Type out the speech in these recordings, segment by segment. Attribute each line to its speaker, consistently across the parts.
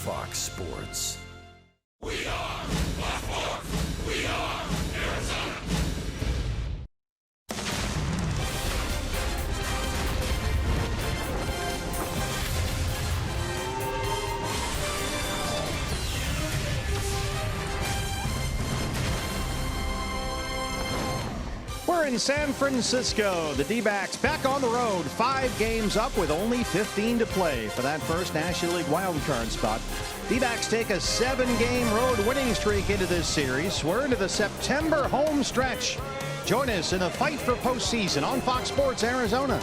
Speaker 1: Fox Sports.
Speaker 2: We are Baltimore. We are Arizona.
Speaker 3: We're in San Francisco. The D-backs back on the road. 5 games up with only 15 to play for that first National League wildcard spot. D-backs take a 7-game road winning streak into this series. We're into the September home stretch. Join us in the fight for postseason on Fox Sports Arizona.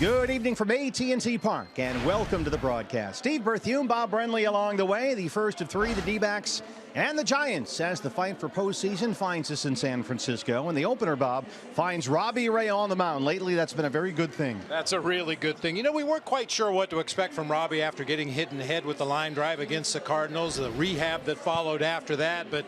Speaker 3: Good evening from AT&T Park and welcome to the broadcast. Steve Berthume, Bob Brenly along the way. The first of 3, the D-backs and the Giants, as the fight for postseason finds us in San Francisco. And the opener, Bob, finds Robbie Ray on the mound. Lately, that's been a very good thing.
Speaker 4: That's a really good thing. You know, we weren't quite sure what to expect from Robbie after getting hit in the head with the line drive against the Cardinals, the rehab that followed after that. But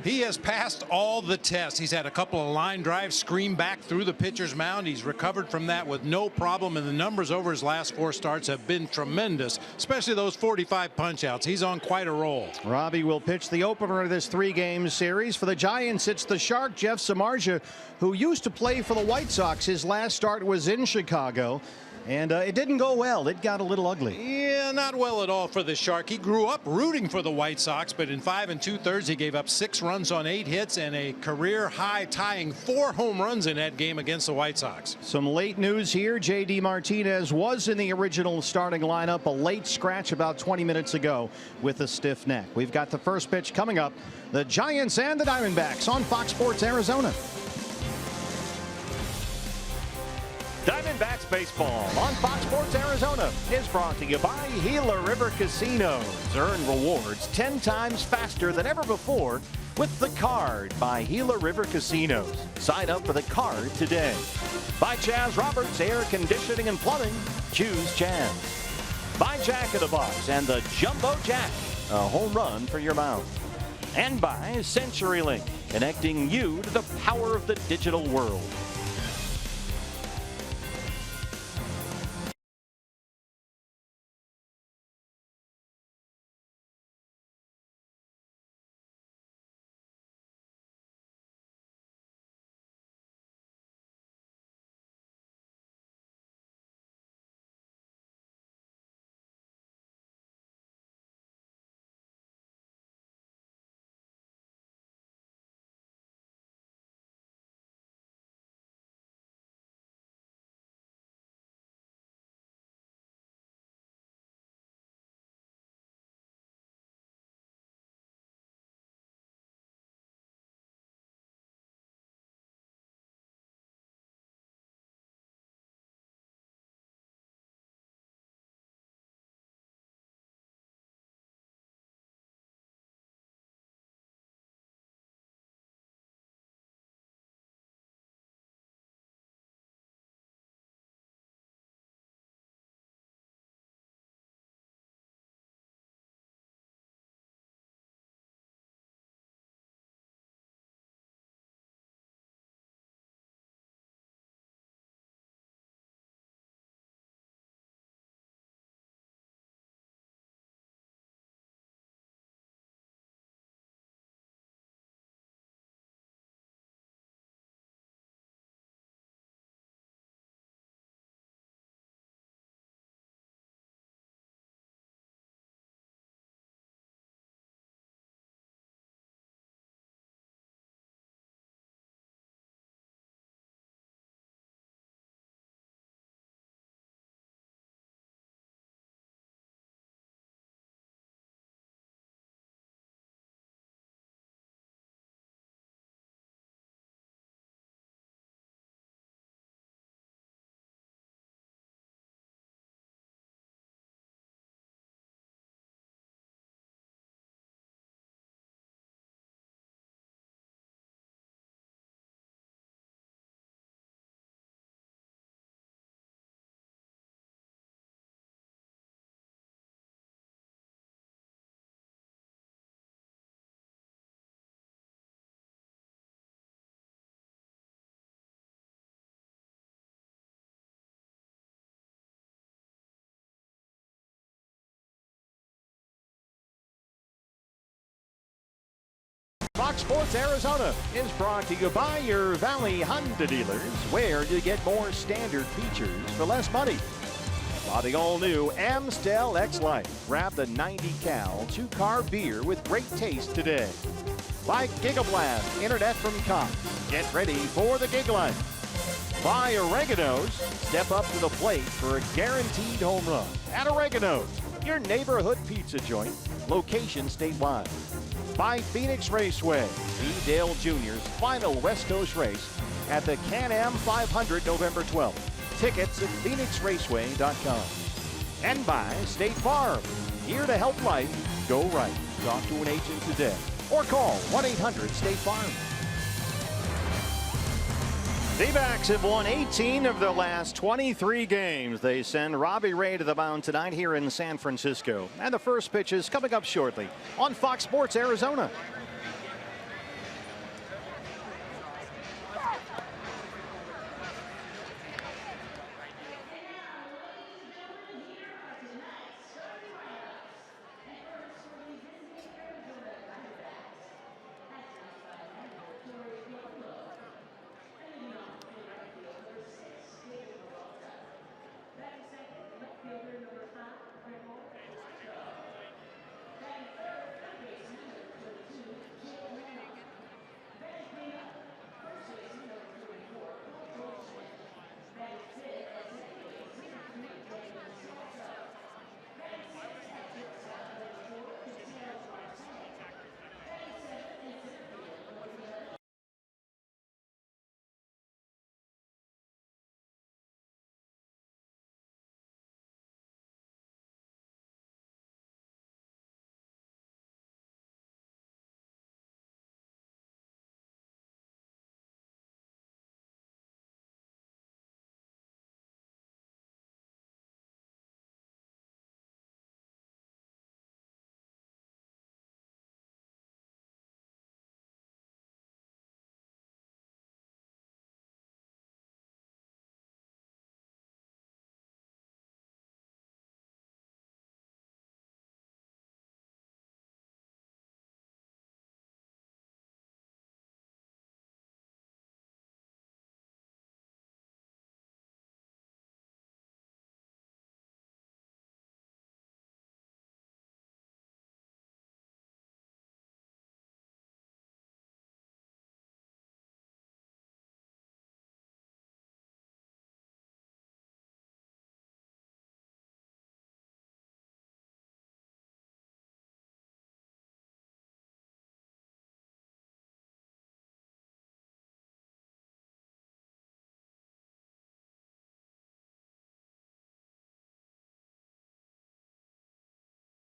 Speaker 4: he has passed all the tests. He's had a couple of line drives scream back through the pitcher's mound. He's recovered from that with no problem, and the numbers over his last 4 starts have been tremendous, especially those 45 punch-outs. He's on quite a roll.
Speaker 3: Robbie will pitch the opener of this 3-game series. For the Giants, it's the Shark, Jeff Samardzija, who used to play for the White Sox. His last start was in Chicago. And it didn't go well. It got a little ugly.
Speaker 4: Yeah, not well at all for the Shark. He grew up rooting for the White Sox, but in 5 2/3 he gave up 6 runs on 8 hits and a career high tying 4 home runs in that game against the White Sox.
Speaker 3: Some late news here. J.D. Martinez was in the original starting lineup. A late scratch about 20 minutes ago with a stiff neck. We've got the first pitch coming up. The Giants and the Diamondbacks on Fox Sports Arizona. Diamondbacks baseball on Fox Sports Arizona is brought to you by Gila River Casinos. Earn rewards 10 times faster than ever before with the Card by Gila River Casinos. Sign up for the Card today. By Chaz Roberts Air Conditioning and Plumbing. Choose Chaz. By Jack in the Box and the Jumbo Jack, a home run for your mouth. And by CenturyLink, connecting you to the power of the digital world. Fox Sports Arizona is brought to you by your Valley Honda dealers, where you get more standard features for less money. By the all-new Amstel X-Lite. Grab the 90-cal 2-car beer with great taste today. By Gigablast Internet from Cox. Get ready for the gig life. By Oregano's. Step up to the plate for a guaranteed home run. At Oregano's, your neighborhood pizza joint. Location statewide. By Phoenix Raceway. B. Dale Jr.'s final West Coast race at the Can-Am 500 November 12th. Tickets at phoenixraceway.com. And by State Farm. Here to help life go right. Talk to an agent today or call 1-800-STATE-FARM. D-backs have won 18 of their last 23 games. They send Robbie Ray to the mound tonight here in San Francisco. And the first pitch is coming up shortly on Fox Sports Arizona.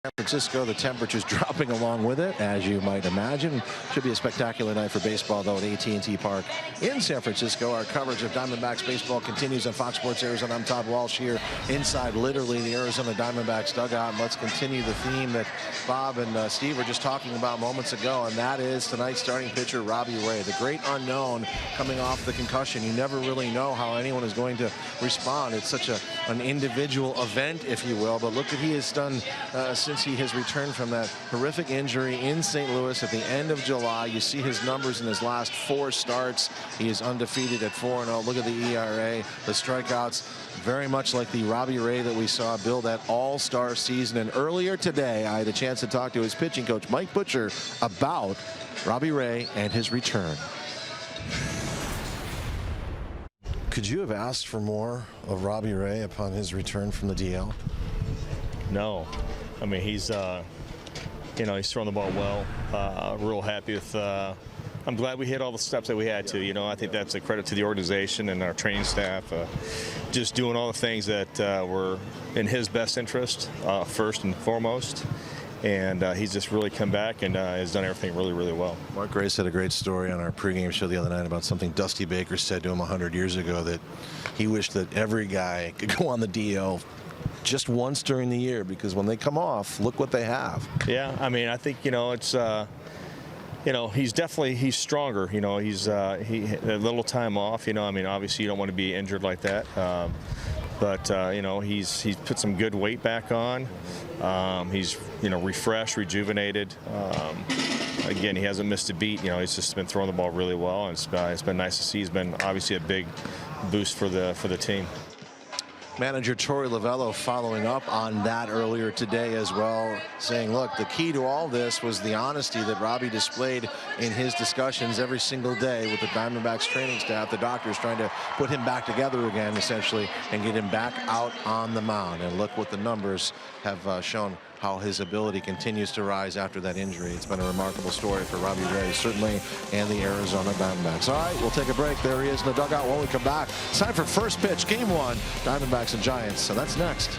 Speaker 1: San Francisco, the temperature's dropping along with it, as you might imagine. Should be a spectacular night for baseball, though, at AT&T Park in San Francisco. Our coverage of Diamondbacks baseball continues on Fox Sports Arizona. I'm Todd Walsh here inside, literally, the Arizona Diamondbacks dugout. And let's continue the theme that Bob and Steve were just talking about moments ago, and that is tonight's starting pitcher, Robbie Ray, the great unknown coming off the concussion. You never really know how anyone is going to respond. It's such an individual event, if you will, but look what he has done since he has returned from that horrific injury in St. Louis at the end of July. You see his numbers in his last 4 starts. He is undefeated at 4-0. Look at the ERA, the strikeouts, very much like the Robbie Ray that we saw build that all-star season. And earlier today, I had a chance to talk to his pitching coach, Mike Butcher, about Robbie Ray and his return. Could you have asked for more of Robbie Ray upon his return from the DL?
Speaker 5: No. I mean, he's, he's throwing the ball well. Real happy with, I'm glad we hit all the steps that we had to. I think that's a credit to the organization and our training staff. Just doing all the things that were in his best interest, first and foremost. And he's just really come back and has done everything really, really well.
Speaker 1: Mark Gray said a great story on our pregame show the other night about something Dusty Baker said to him 100 years ago, that he wished that every guy could go on the DL just once during the year, because when they come off, look what they have.
Speaker 5: Yeah, I mean, I think, it's, he's stronger. He's a little time off, I mean, obviously you don't want to be injured like that. But he's put some good weight back on. He's refreshed, rejuvenated. again, he hasn't missed a beat. You know, he's just been throwing the ball really well, and it's been nice to see. He's been obviously a big boost for the team.
Speaker 1: Manager Torey Lovello following up on that earlier today as well, saying, look, the key to all this was the honesty that Robbie displayed in his discussions every single day with the Diamondbacks training staff, the doctors trying to put him back together again, essentially, and get him back out on the mound. And look what the numbers have shown, how his ability continues to rise after that injury. It's been a remarkable story for Robbie Ray, certainly, and the Arizona Diamondbacks. All right, we'll take a break. There he is in the dugout when we come back. It's time for first pitch, game one, Diamondbacks and Giants. So that's next.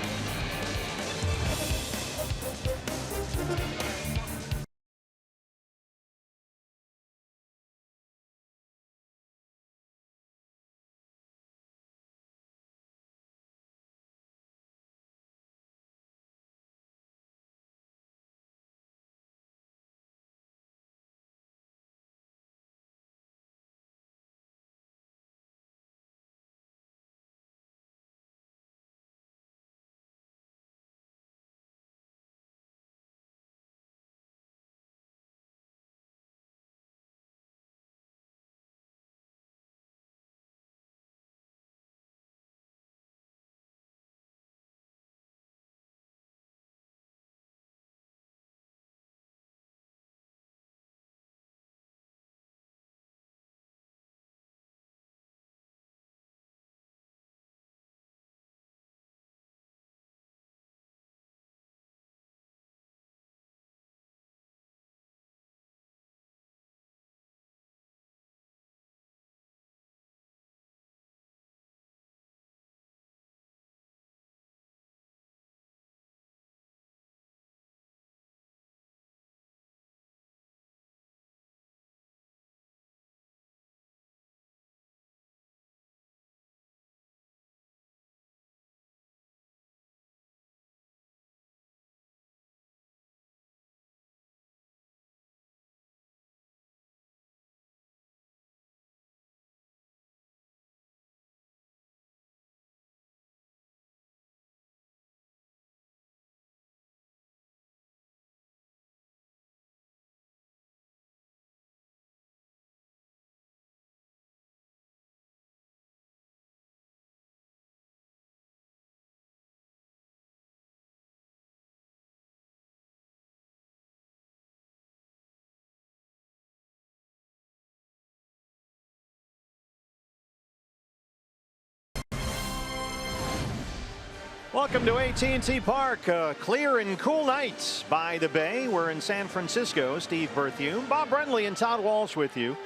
Speaker 3: Welcome to AT&T Park. A clear and cool night by the bay. We're in San Francisco. Steve Berthiaume, Bob Brentley, and Todd Walsh with you.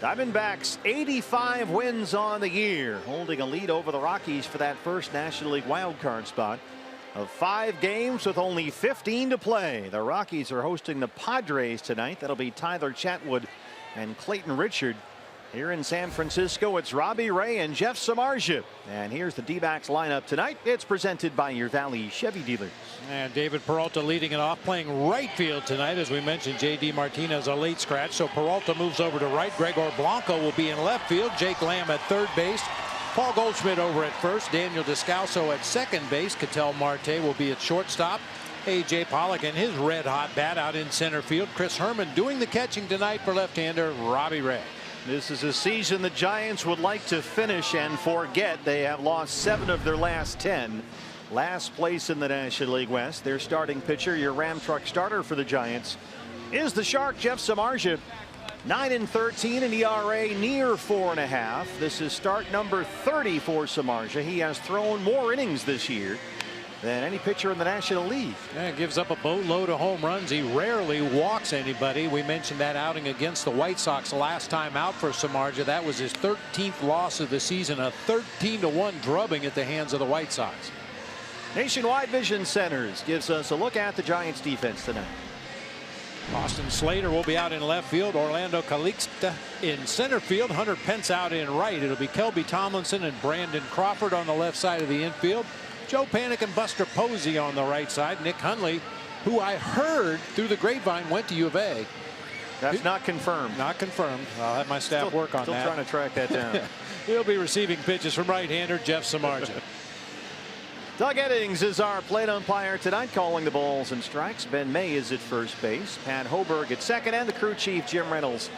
Speaker 3: Diamondbacks 85 wins on the year, holding a lead over the Rockies for that first National League wildcard spot of 5 games with only 15 to play. The Rockies are hosting the Padres tonight. That'll be Tyler Chatwood and Clayton Richard. Here in San Francisco, it's Robbie Ray and Jeff Samardzija. And here's the D-backs lineup tonight. It's presented by your Valley Chevy dealers.
Speaker 4: And David Peralta leading it off, playing right field tonight. As we mentioned, J.D. Martinez a late scratch, so Peralta moves over to right. Gregor Blanco will be in left field. Jake Lamb at third base. Paul Goldschmidt over at first. Daniel Descalso at second base. Ketel Marte will be at shortstop. A.J. Pollock and his red-hot bat out in center field. Chris Herman doing the catching tonight for left-hander Robbie Ray.
Speaker 3: This is a season the Giants would like to finish and forget. They have lost 7 of their last 10. Last place in the National League West. Their starting pitcher, your Ram truck starter for the Giants, is the Shark, Jeff Samardzija. 9-13 in ERA, near 4.5. This is start number 30 for Samardzija. He has thrown more innings this year than any pitcher in the National League.
Speaker 4: Yeah, gives up a boatload of home runs. He rarely walks anybody. We mentioned that outing against the White Sox last time out for Samardzija. That was his 13th loss of the season, a 13-1 drubbing at the hands of the White Sox.
Speaker 3: Nationwide Vision Centers gives us a look at the Giants defense tonight.
Speaker 4: Austin Slater will be out in left field. Orlando Calixta in center field. Hunter Pence out in right. It'll be Kelby Tomlinson and Brandon Crawford on the left side of the infield. Joe Panik and Buster Posey on the right side. Nick Hundley, who I heard through the grapevine went to U of A.
Speaker 3: That's not confirmed.
Speaker 4: Not confirmed. I'll have my staff work on that.
Speaker 3: Still trying to track that down.
Speaker 4: He'll be receiving pitches from right-hander Jeff Samardzija.
Speaker 3: Doug Eddings is our plate umpire tonight, calling the balls and strikes. Ben May is at first base. Pat Hoberg at second, and the crew chief Jim Reynolds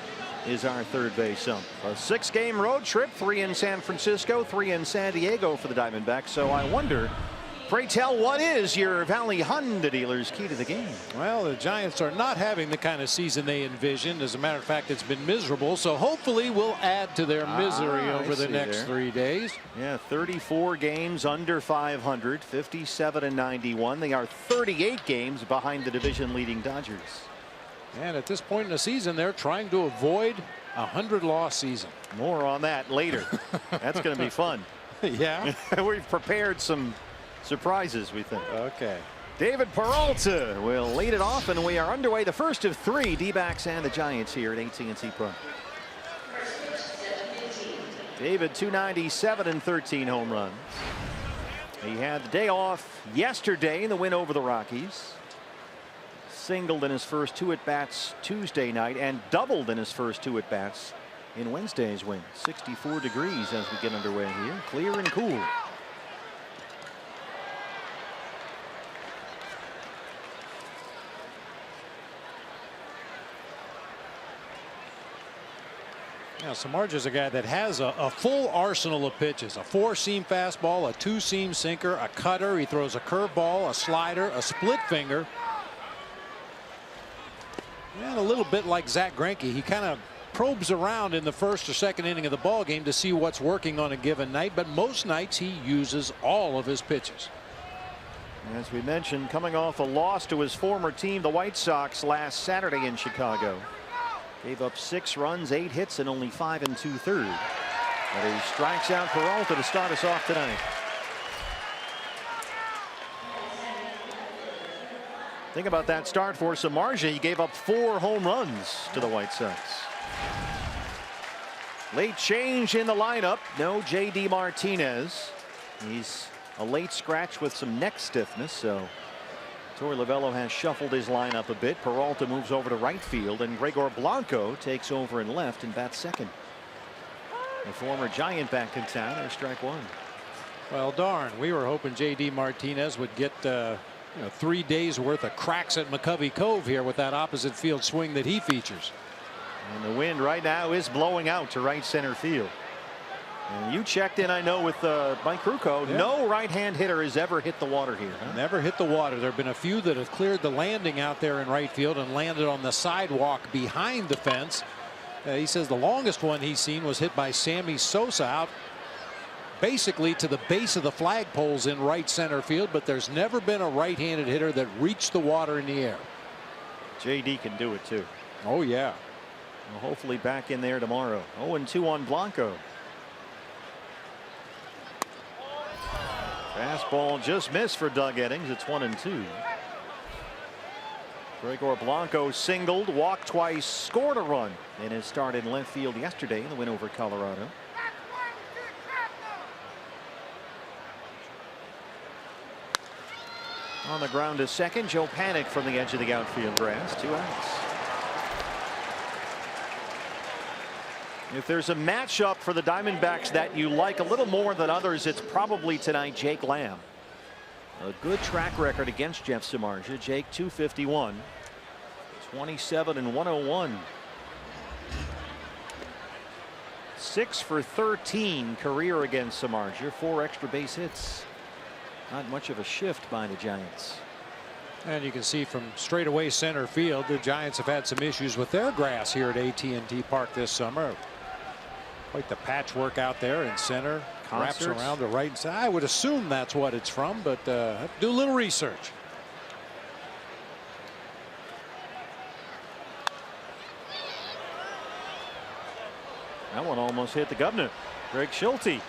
Speaker 3: is our third base ump. A 6-game road trip, 3 in San Francisco, 3 in San Diego for the Diamondbacks. So I wonder, pray tell, what is your Valley Honda dealer's key to the game?
Speaker 4: Well, the Giants are not having the kind of season they envisioned. As a matter of fact, it's been miserable. So hopefully we'll add to their misery over the next 3 days.
Speaker 3: Yeah, 34 games under 500, 57-91. They are 38 games behind the division leading Dodgers.
Speaker 4: And at this point in the season, they're trying to avoid a 100-loss season.
Speaker 3: More on that later. That's going to be fun.
Speaker 4: Yeah.
Speaker 3: We've prepared some surprises, we think.
Speaker 4: Okay.
Speaker 3: David Peralta will lead it off, and we are underway. The first of 3 D-backs and the Giants here at AT&T Park. David, 297 and 13 home runs. He had the day off yesterday in the win over the Rockies. Singled in his first 2 at-bats Tuesday night and doubled in his first 2 at-bats in Wednesday's win. 64 degrees as we get underway here. Clear and cool.
Speaker 4: Now, Samardzija's a guy that has a full arsenal of pitches. A 4-seam fastball, a 2-seam sinker, a cutter. He throws a curveball, a slider, a split finger. And a little bit like Zach Greinke, he kind of probes around in the first or second inning of the ball game to see what's working on a given night, but most nights he uses all of his pitches.
Speaker 3: As we mentioned, coming off a loss to his former team, the White Sox, last Saturday in Chicago. Gave up 6 runs, 8 hits, and only 5 2/3. But he strikes out Peralta to start us off tonight. Think about that start for Samardzija. He gave up 4 home runs to the White Sox. Late change in the lineup. No J.D. Martinez. He's a late scratch with some neck stiffness, so Torey Lovullo has shuffled his lineup a bit. Peralta moves over to right field, and Gregor Blanco takes over in left and bats second. The former Giant back in town. There's strike 1.
Speaker 4: Well, darn, we were hoping J.D. Martinez would get 3 days worth of cracks at McCovey Cove here with that opposite field swing that he features.
Speaker 3: And the wind right now is blowing out to right center field. And you checked in, I know, with Mike Krukow. Yeah. No right-hand hitter has ever hit the water here. Huh?
Speaker 4: Never hit the water. There have been a few that have cleared the landing out there in right field and landed on the sidewalk behind the fence. He says the longest one he's seen was hit by Sammy Sosa out basically to the base of the flagpoles in right center field, but there's never been a right-handed hitter that reached the water in the air.
Speaker 3: JD can do it too.
Speaker 4: Oh yeah.
Speaker 3: Well, hopefully back in there tomorrow. 0-2 on Blanco. Fastball just missed for Doug Eddings. It's 1-2. Gregor Blanco singled, walked twice, scored a run in his start in left field yesterday in the win over Colorado. On the ground to second, Joe Panik from the edge of the outfield grass. 2 outs. If there's a matchup for the Diamondbacks that you like a little more than others, it's probably tonight Jake Lamb. A good track record against Jeff Samardzija. Jake 251, 27 and 101. 6 for 13 career against Samardzija. 4 extra base hits. Not much of a shift by the Giants.
Speaker 4: And you can see from straightaway center field, the Giants have had some issues with their grass here at AT&T Park this summer. Quite the patchwork out there in center. Wraps around the right side. I would assume that's what it's from, but have to do a little research.
Speaker 3: That one almost hit the governor. Greg Schulte.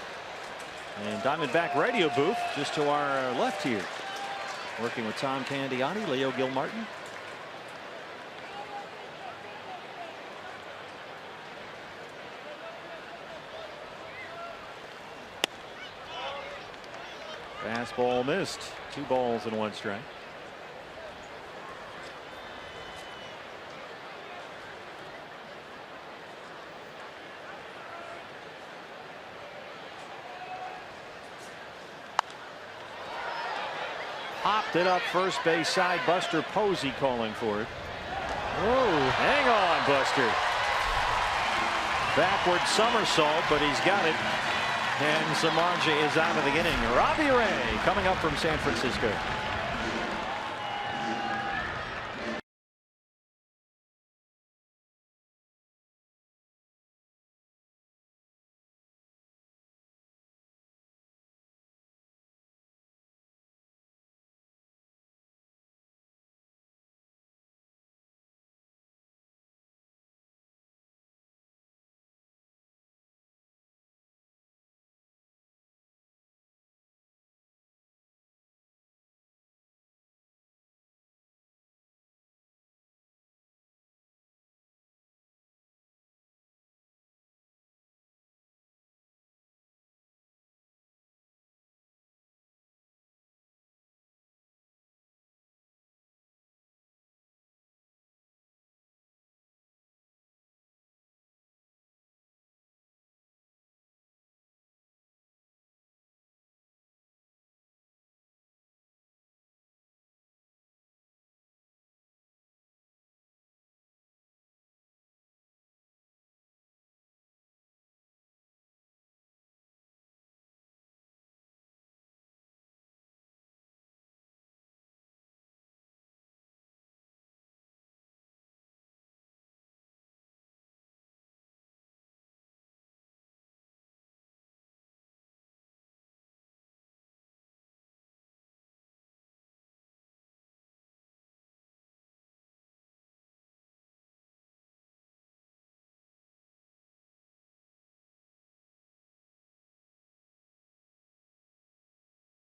Speaker 3: And Diamondback radio booth just to our left here. Working with Tom Candiani, Leo Gilmartin. Fastball missed. 2 balls and 1 strike. Popped it up first base side. Buster Posey calling for it. Oh, hang on, Buster. Backward somersault, but he's got it. And Samardzija is out of the inning. Robbie Ray coming up from San Francisco.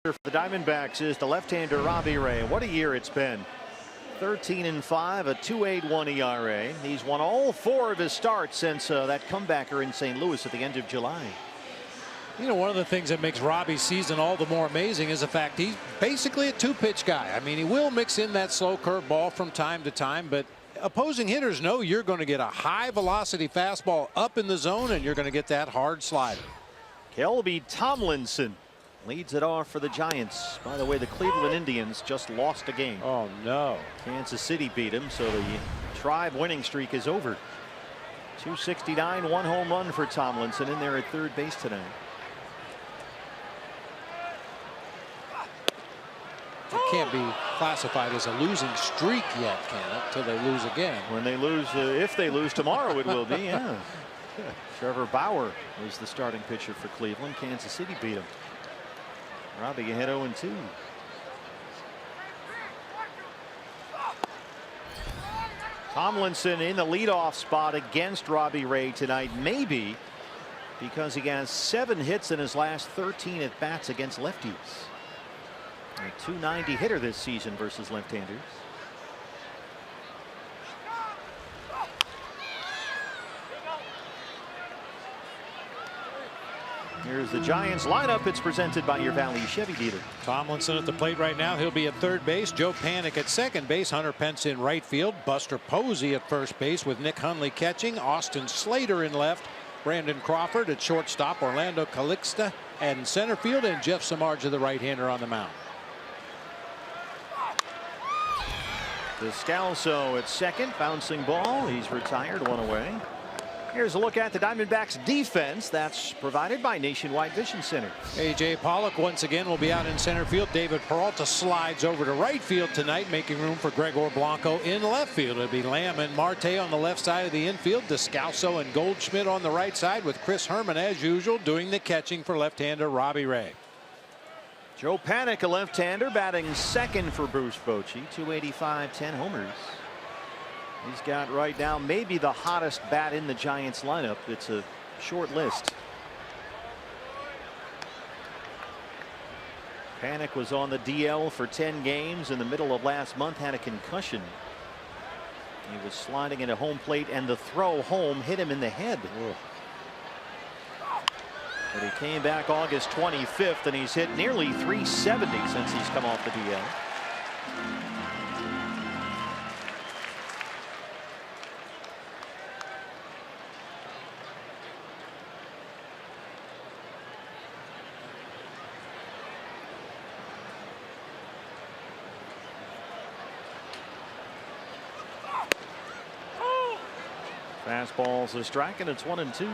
Speaker 3: For the Diamondbacks is the left-hander Robbie Ray. What a year it's been. 13-5, a 2.81 ERA. He's won all 4 of his starts since that comebacker in St. Louis at the end of July.
Speaker 4: You know, one of the things that makes Robbie's season all the more amazing is the fact he's basically a 2-pitch guy. I mean, he will mix in that slow curve ball from time to time, but opposing hitters know you're going to get a high velocity fastball up in the zone, and you're going to get that hard slider.
Speaker 3: Kelby Tomlinson leads it off for the Giants. By the way, the Cleveland Indians just lost a game.
Speaker 4: Oh, no.
Speaker 3: Kansas City beat them, so the Tribe winning streak is over. 269, 1 home run for Tomlinson in there at third base tonight.
Speaker 4: It can't be classified as a losing streak yet, can it? Till they lose again.
Speaker 3: When they lose, if they lose tomorrow, it will be, yeah. Trevor Bauer was the starting pitcher for Cleveland. Kansas City beat him. Robbie ahead 0-2. Tomlinson in the leadoff spot against Robbie Ray tonight, maybe because he has 7 hits in his last 13 at bats against lefties. A .290 hitter this season versus left-handers. Here's the Giants lineup. It's presented by your Valley Chevy dealer.
Speaker 4: Tomlinson at the plate right now. He'll be at third base. Joe Panik at second base. Hunter Pence in right field. Buster Posey at first base with Nick Hundley catching. Austin Slater in left. Brandon Crawford at shortstop. Orlando Calixta in center field. And Jeff Samardzija, the right-hander, on the mound.
Speaker 3: Descalso at second. Bouncing ball. He's retired. 1 away. Here's a look at the Diamondbacks defense. That's provided by Nationwide Vision Center.
Speaker 4: A.J. Pollock once again will be out in center field. David Peralta slides over to right field tonight, making room for Gregor Blanco in left field. It'll be Lamb and Marte on the left side of the infield. Descalso and Goldschmidt on the right side, with Chris Herman, as usual, doing the catching for left-hander Robbie Ray.
Speaker 3: Joe Panik, a left-hander, batting second for Bruce Bochy. 285, 10 homers. He's got right now maybe the hottest bat in the Giants lineup. It's a short list. Panik was on the DL for 10 games in the middle of last month, had a concussion. He was sliding into home plate, and the throw home hit him in the head. Ugh. But he came back August 25th, and he's hit nearly .370 since he's come off the DL. Fastball's a strike, and it's 1-2.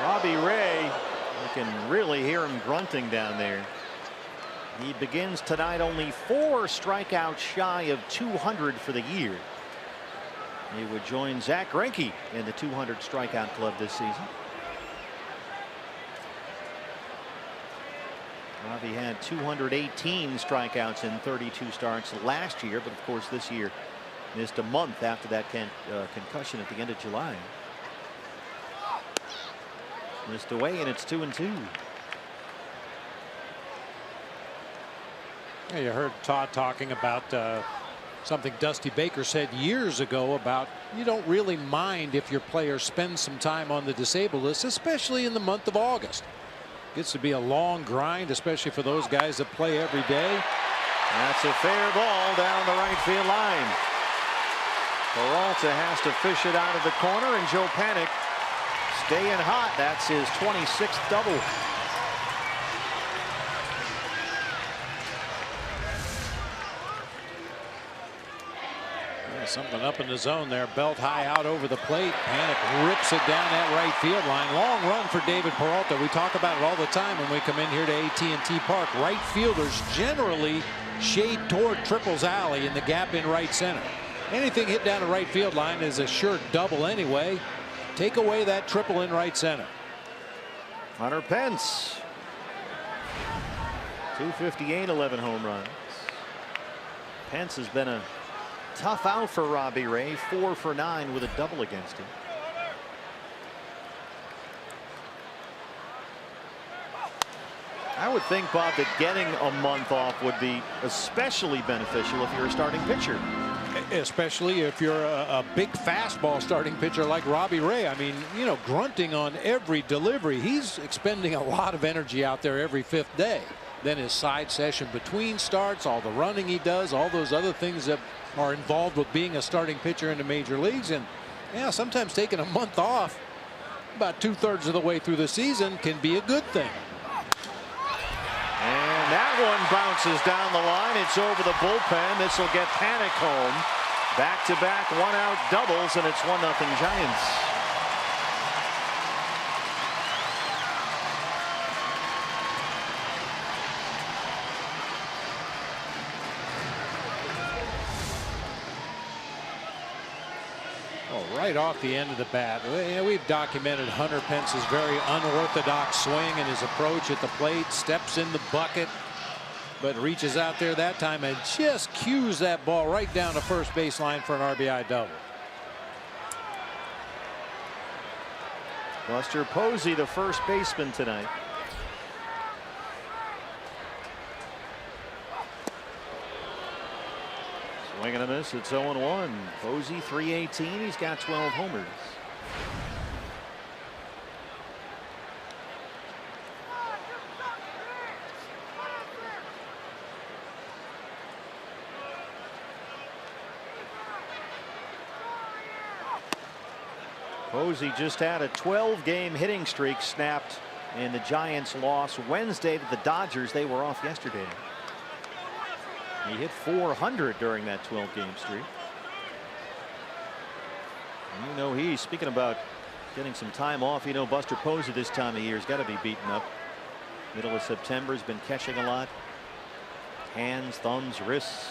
Speaker 3: Robbie Ray, you can really hear him grunting down there. He begins tonight only 4 strikeouts shy of 200 for the year. He would join Zach Greinke in the 200 strikeout club this season. Robbie had 218 strikeouts in 32 starts last year, but of course this year missed a month after that concussion at the end of July. Missed away, and it's 2-2.
Speaker 4: Yeah, you heard Todd talking about something Dusty Baker said years ago about you don't really mind if your player spends some time on the disabled list, especially in the month of August. Gets to be a long grind, especially for those guys that play every day.
Speaker 3: That's a fair ball down the right field line. Peralta has to fish it out of the corner, and Joe Panik staying hot. That's his 26th double.
Speaker 4: Something up in the zone there. Belt high out over the plate. Panik rips it down that right field line. Long run for David Peralta. We talk about it all the time when we come in here to AT&T Park. Right fielders generally shade toward Triple's alley in the gap in right center. Anything hit down the right field line is a sure double anyway. Take away that triple in right center.
Speaker 3: Hunter Pence, 258, 11 home runs. Pence has been a tough out for Robbie Ray, 4 for 9 with a double against him. I would think, Bob, that getting a month off would be especially beneficial if you're a starting pitcher.
Speaker 4: Especially if you're a big fastball starting pitcher like Robbie Ray. I mean, you know, grunting on every delivery. He's expending a lot of energy out there every 5th day. Then his side session between starts, all the running he does, all those other things that are involved with being a starting pitcher in the major leagues. And yeah, sometimes taking a month off about 2/3 of the way through the season can be a good thing.
Speaker 3: And that one bounces down the line. It's over the bullpen. This will get Panik home. Back-to-back 1-out doubles, and it's 1-0 Giants.
Speaker 4: Right off the end of the bat. We've documented Hunter Pence's very unorthodox swing and his approach at the plate. Steps in the bucket, but reaches out there that time and just cues that ball right down the first baseline for an RBI double.
Speaker 3: Buster Posey, the first baseman tonight. Swing and a miss. It's 0-1. Posey 318. He's got 12 homers. Posey just had a 12-game hitting streak snapped in the Giants' loss Wednesday to the Dodgers. They were off yesterday. He hit 400 during that 12-game streak. And you know, he's speaking about getting some time off. You know, Buster Posey this time of year has got to be beaten up. Middle of September, has been catching a lot. Hands, thumbs, wrists.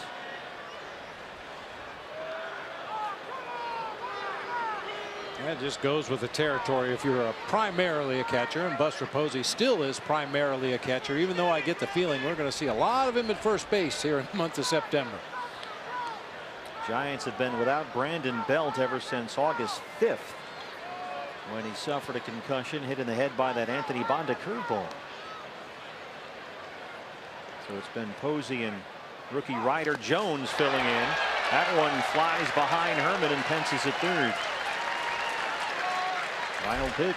Speaker 4: That just goes with the territory if you're primarily a catcher, and Buster Posey still is primarily a catcher, even though I get the feeling we're going to see a lot of him at first base here in the month of September.
Speaker 3: Giants have been without Brandon Belt ever since August 5th, when he suffered a concussion, hit in the head by that Anthony Banda curveball. So it's been Posey and rookie Ryder Jones filling in. That one flies behind Herman, and Pence is at third. Final pitch.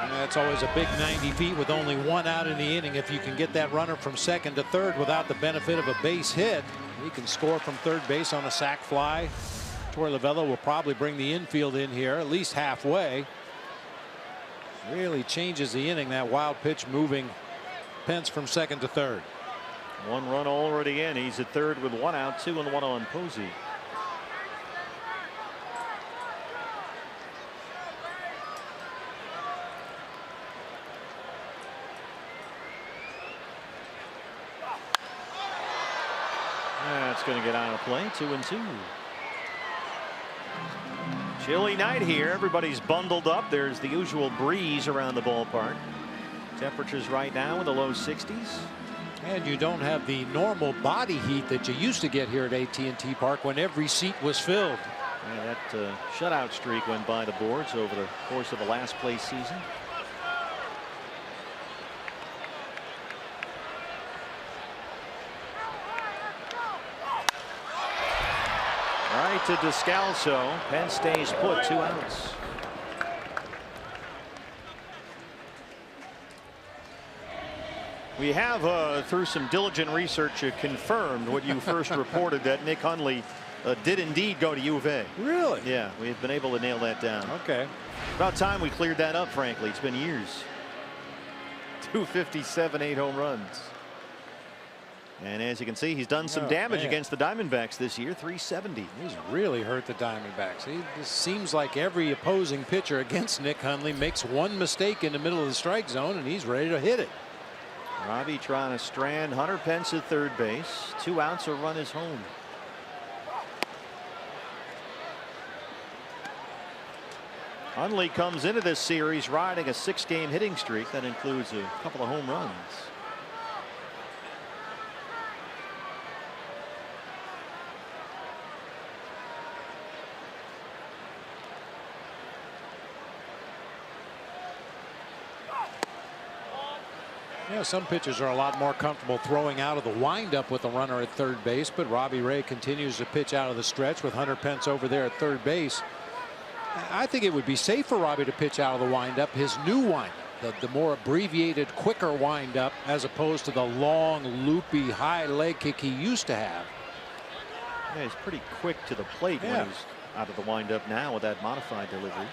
Speaker 4: That That's always a big 90 feet with only one out in the inning. If you can get that runner from second to third without the benefit of a base hit, he can score from third base on a sac fly. Torlavella will probably bring the infield in here at least halfway. Really changes the inning, that wild pitch moving Pence from second to third.
Speaker 3: 1 run already in. He's at third with 1 out, 2 and 1 on Posey. That's going to get out of play. 2-2. Chilly night here. Everybody's bundled up. There's the usual breeze around the ballpark. Temperatures right now in the low 60s.
Speaker 4: And you don't have the normal body heat that you used to get here at AT&T Park when every seat was filled.
Speaker 3: Yeah, that shutout streak went by the boards over the course of the last place season. Right to Descalso. Penn stays put, 2 outs. We have, through some diligent research, confirmed what you first reported, that Nick Hundley did indeed go to U of A.
Speaker 4: Really?
Speaker 3: Yeah, we've been able to nail that down.
Speaker 4: Okay.
Speaker 3: About time we cleared that up, frankly. It's been years. 257, 8 home runs. And as you can see, he's done some damage against the Diamondbacks this year. 370.
Speaker 4: He's really hurt the Diamondbacks. It seems like every opposing pitcher against Nick Hundley makes one mistake in the middle of the strike zone, and he's ready to hit it.
Speaker 3: Robbie trying to strand Hunter Pence at third base. 2 outs, a run is home. Hundley comes into this series riding a 6-game hitting streak that includes a couple of home runs.
Speaker 4: Yeah, some pitchers are a lot more comfortable throwing out of the windup with a runner at third base, but Robbie Ray continues to pitch out of the stretch with Hunter Pence over there at third base. I think it would be safe for Robbie to pitch out of the windup, his new windup, the more abbreviated, quicker windup, as opposed to the long, loopy, high leg kick he used to have.
Speaker 3: Yeah, he's pretty quick to the plate when he's out of the windup now with that modified delivery.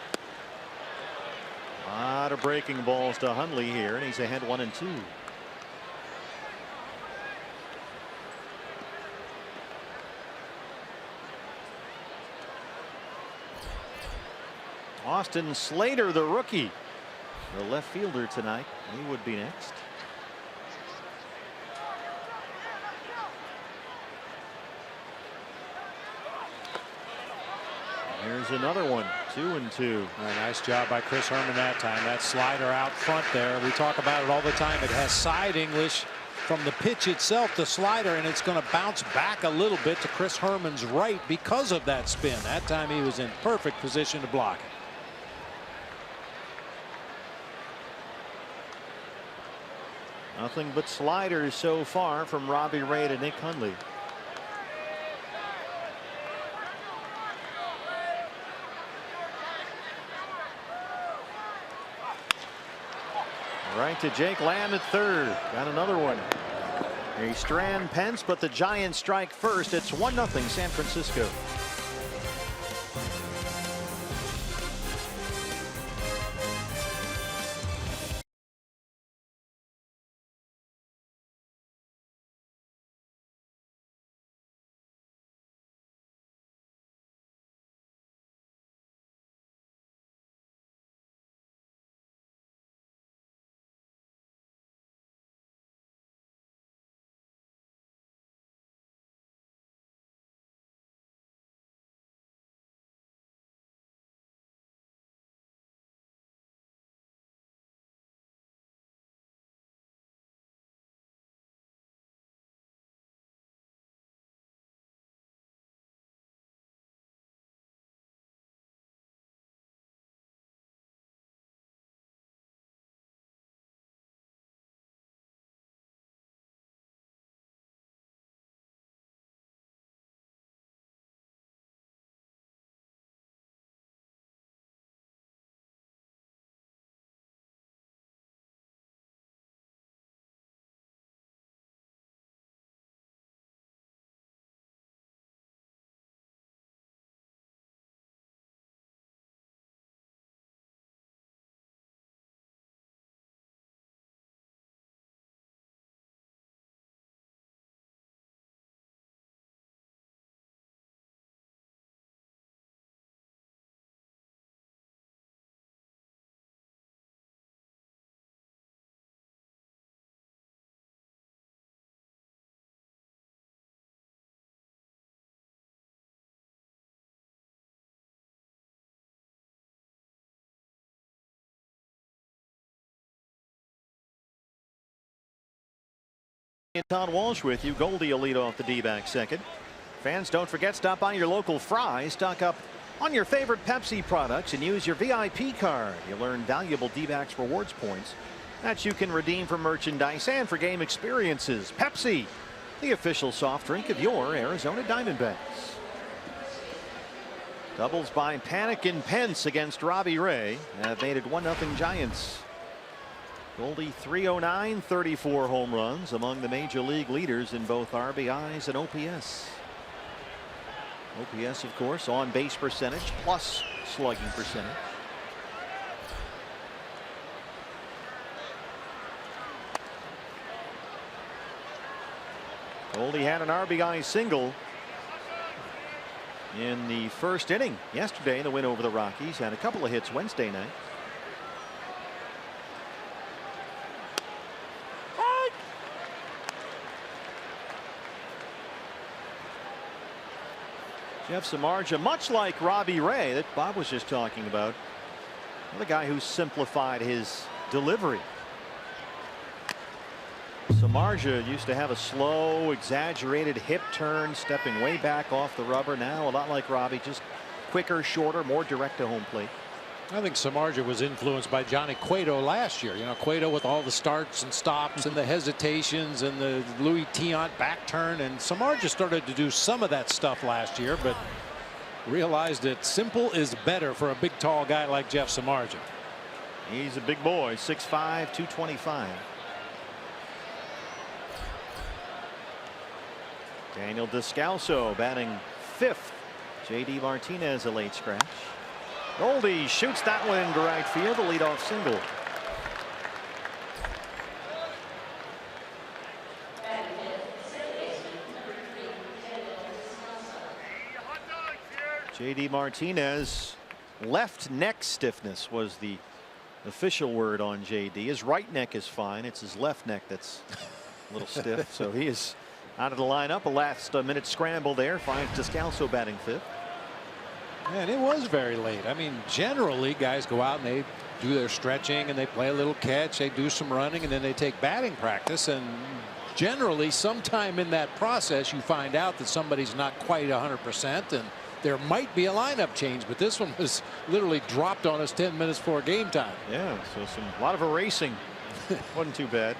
Speaker 3: A lot of breaking balls to Hundley here, and he's ahead 1-2. Austin Slater, the rookie, the left fielder tonight. He would be next. Here's another one. 2-2.
Speaker 4: Nice job by Chris Herman that time. That slider out front there. We talk about it all the time. It has side English from the pitch itself, the slider, and it's going to bounce back a little bit to Chris Herman's right because of that spin. That time he was in perfect position to block it.
Speaker 3: Nothing but sliders so far from Robbie Ray to Nick Hundley. Right to Jake Lamb at third. Got another one. They strand Pence, but the Giants strike first. It's 1-0 San Francisco. second. Todd Walsh with you. Goldie will lead off the D-backs second. Fans, don't forget, stop by your local Fry's, stock up on your favorite Pepsi products, and use your VIP card. You'll earn valuable D-backs rewards points that you can redeem for merchandise and for game experiences. Pepsi, the official soft drink of your Arizona Diamondbacks. Doubles by Panic and Pence against Robbie Ray have made it 1-0 Giants. Goldie 309, 34 home runs, among the major league leaders in both RBIs and OPS. OPS, of course, on base percentage plus slugging percentage. Goldie had an RBI single in the first inning yesterday in the win over the Rockies. Had a couple of hits Wednesday night. Jeff Samardzija, much like Robbie Ray that Bob was just talking about, another guy who simplified his delivery. Samardzija used to have a slow, exaggerated hip turn, stepping way back off the rubber. Now a lot like Robbie, just quicker, shorter, more direct to home plate.
Speaker 4: I think Samardzija was influenced by Johnny Cueto last year. You know, Cueto with all the starts and stops and the hesitations and the Louis Tiant back turn, and Samardzija started to do some of that stuff last year, but realized that simple is better for a big tall guy like Jeff Samardzija.
Speaker 3: He's a big boy, 6'5", 225. Daniel Descalso batting fifth. JD Martinez a late scratch. Goldie shoots that one into right field, a leadoff single. JD Martinez, left neck stiffness was the official word on JD. His right neck is fine. It's his left neck that's a little stiff. So he is out of the lineup. A last minute scramble there finds Descalso batting fifth.
Speaker 4: And it was very late. I mean, generally guys go out and they do their stretching and they play a little catch, they do some running, and then they take batting practice, and generally sometime in that process you find out that somebody's not quite 100% and there might be a lineup change, but this one was literally dropped on us 10 minutes before game time.
Speaker 3: Yeah, so a lot of erasing. Wasn't too bad.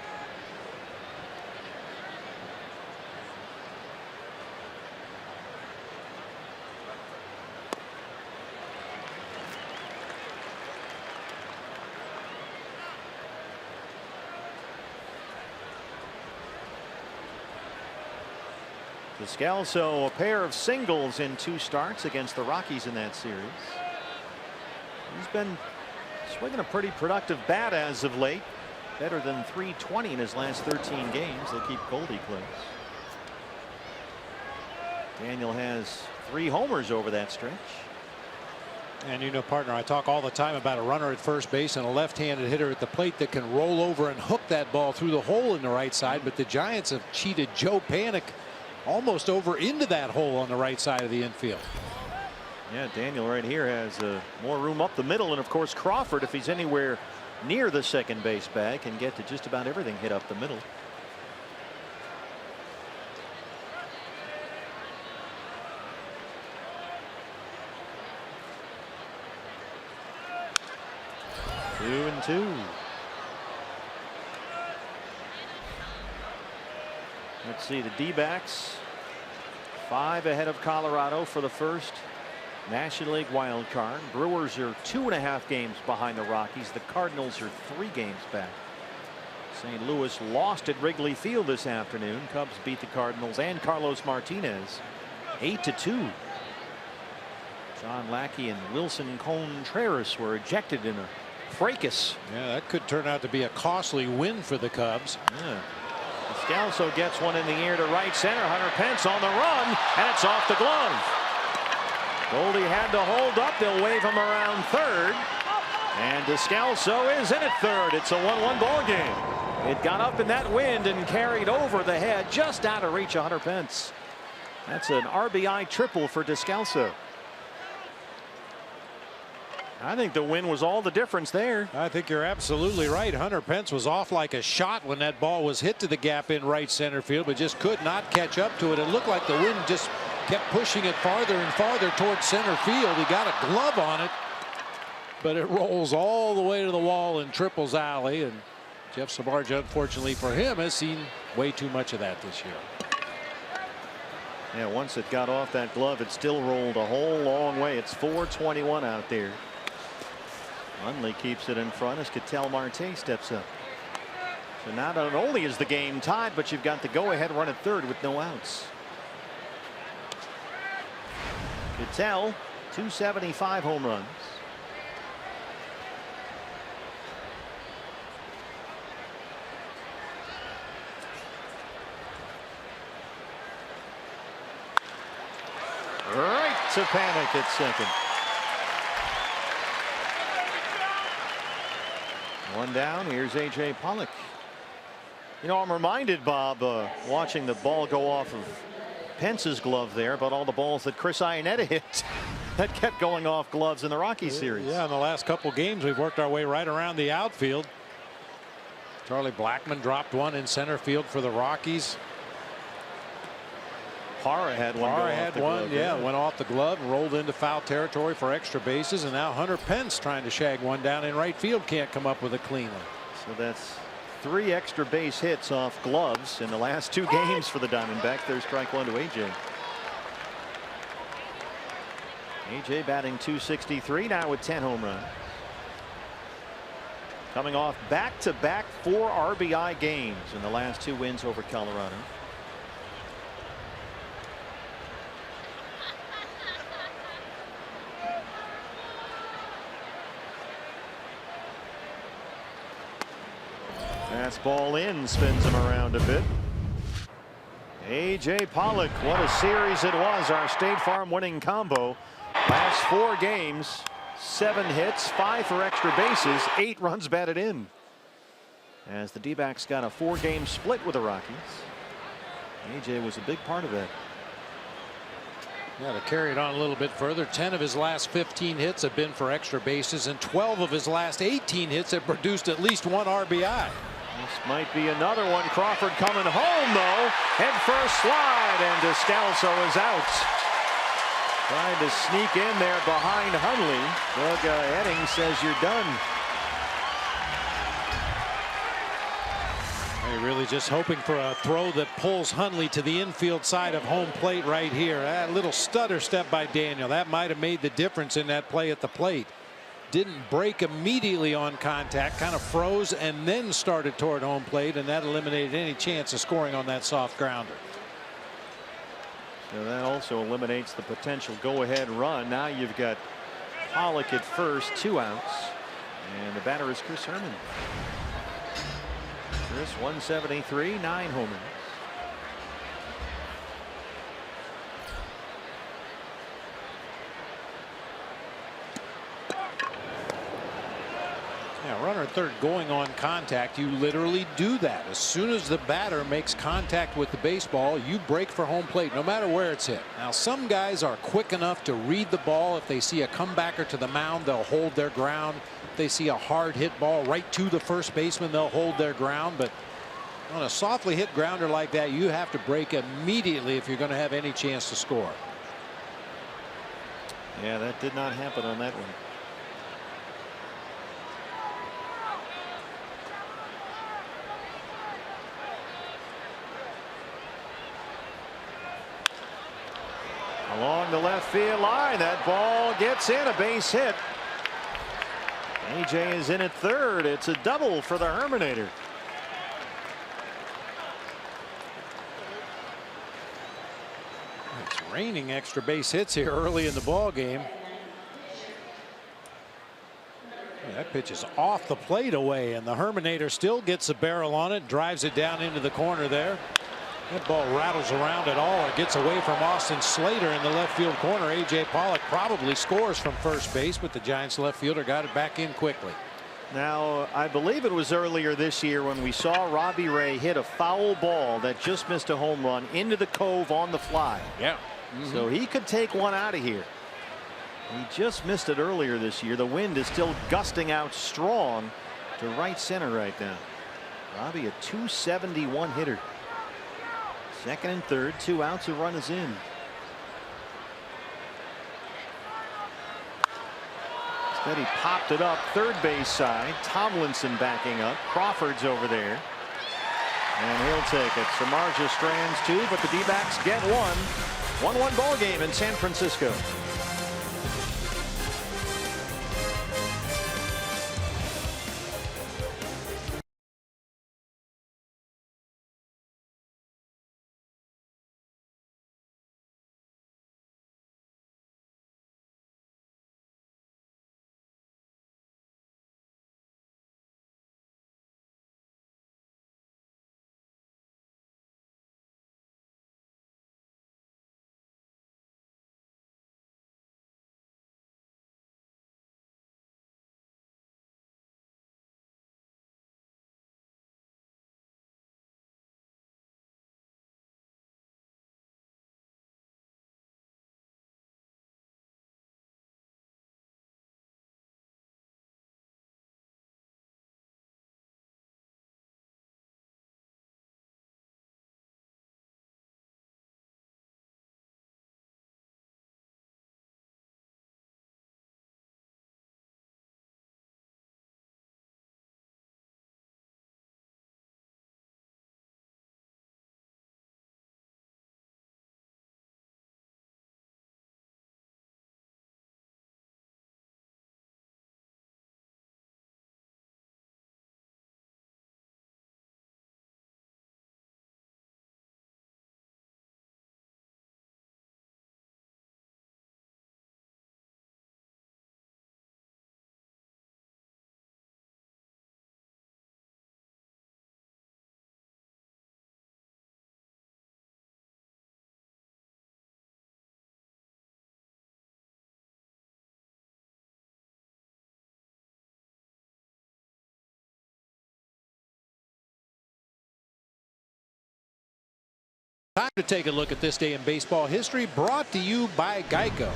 Speaker 3: Descalso, a pair of singles in 2 starts against the Rockies in that series. He's been swinging a pretty productive bat as of late. Better than .320 in his last 13 games. They'll keep Goldie close. Daniel has 3 homers over that stretch.
Speaker 4: And you know, partner, I talk all the time about a runner at first base and a left-handed hitter at the plate that can roll over and hook that ball through the hole in the right side, but the Giants have cheated Joe Panik almost over into that hole on the right side of the infield.
Speaker 3: Yeah, Daniel right here has more room up the middle, and of course Crawford, if he's anywhere near the second base bag, can get to just about everything hit up the middle. Two and two. Let's see, the D-backs 5 ahead of Colorado for the first National League wild card. Brewers are 2.5 games behind the Rockies. The Cardinals are 3 games back. St. Louis lost at Wrigley Field this afternoon. Cubs beat the Cardinals and Carlos Martinez 8-2. John Lackey and Wilson Contreras were ejected in a fracas.
Speaker 4: Yeah, that could turn out to be a costly win for the Cubs.
Speaker 3: Yeah. Descalso gets one in the air to right center. Hunter Pence on the run, and it's off the glove. Goldie had to hold up. They'll wave him around third, and Descalso is in at third. It's a 1-1 ball game. It got up in that wind and carried over the head, just out of reach of Hunter Pence. That's an RBI triple for Descalso. I think the win was all the difference there.
Speaker 4: I think you're absolutely right. Hunter Pence was off like a shot when that ball was hit to the gap in right center field, but just could not catch up to it. It looked like the wind just kept pushing it farther and farther towards center field. He got a glove on it, but it rolls all the way to the wall in Triples Alley, and Jeff Samardzija, unfortunately for him, has seen way too much of that this year.
Speaker 3: Yeah, once it got off that glove, it still rolled a whole long way. It's 4:21 out there. Hundley keeps it in front as Ketel Marte steps up. So not only is the game tied, but you've got the go-ahead run at third with no outs. Ketel, 275 home runs. Right to Panic at second. One down. Here's A.J. Pollock. You know, I'm reminded, Bob, watching the ball go off of Pence's glove there, about all the balls that Chris Iannetta hit that kept going off gloves in the Rockies series.
Speaker 4: Yeah, in the last couple games, we've worked our way right around the outfield. Charlie Blackmon dropped one in center field for the Rockies.
Speaker 3: Parra had one.
Speaker 4: Parra had one, yeah, went off the glove and rolled into foul territory for extra bases, and now Hunter Pence trying to shag one down in right field, can't come up with a clean one.
Speaker 3: So that's 3 extra base hits off gloves in the last 2 games for the Diamondbacks. There's strike one to AJ. AJ batting .263 now with 10 home runs. Coming off back-to-back 4 RBI games in the last 2 wins over Colorado. Fastball in, spins him around a bit. A.J. Pollock, what a series it was. Our State Farm winning combo. Last 4 games, 7 hits, 5 for extra bases, 8 runs batted in. As the D-backs got a 4-game split with the Rockies. A.J. was a big part of that.
Speaker 4: Yeah, to carry it on a little bit further, 10 of his last 15 hits have been for extra bases, and 12 of his last 18 hits have produced at least 1 RBI.
Speaker 3: This might be another one. Crawford coming home, though. Head first slide, and Descalso is out. Trying to sneak in there behind Hundley. Doug Edding says you're done.
Speaker 4: You're really just hoping for a throw that pulls Hundley to the infield side of home plate right here. That little stutter step by Daniel, that might have made the difference in that play at the plate. Didn't break immediately on contact, kind of froze and then started toward home plate, and that eliminated any chance of scoring on that soft grounder.
Speaker 3: So that also eliminates the potential go-ahead run. Now you've got Pollock at first, 2 outs, and the batter is Chris Herman. Chris, 173, 9 homers.
Speaker 4: Yeah, runner at third going on contact, you literally do that. As soon as the batter makes contact with the baseball, you break for home plate, no matter where it's hit. Now, some guys are quick enough to read the ball. If they see a comebacker to the mound, they'll hold their ground. If they see a hard hit ball right to the first baseman, they'll hold their ground. But on a softly hit grounder like that, you have to break immediately if you're going to have any chance to score.
Speaker 3: Yeah, that did not happen on that one. Along the left field line, that ball gets in, a base hit. AJ is in at third. It's a double for the Herminator.
Speaker 4: It's raining extra base hits here early in the ball game. That pitch is off the plate away, and the Herminator still gets a barrel on it, drives it down into the corner there. That ball rattles around at all, or gets away from Austin Slater in the left field corner. A.J. Pollock probably scores from first base, but the Giants left fielder got it back in quickly.
Speaker 3: Now, I believe it was earlier this year when we saw Robbie Ray hit a foul ball that just missed a home run into the cove on the fly.
Speaker 4: Yeah.
Speaker 3: So he could take one out of here. He just missed it earlier this year. The wind is still gusting out strong to right center right now. Robbie, a .271 hitter. Second and third, 2 outs, a run is in. Instead, he popped it up third base side. Tomlinson backing up. Crawford's over there. And he'll take it. Samardzija strands 2, but the D-backs get 1. 1-1 ball game in San Francisco.
Speaker 4: Time to take a look at this day in baseball history, brought to you by Geico.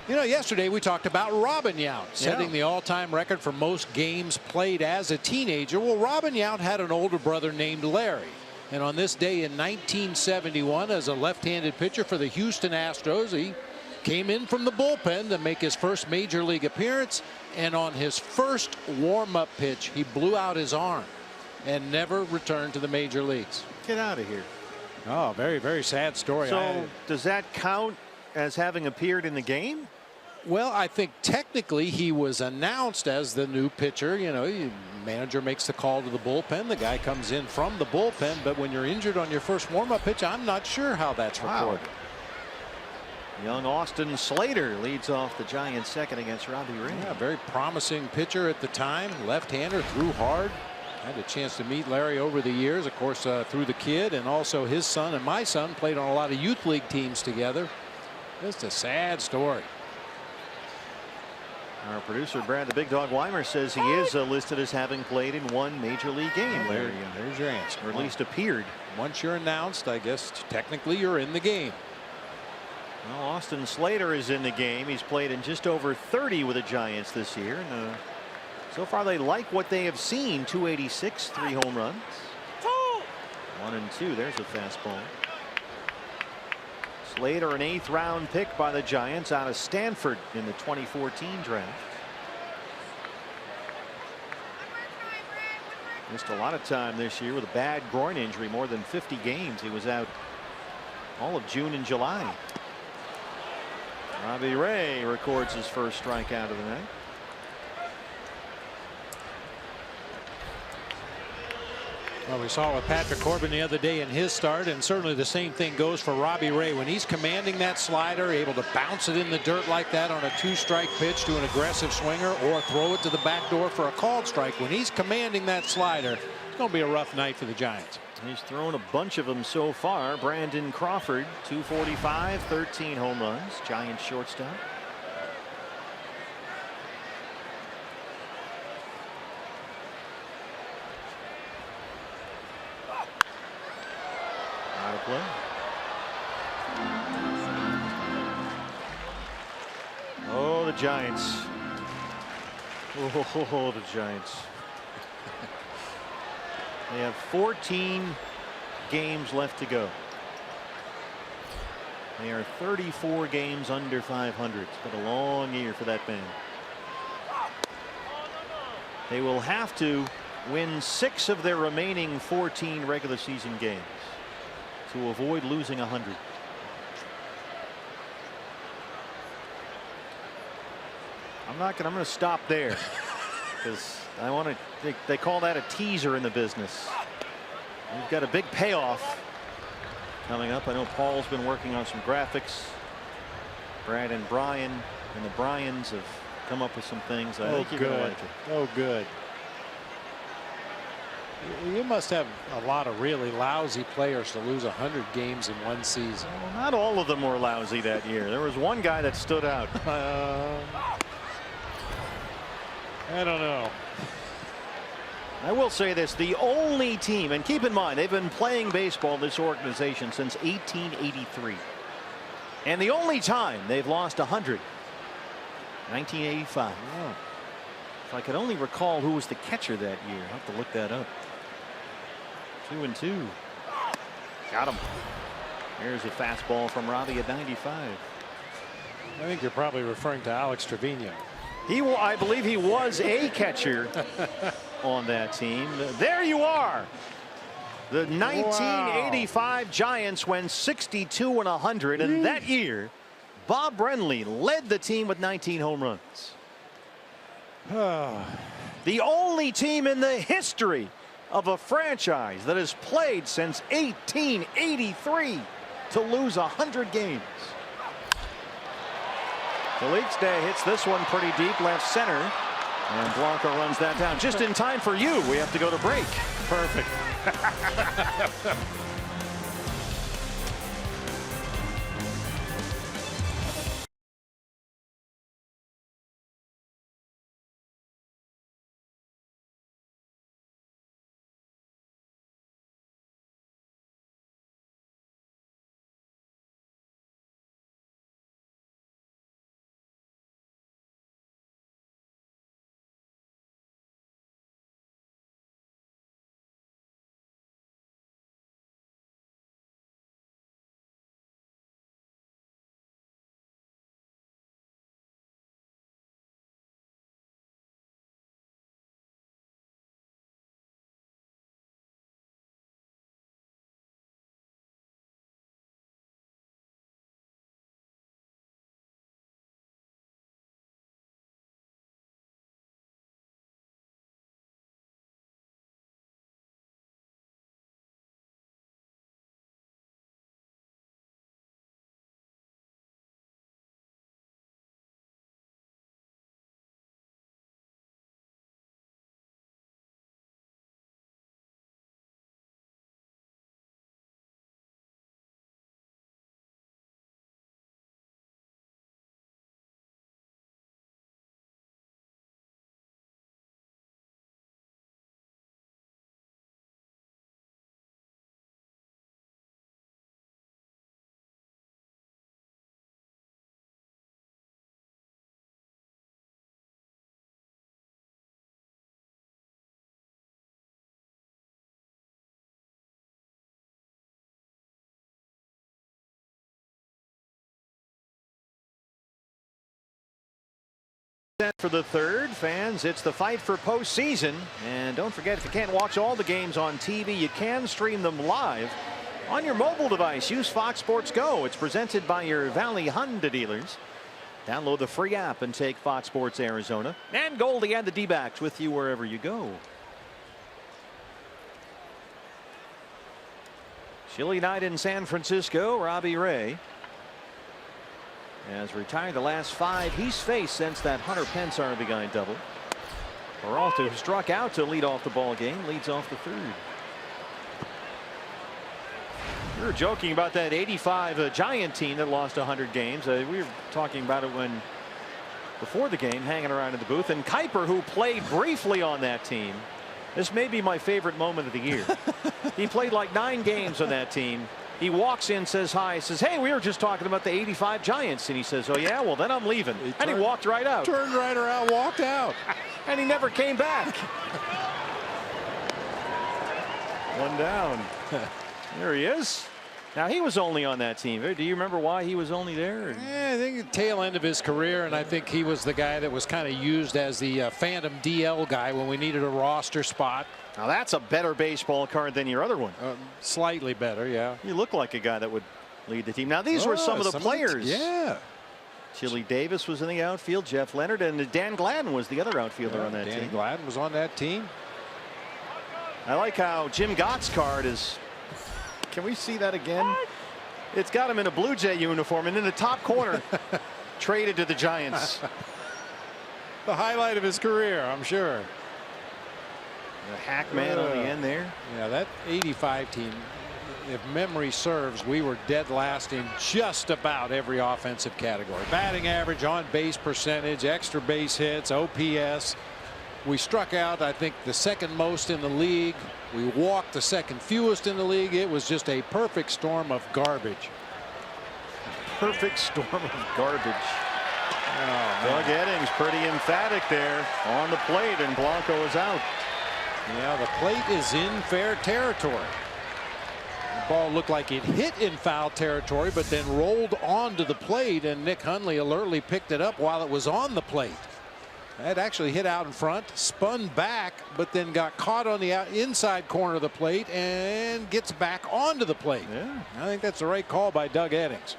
Speaker 4: You know, yesterday we talked about Robin Yount setting the all-time record for most games played as a teenager. Well, Robin Yount had an older brother named Larry. And on this day in 1971, as a left-handed pitcher for the Houston Astros, he came in from the bullpen to make his first major league appearance. And on his first warm-up pitch, he blew out his arm and never returned to the major leagues.
Speaker 3: Get out of here.
Speaker 4: Oh, very, very sad story.
Speaker 3: So does that count as having appeared in the game?
Speaker 4: Well, I think technically he was announced as the new pitcher. You know, the manager makes the call to the bullpen. The guy comes in from the bullpen. But when you're injured on your first warm-up pitch, I'm not sure how that's recorded.
Speaker 3: Young Austin Slater leads off the Giants' second against Robbie Ray.
Speaker 4: Yeah, very promising pitcher at the time. Left-hander, threw hard. Had a chance to meet Larry over the years, of course, through the kid, and also his son and my son played on a lot of youth league teams together. Just a sad story.
Speaker 3: Our producer Brad the Big Dog Weimer says he is listed as having played in 1 major league game. Larry,
Speaker 4: there's your answer.
Speaker 3: or at least appeared.
Speaker 4: Once you're announced, I guess technically you're in the game.
Speaker 3: Well, Austin Slater is in the game. He's played in just over 30 with the Giants this year. And, so far they like what they have seen. 286, 3 home runs. 1 and 2. There's a fastball. Slater, an 8th round pick by the Giants out of Stanford in the 2014 draft. Missed a lot of time this year with a bad groin injury, more than 50 games. He was out all of June and July. Robbie Ray records his first strikeout of the night.
Speaker 4: Well, we saw it with Patrick Corbin the other day in his start, and certainly the same thing goes for Robbie Ray. When he's commanding that slider, able to bounce it in the dirt like that on a 2-strike pitch to an aggressive swinger, or throw it to the back door for a called strike. When he's commanding that slider, it's going to be a rough night for the Giants.
Speaker 3: He's thrown a bunch of them so far. Brandon Crawford, 245, 13 home runs. Giants shortstop. Out of play. Oh, Giants. Oh, the Giants. They have 14 games left to go. They are 34 games under 500. It's been a long year for that band. They will have to win 6 of their remaining 14 regular season games to avoid losing 100. I'm going to stop there because I want to. They call that a teaser in the business. We've got a big payoff coming up. I know Paul's been working on some graphics. Brad and Brian and the Bryans have come up with some things. I think you're going to like it.
Speaker 4: Oh, good. You must have a lot of really lousy players to lose 100 games in one season.
Speaker 3: Well, not all of them were lousy that year. There was one guy that stood out.
Speaker 4: I don't know.
Speaker 3: I will say this, the only team, and keep in mind they've been playing baseball, this organization, since 1883, and the only time they've lost 100, 1985. Oh. If I could only recall who was the catcher that year. I'll have to look that up. 2-2. Got him. There's a fastball from Robbie at 95.
Speaker 4: I think you're probably referring to Alex Trevino.
Speaker 3: I believe he was a catcher on that team. There you are. The 1985 Giants went 62-100, and that year Bob Brenly led the team with 19 home runs. The only team in the history of a franchise that has played since 1883 to lose 100 games. Felix Day hits this one pretty deep left center, and Blanco runs that down just in time for you. We have to go to break.
Speaker 4: Perfect.
Speaker 3: For the third, fans, it's the fight for postseason. And don't forget, if you can't watch all the games on TV, you can stream them live on your mobile device. Use Fox Sports Go. It's presented by your Valley Honda dealers. Download the free app and take Fox Sports Arizona and Goldie and the D-backs with you wherever you go. Chilly night in San Francisco. Robbie Ray has retired the last 5 he's faced since that Hunter Pence RBI double. Peralta, who struck out to lead off the ball game, leads off the third. We were joking about that 85 Giant team that lost 100 games. We were talking about it before the game, hanging around in the booth. And Kuiper, who played briefly on that team, this may be my favorite moment of the year. He played like 9 games on that team. He walks in, says hi, says, hey, we were just talking about the '85 Giants. And he says, oh, yeah, well, then I'm leaving. And he walked right out.
Speaker 4: Turned right around, walked out.
Speaker 3: And he never came back. One down. There he is. Now, he was only on that team. Do you remember why he was only there?
Speaker 4: I think the tail end of his career, and I think he was the guy that was kind of used as the phantom DL guy when we needed a roster spot.
Speaker 3: Now, that's a better baseball card than your other one.
Speaker 4: Slightly better, yeah.
Speaker 3: You look like a guy that would lead the team. Now, these were some of the players.
Speaker 4: Yeah.
Speaker 3: Chili Davis was in the outfield, Jeff Leonard, and Dan Gladden was the other outfielder on that team.
Speaker 4: Dan Gladden was on that team.
Speaker 3: I like how Jim Gott's card is. Can we see that again? It's got him in a Blue Jay uniform, and in the top corner, traded to the Giants.
Speaker 4: The highlight of his career, I'm sure.
Speaker 3: The hack man on the end there.
Speaker 4: Yeah, that '85 team, if memory serves, we were dead last in just about every offensive category. Batting average, on base percentage, extra base hits, OPS. We struck out, I think, the second most in the league. We walked the second fewest in the league. It was just a perfect storm of garbage.
Speaker 3: Perfect storm of garbage.
Speaker 4: Oh,
Speaker 3: Doug Eddings pretty emphatic there on the plate, and Blanco is out.
Speaker 4: Yeah, the plate is in fair territory. The ball looked like it hit in foul territory, but then rolled onto the plate, and Nick Hundley alertly picked it up while it was on the plate. That actually hit out in front, spun back, but then got caught on the inside corner of the plate and gets back onto the plate.
Speaker 3: Yeah.
Speaker 4: I think that's the right call by Doug Eddings.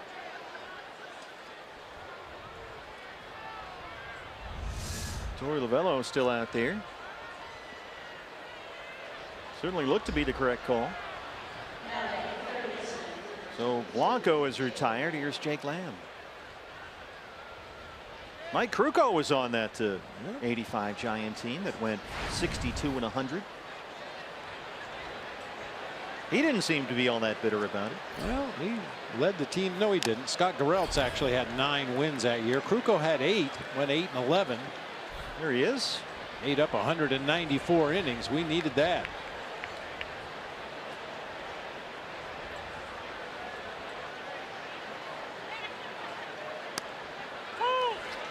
Speaker 3: Torey Lovello still out there. Certainly looked to be the correct call. So Blanco is retired. Here's Jake Lamb. Mike Krukow was on that '85 Giant team that went 62-100. He didn't seem to be all that bitter about it.
Speaker 4: Well, he led the team. No, he didn't. Scott Garrelts actually had 9 wins that year. Krukow had 8, went 8-11.
Speaker 3: There he is.
Speaker 4: Ate up 194 innings. We needed that.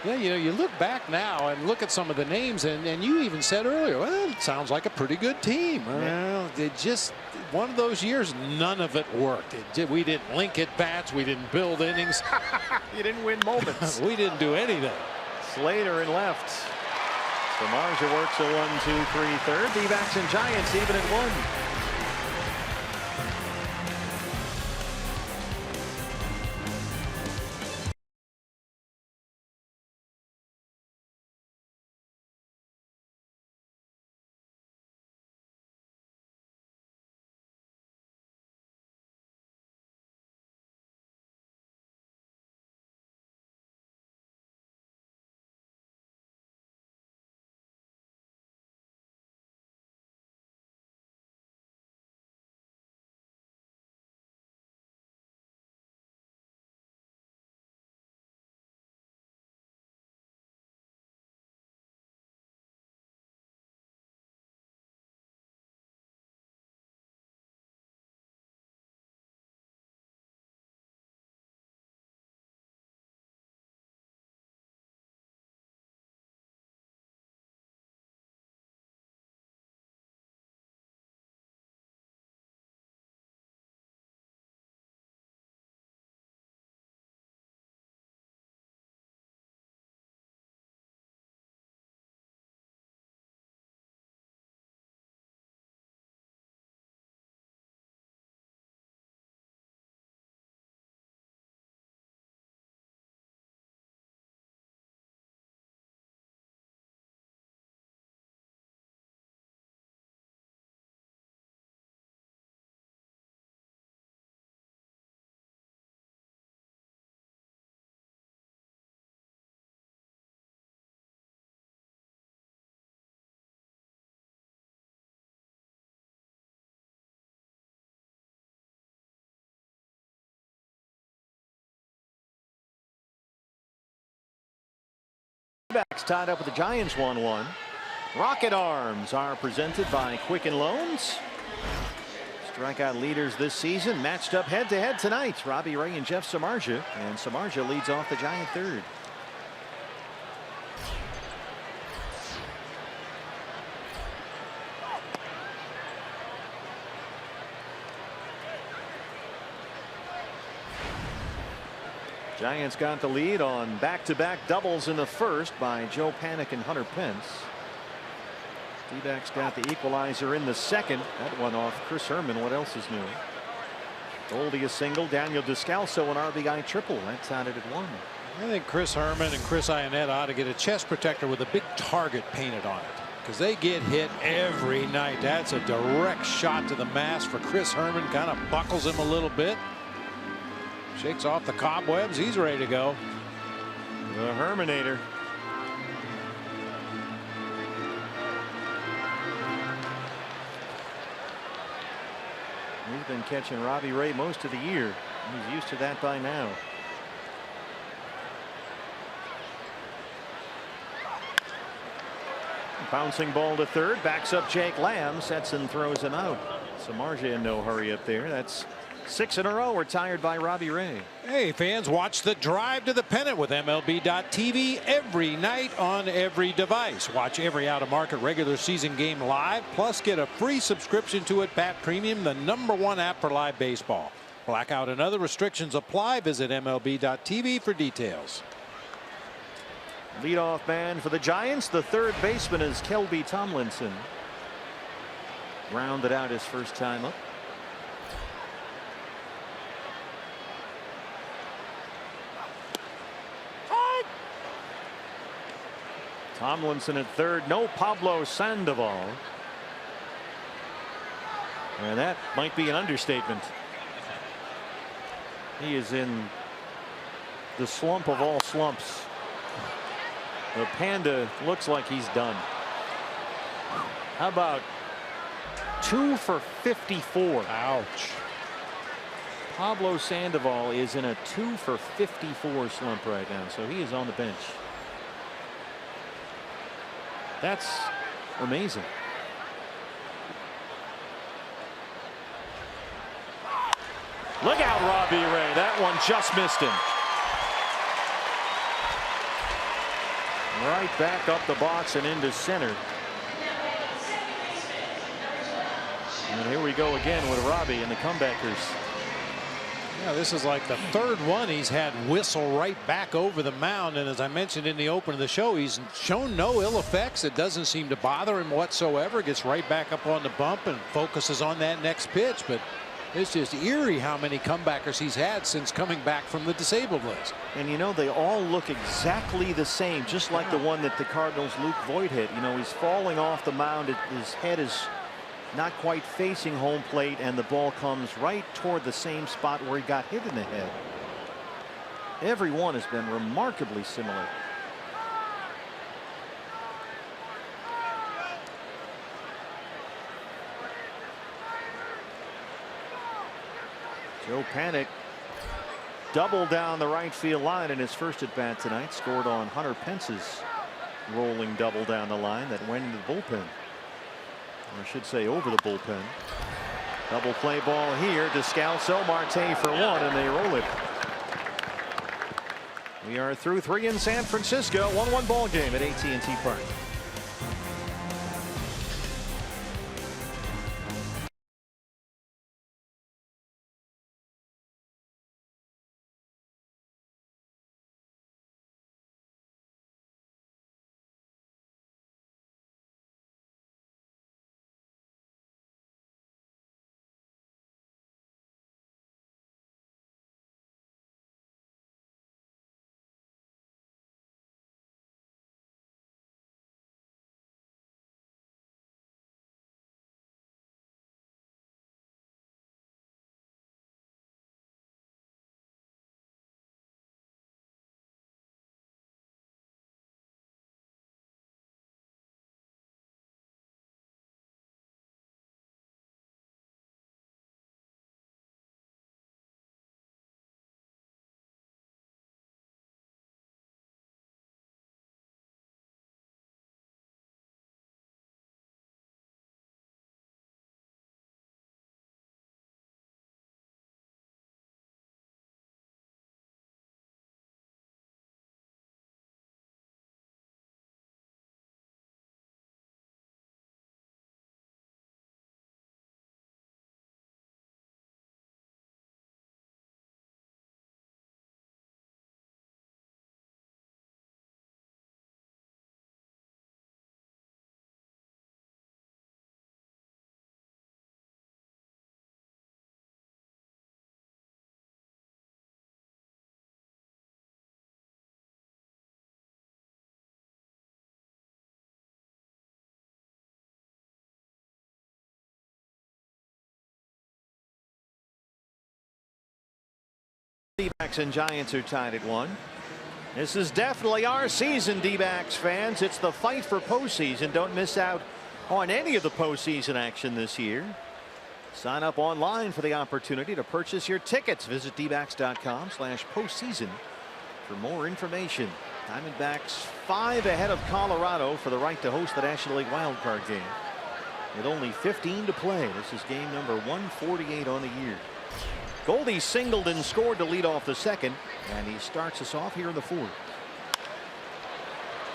Speaker 4: Yeah, you know, you look back now and look at some of the names, and you even said earlier, well, it sounds like a pretty good team. Well, it just, one of those years, none of it worked. We didn't link at bats. We didn't build innings.
Speaker 3: You didn't win moments.
Speaker 4: We didn't do anything.
Speaker 3: Slater in left. So Marja works a 1-2-3 third. D-backs and Giants even at 1. Backs tied up with the Giants 1-1. Rocket Arms are presented by Quicken Loans. Strikeout leaders this season matched up head-to-head tonight. Robbie Ray and Jeff Samardzija, and Samardzija leads off the Giant third. Giants got the lead on back-to-back doubles in the first by Joe Panik and Hunter Pence. D-backs got the equalizer in the second. That one off Chris Herman. What else is new? Goldie a single. Daniel Descalso an RBI triple. That tied it at 1.
Speaker 4: I think Chris Herman and Chris Ionetta ought to get a chest protector with a big target painted on it, because they get hit every night. That's a direct shot to the mask for Chris Herman. Kind of buckles him a little bit. Shakes off the cobwebs. He's ready to go.
Speaker 3: The Herminator. He's been catching Robbie Ray most of the year. He's used to that by now. Bouncing ball to third. Backs up Jake Lamb. Sets and throws him out. Samardzija in no hurry up there. That's 6 in a row retired by Robbie Ray.
Speaker 4: Hey fans, watch the drive to the pennant with MLB.TV every night on every device. Watch every out-of-market regular season game live, plus get a free subscription to it, Bat Premium, the #1 app for live baseball. Blackout and other restrictions apply. Visit MLB.TV for details.
Speaker 3: Leadoff man for the Giants. The third baseman is Kelby Tomlinson. Rounded out his first time up. Tomlinson at third. No Pablo Sandoval. And that might be an understatement. He is in the slump of all slumps. The Panda looks like he's done. How about 2 for 54?
Speaker 4: Ouch.
Speaker 3: Pablo Sandoval is in a 2 for 54 slump right now, so he is on the bench. That's amazing. Look out, Robbie Ray. That one just missed him. Right back up the box and into center. And here we go again with Robbie and the comebackers.
Speaker 4: Yeah, this is like the third one he's had whistle right back over the mound, and as I mentioned in the open of the show, he's shown no ill effects. It doesn't seem to bother him whatsoever. Gets right back up on the bump and focuses on that next pitch. But it's just eerie how many comebackers he's had since coming back from the disabled list.
Speaker 3: And you know, they all look exactly the same, just like the one that the Cardinals Luke Voigt hit. You know, he's falling off the mound. His head is not quite facing home plate, and the ball comes right toward the same spot where he got hit in the head. Every one has been remarkably similar. Joe Panik doubled down the right field line in his first at bat tonight. Scored on Hunter Pence's rolling double down the line that went into the bullpen. Or I should say over the bullpen. Double play ball here. Descalso, Marte for 1, and they roll it. We are through 3 in San Francisco. 1-1 ball game at AT&T Park. D-backs and Giants are tied at 1. This is definitely our season, D-backs fans. It's the fight for postseason. Don't miss out on any of the postseason action this year. Sign up online for the opportunity to purchase your tickets. Visit dbacks.com/postseason for more information. Diamondbacks 5 ahead of Colorado for the right to host the National League wildcard game. With only 15 to play, this is game number 148 on the year. Goldie singled and scored to lead off the second, and he starts us off here in the 4th.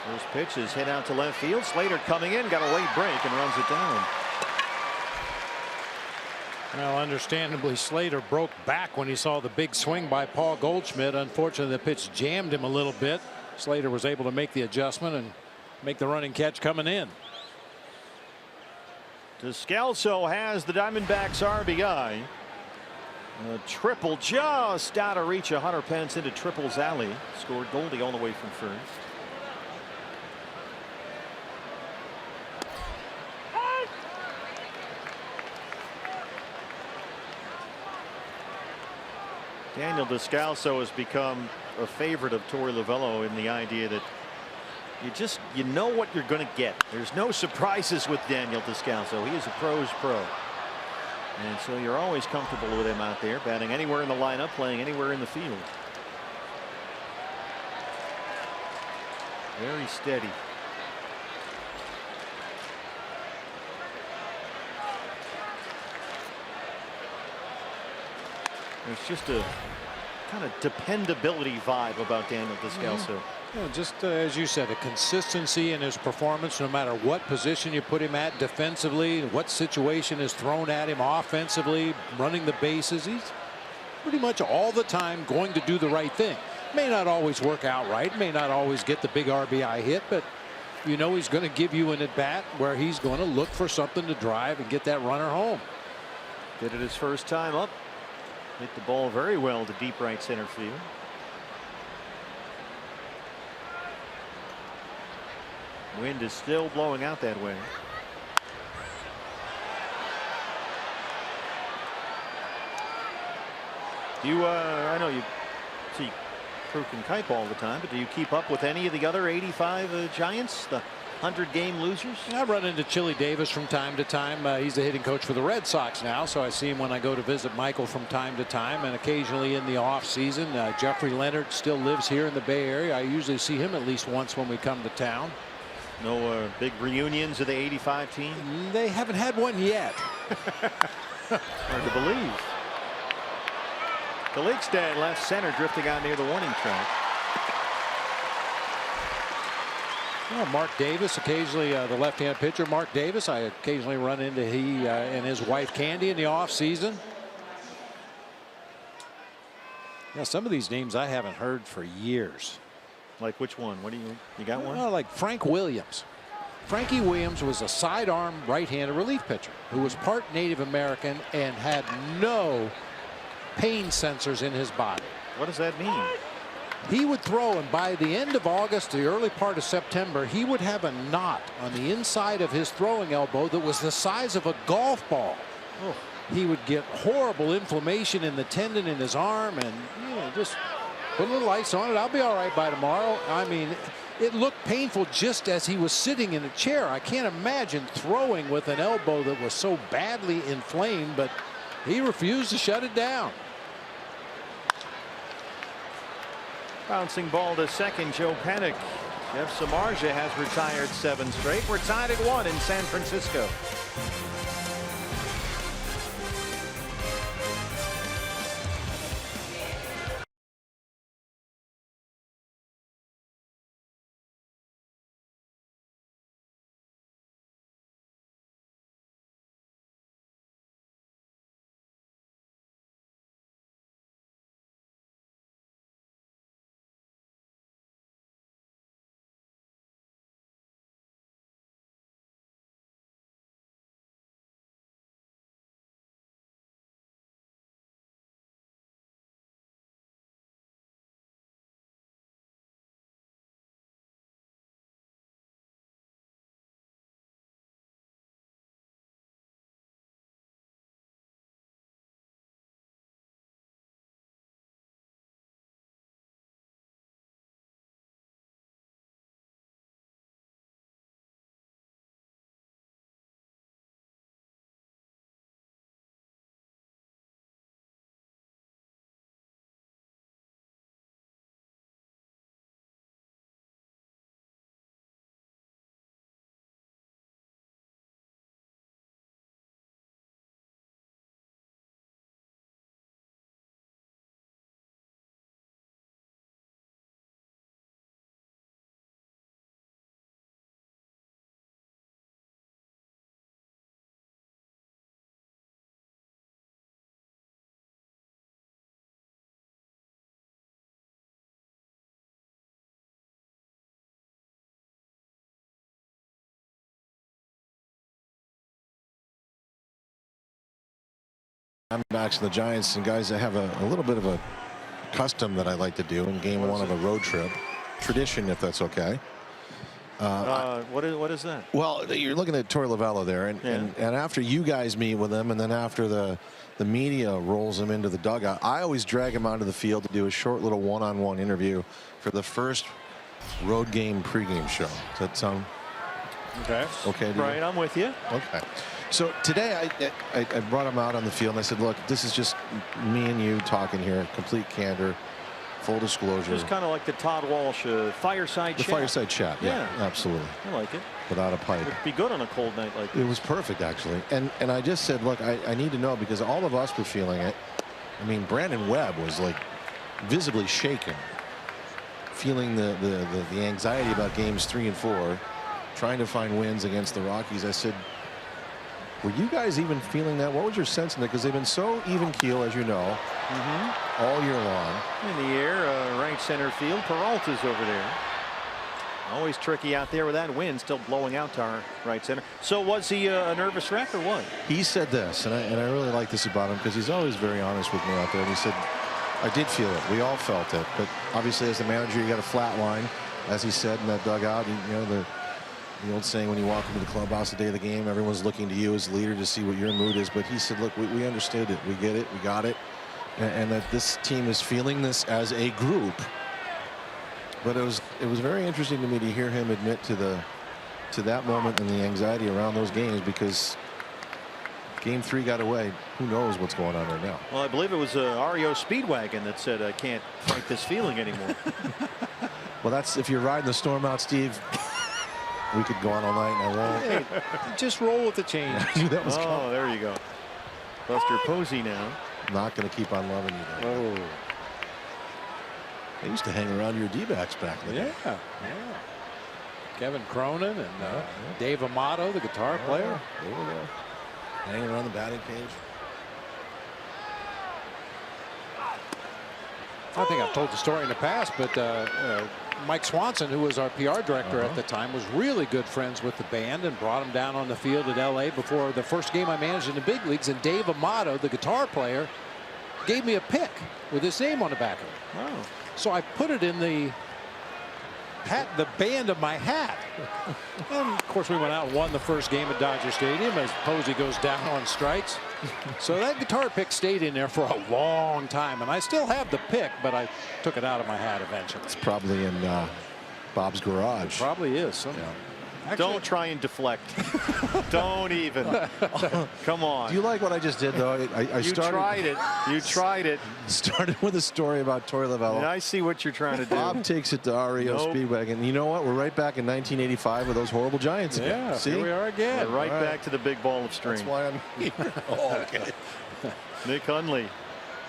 Speaker 3: First pitch is hit out to left field. Slater coming in, got a late break and runs it down.
Speaker 4: Well, understandably, Slater broke back when he saw the big swing by Paul Goldschmidt. Unfortunately, the pitch jammed him a little bit. Slater was able to make the adjustment and make the running catch coming in.
Speaker 3: Descalso has the Diamondbacks RBI. A triple just out of reach of Hunter Pence into Triple's alley. Scored Goldie all the way from first. Daniel Descalso has become a favorite of Torey Lovullo in the idea that you know what you're going to get. There's no surprises with Daniel Descalso. He is a pro's pro. And so you're always comfortable with him out there, batting anywhere in the lineup, playing anywhere in the field. Very steady. There's just a kind of dependability vibe about Daniel Descalso.
Speaker 4: You know, just as you said, a consistency in his performance, no matter what position you put him at defensively, what situation is thrown at him offensively, running the bases. He's pretty much all the time going to do the right thing. May not always work out right, may not always get the big RBI hit, but you know he's going to give you an at bat where he's going to look for something to drive and get that runner home.
Speaker 3: Did it his first time up. Hit the ball very well to deep right center field. Wind is still blowing out that way. I know you see Kruk and Kuip all the time, but do you keep up with any of the other 85 Giants, the 100-game losers?
Speaker 4: I run into Chili Davis from time to time. He's the hitting coach for the Red Sox now, so I see him when I go to visit Michael from time to time, and occasionally in the off season. Jeffrey Leonard still lives here in the Bay Area. I usually see him at least once when we come to town.
Speaker 3: No big reunions of the 85 team?
Speaker 4: They haven't had one yet.
Speaker 3: Hard to believe. Galikstad left center, drifting out near the warning track.
Speaker 4: Well, Mark Davis, occasionally the left-hand pitcher, Mark Davis, I occasionally run into he and his wife Candy in the off season. Yeah, some of these names I haven't heard for years.
Speaker 3: Like which one? What do you got one?
Speaker 4: Well, like Frank Williams. Frankie Williams was a sidearm right-handed relief pitcher who was part Native American and had no pain sensors in his body.
Speaker 3: What does that mean?
Speaker 4: He would throw, and by the end of August, the early part of September, he would have a knot on the inside of his throwing elbow that was the size of a golf ball.
Speaker 3: Oh.
Speaker 4: He would get horrible inflammation in the tendon in his arm, and just put a little ice on it. I'll be all right by tomorrow. I mean, it looked painful just as he was sitting in a chair. I can't imagine throwing with an elbow that was so badly inflamed, but he refused to shut it down.
Speaker 3: Bouncing ball to second, Joe Panik. Jeff Samardzija has retired 7 straight. We're tied at 1 in San Francisco.
Speaker 1: Diamondbacks and the Giants, and guys, I have a little bit of a custom that I like to do in game one of a road trip. Tradition, if that's okay.
Speaker 3: What is that?
Speaker 1: Well, you're looking at Torey Lovullo there, and after you guys meet with him, and then after the media rolls him into the dugout, I always drag him onto the field to do a short little one-on-one interview for the first road game pregame show. Does that sound okay?
Speaker 3: Right, I'm with you.
Speaker 1: Okay. So today I brought him out on the field and I said, look, this is just me and you talking here, complete candor, full disclosure.
Speaker 3: Just kind of like the Todd Walsh fireside chat.
Speaker 1: The fireside chat, yeah, absolutely.
Speaker 3: I like it.
Speaker 1: Without a pipe.
Speaker 3: It'd be good on a cold night like this.
Speaker 1: It was perfect, actually. And I just said, look, I need to know, because all of us were feeling it. I mean, Brandon Webb was like visibly shaken, feeling the anxiety about games 3 and 4, trying to find wins against the Rockies. I said, were you guys even feeling that? What was your sense in it? Because they've been so even keel, as you know, all year long.
Speaker 3: In the air, right center field. Peralta's over there. Always tricky out there with that wind still blowing out to our right center. So was he a nervous wreck or what?
Speaker 1: He said this, and I really like this about him, because he's always very honest with me out there. And he said, I did feel it. We all felt it. But obviously, as the manager, you got a flat line, as he said in that dugout. You know, the old saying, when you walk into the clubhouse the day of the game, everyone's looking to you as leader to see what your mood is. But he said, look, we understood it. We get it. We got it. And that this team is feeling this as a group. But it was very interesting to me to hear him admit to that moment and the anxiety around those games, because game 3 got away. Who knows what's going on right now?
Speaker 3: Well, I believe it was REO Speedwagon that said, I can't fight this feeling anymore.
Speaker 1: Well, that's if you're riding the storm out, Steve. We could go on all night, and I won't.
Speaker 4: Hey, just roll with the change.
Speaker 1: That was coming.
Speaker 3: There you go. Buster Posey now.
Speaker 1: Not going to keep on loving you, though.
Speaker 4: Oh.
Speaker 1: They used to hang around your D-backs back then.
Speaker 4: Yeah. Kevin Cronin and Dave Amato, the guitar player.
Speaker 1: There we go. Hanging around the batting cage.
Speaker 4: I think I've told the story in the past, but Mike Swanson, who was our PR director at the time, was really good friends with the band and brought them down on the field at LA before the first game I managed in the big leagues. And Dave Amato, the guitar player, gave me a pick with his name on the back of it.
Speaker 3: Wow.
Speaker 4: So I put it in the band of my hat. And of course, we went out and won the first game at Dodger Stadium as Posey goes down on strikes. So that guitar pick stayed in there for a long time, and I still have the pick, but I took it out of my hat eventually.
Speaker 1: It's probably in Bob's garage.
Speaker 4: Probably is. Actually,
Speaker 3: don't try and deflect. Don't even. Come on.
Speaker 1: Do you like what I just did, though?
Speaker 3: You tried it. You tried it.
Speaker 1: Started with a story about Torey Lovullo.
Speaker 3: And I see what you're trying to do.
Speaker 1: Bob takes it to REO Speedwagon. And you know what? We're right back in 1985 with those horrible Giants again.
Speaker 4: Yeah,
Speaker 1: see?
Speaker 4: Here we are again.
Speaker 3: We're right back to the big ball of string.
Speaker 1: That's why I'm here. Oh, okay.
Speaker 3: Nick Hundley.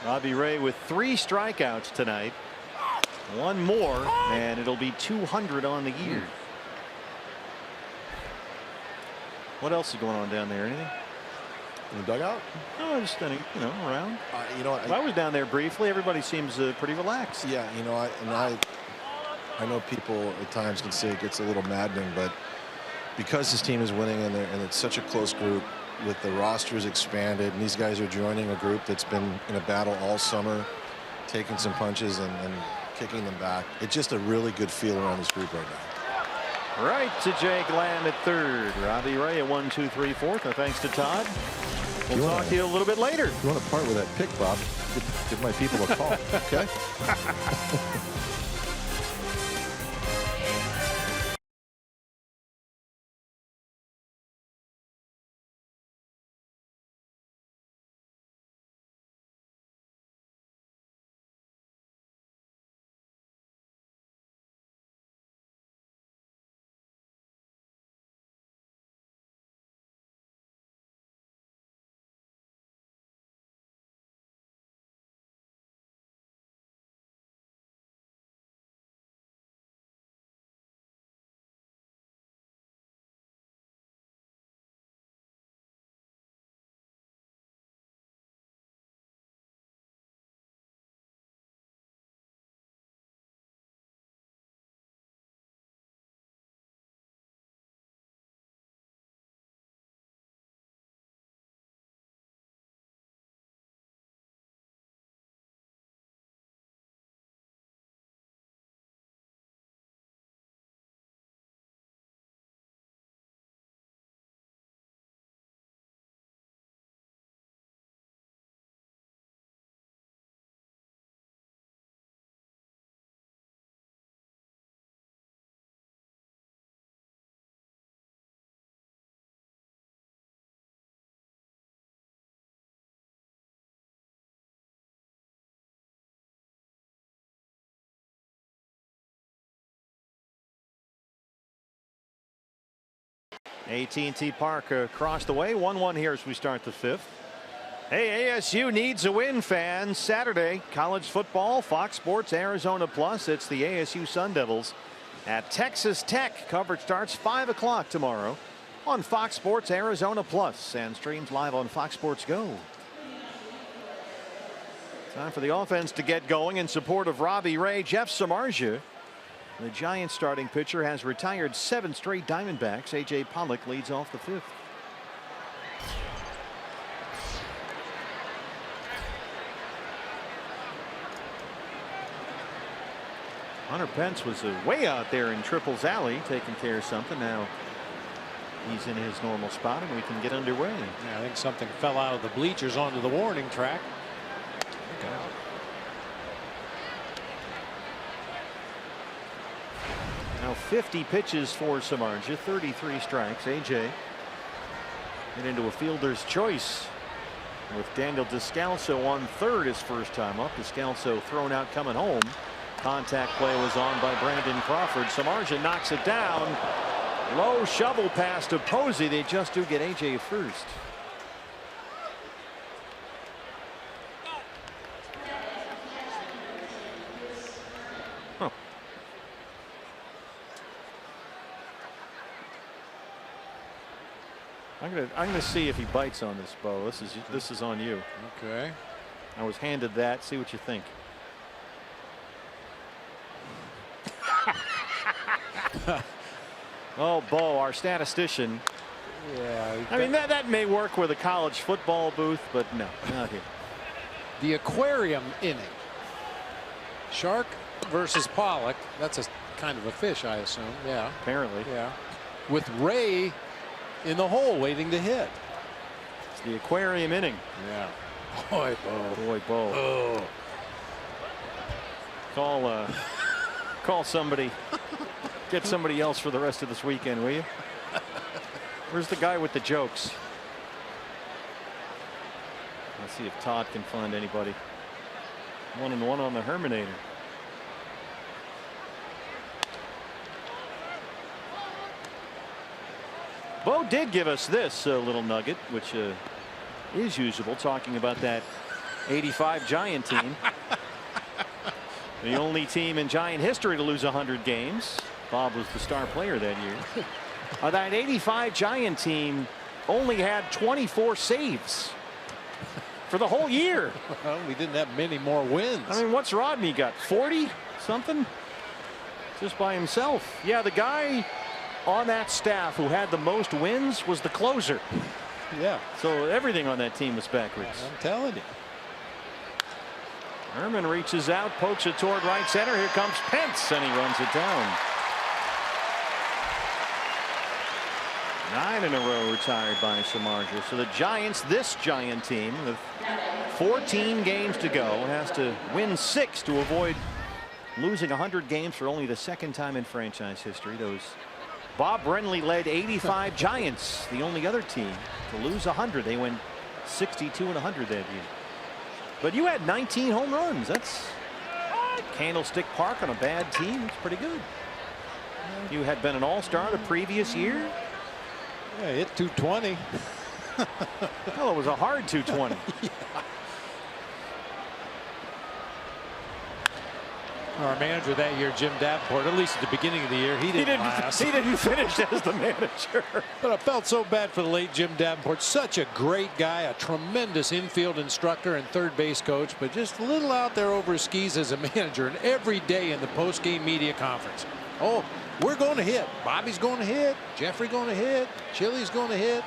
Speaker 3: Robbie Ray with 3 strikeouts tonight. 1 more, and it'll be 200 on the year. What else is going on down there? Anything?
Speaker 1: In the dugout?
Speaker 3: No, just around.
Speaker 1: You know,
Speaker 3: I was down there briefly. Everybody seems pretty relaxed.
Speaker 1: Yeah, you know, I know people at times can say it gets a little maddening, but because this team is winning and it's such a close group, with the rosters expanded, and these guys are joining a group that's been in a battle all summer, taking some punches and kicking them back. It's just a really good feel around this group right now.
Speaker 3: Right to Jake Lamb at third. Robbie Ray at 1, 2, 3, 4th. And thanks to Todd. We'll talk to you a little bit later.
Speaker 1: You want to part with that pick, Bob? Give my people a call, okay?
Speaker 3: AT&T Park across the way. 1-1 here as we start the fifth. Hey, ASU needs a win, fans. Saturday, college football, Fox Sports Arizona Plus. It's the ASU Sun Devils at Texas Tech. Coverage starts 5 o'clock tomorrow on Fox Sports Arizona Plus and streams live on Fox Sports Go. Time for the offense to get going in support of Robbie Ray. Jeff Samardzija, the Giants starting pitcher, has retired 7 straight Diamondbacks. A.J. Pollock leads off the fifth. Hunter Pence was way out there in Triples Alley taking care of something. Now he's in his normal spot and we can get underway.
Speaker 4: Yeah, I think something fell out of the bleachers onto the warning track. Okay.
Speaker 3: Now 50 pitches for Samardzija, 33 strikes. AJ get into a fielder's choice with Daniel Descalso on third his first time up. Descalso thrown out coming home. Contact play was on by Brandon Crawford. Samardzija knocks it down. Low shovel pass to Posey. They just do get AJ first. Huh. I'm gonna see if he bites on this, Bo. This is on you.
Speaker 4: Okay.
Speaker 3: I was handed that. See what you think. Oh, Bo, our statistician.
Speaker 4: Yeah.
Speaker 3: I mean, that may work with a college football booth, but no, not here.
Speaker 4: The aquarium inning. Shark versus Pollock. That's a kind of a fish, I assume. Yeah.
Speaker 3: Apparently.
Speaker 4: Yeah. With Ray in the hole waiting to hit.
Speaker 3: It's the aquarium inning.
Speaker 4: Yeah. Boy, Bo.
Speaker 3: Boy, Bo.
Speaker 4: Oh.
Speaker 3: Call somebody. Get somebody else for the rest of this weekend, will you? Where's the guy with the jokes? Let's see if Todd can find anybody. 1-1 on the Herminator. Bo did give us this little nugget, which is usable, talking about that 85 Giant team. The only team in Giant history to lose 100 games. Bob was the star player that year. That 85 Giant team only had 24 saves for the whole year.
Speaker 4: Well, we didn't have many more wins.
Speaker 3: I mean, what's Rodney got? 40 something just by himself. Yeah, the guy on that staff who had the most wins was the closer.
Speaker 4: Yeah.
Speaker 3: So everything on that team was backwards.
Speaker 4: I'm telling you.
Speaker 3: Herman reaches out, pokes it toward right center. Here comes Pence, and he runs it down. 9 in a row retired by Samardzija. So the Giants, this Giant team, with 14 games to go, has to win 6 to avoid losing 100 games for only the second time in franchise history. Those Bob Brenly led 85 Giants, the only other team to lose 100. They went 62 and 100 that year. But you had 19 home runs. That's Candlestick Park on a bad team. It's pretty good. You had been an all-star the previous year.
Speaker 4: Yeah, hit 220.
Speaker 3: Well, it was a hard 220.
Speaker 4: Yeah. Our manager that year, Jim Davenport, at least at the beginning of the year, he didn't last.
Speaker 3: He didn't finish as the manager.
Speaker 4: But I felt so bad for the late Jim Davenport. Such a great guy, a tremendous infield instructor and third base coach, but just a little out there over his skis as a manager. And every day in the post-game media conference, oh, we're going to hit. Bobby's going to hit. Jeffrey going to hit. Chili's going to hit.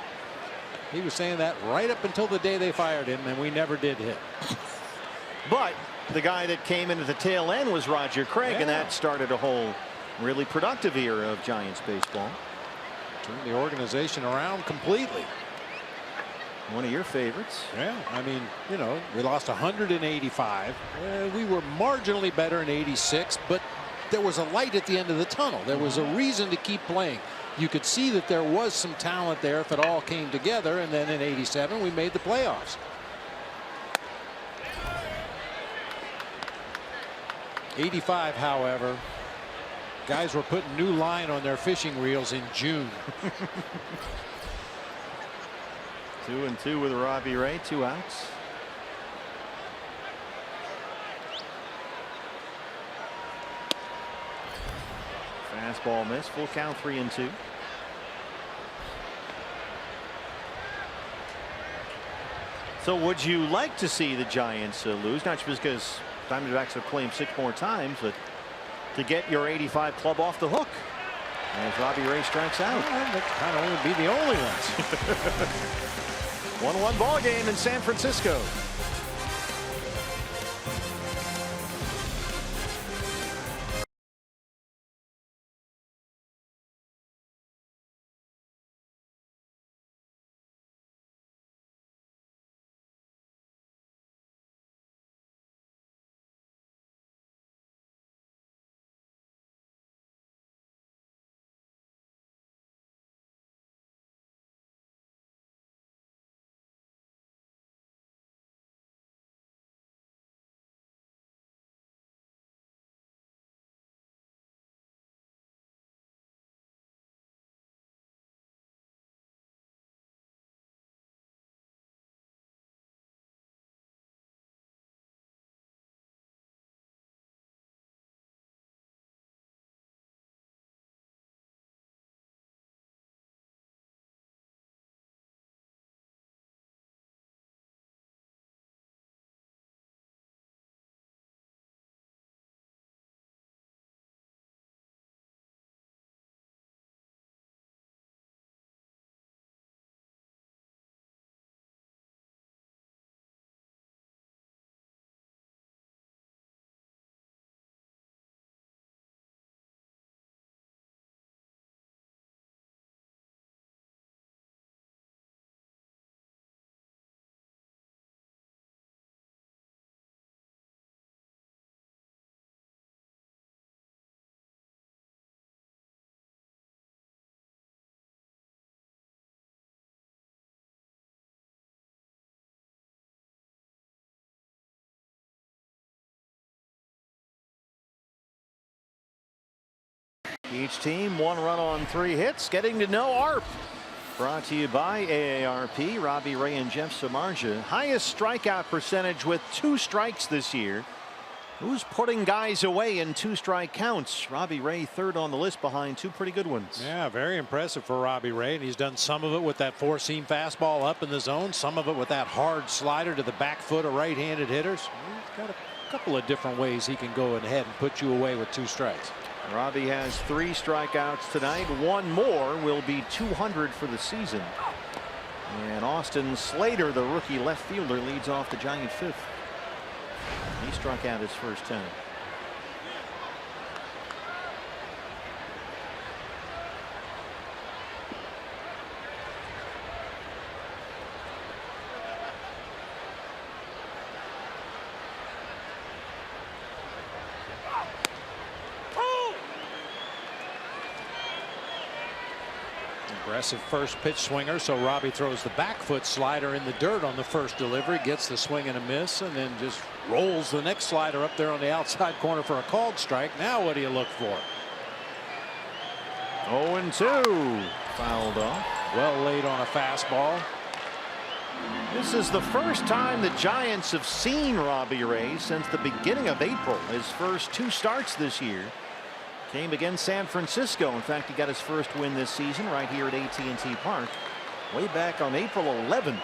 Speaker 4: He was saying that right up until the day they fired him, and we never did hit.
Speaker 3: But the guy that came in at the tail end was Roger Craig, and that started a whole really productive era of Giants baseball.
Speaker 4: Turned the organization around completely.
Speaker 3: One of your favorites.
Speaker 4: Yeah, I mean, you know, we lost 185. We were marginally better in 86, but there was a light at the end of the tunnel. There was a reason to keep playing. You could see that there was some talent there if it all came together, and then in 87 we made the playoffs. 85, however, Guys were putting new line on their fishing reels in June.
Speaker 3: 2-2 with Robbie Ray, 2 outs. Fastball miss, full count, 3-2. So would you like to see the Giants lose? Not just because Diamondbacks have played 6 more times, but to get your 85 club off the hook. As Robbie Ray strikes out.
Speaker 4: Well, that kind of only be the only ones.
Speaker 3: 1-1 ball game in San Francisco. Each team 1 run on 3 hits. Getting to know ARP. Brought to you by AARP. Robbie Ray and Jeff Samardzija. Highest strikeout percentage with 2 strikes this year. Who's putting guys away in 2-strike counts? Robbie Ray 3rd on the list behind 2 pretty good ones.
Speaker 4: Yeah, very impressive for Robbie Ray. And he's done some of it with that 4-seam fastball up in the zone. Some of it with that hard slider to the back foot of right-handed hitters. He's got a couple of different ways he can go ahead and put you away with 2 strikes.
Speaker 3: Robbie has 3 strikeouts tonight. 1 more will be 200 for the season. And Austin Slater, the rookie left fielder, leads off the Giant 5th. He struck out his first time.
Speaker 4: Aggressive first pitch swinger, so Robbie throws the back foot slider in the dirt on the first delivery, gets the swing and a miss, and then just rolls the next slider up there on the outside corner for a called strike. Now what do you look for?
Speaker 3: 0-2. Fouled off.
Speaker 4: Well laid on a fastball.
Speaker 3: This is the first time the Giants have seen Robbie Ray since the beginning of April. His first 2 starts this year came against San Francisco. In fact, he got his first win this season right here at AT&T Park way back on April 11th.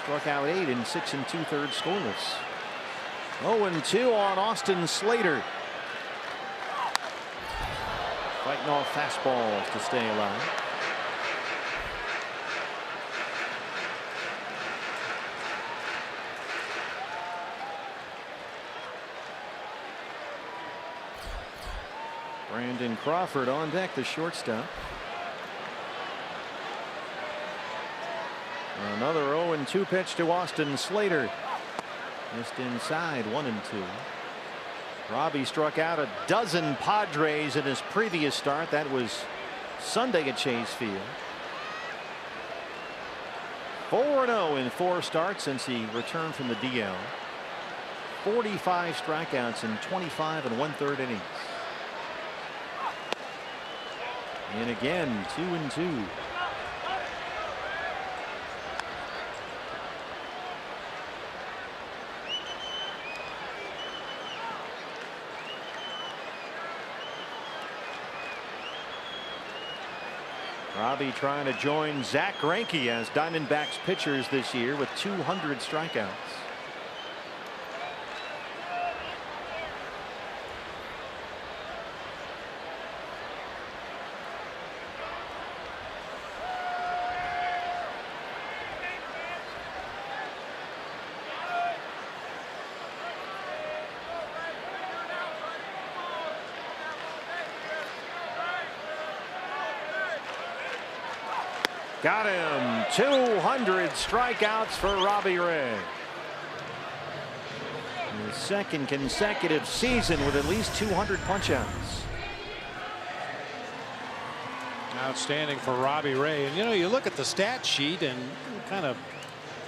Speaker 3: Struck out 8 in 6 2/3 scoreless. 0-2 on Austin Slater. Fighting off fastballs to stay alive. Brandon Crawford on deck, the shortstop. Another 0-2 pitch to Austin Slater. Missed inside, 1-2. Robbie struck out a dozen Padres in his previous start. That was Sunday at Chase Field. 4-0 in 4 starts since he returned from the DL. 45 strikeouts in 25 1/3 innings. And again, 2-2. Robbie trying to join Zach Greinke as Diamondbacks pitchers this year with 200 strikeouts. Got him. 200 strikeouts for Robbie Ray. His second consecutive season with at least 200 punchouts.
Speaker 4: Outstanding for Robbie Ray. And you look at the stat sheet and kind of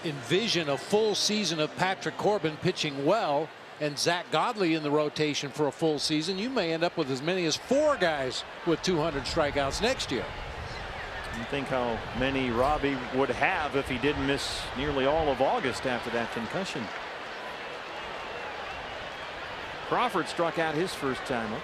Speaker 4: envision a full season of Patrick Corbin pitching well and Zach Godley in the rotation for a full season. You may end up with as many as 4 guys with 200 strikeouts next year.
Speaker 3: You think how many Robbie would have if he didn't miss nearly all of August after that concussion. Crawford struck out his first time up.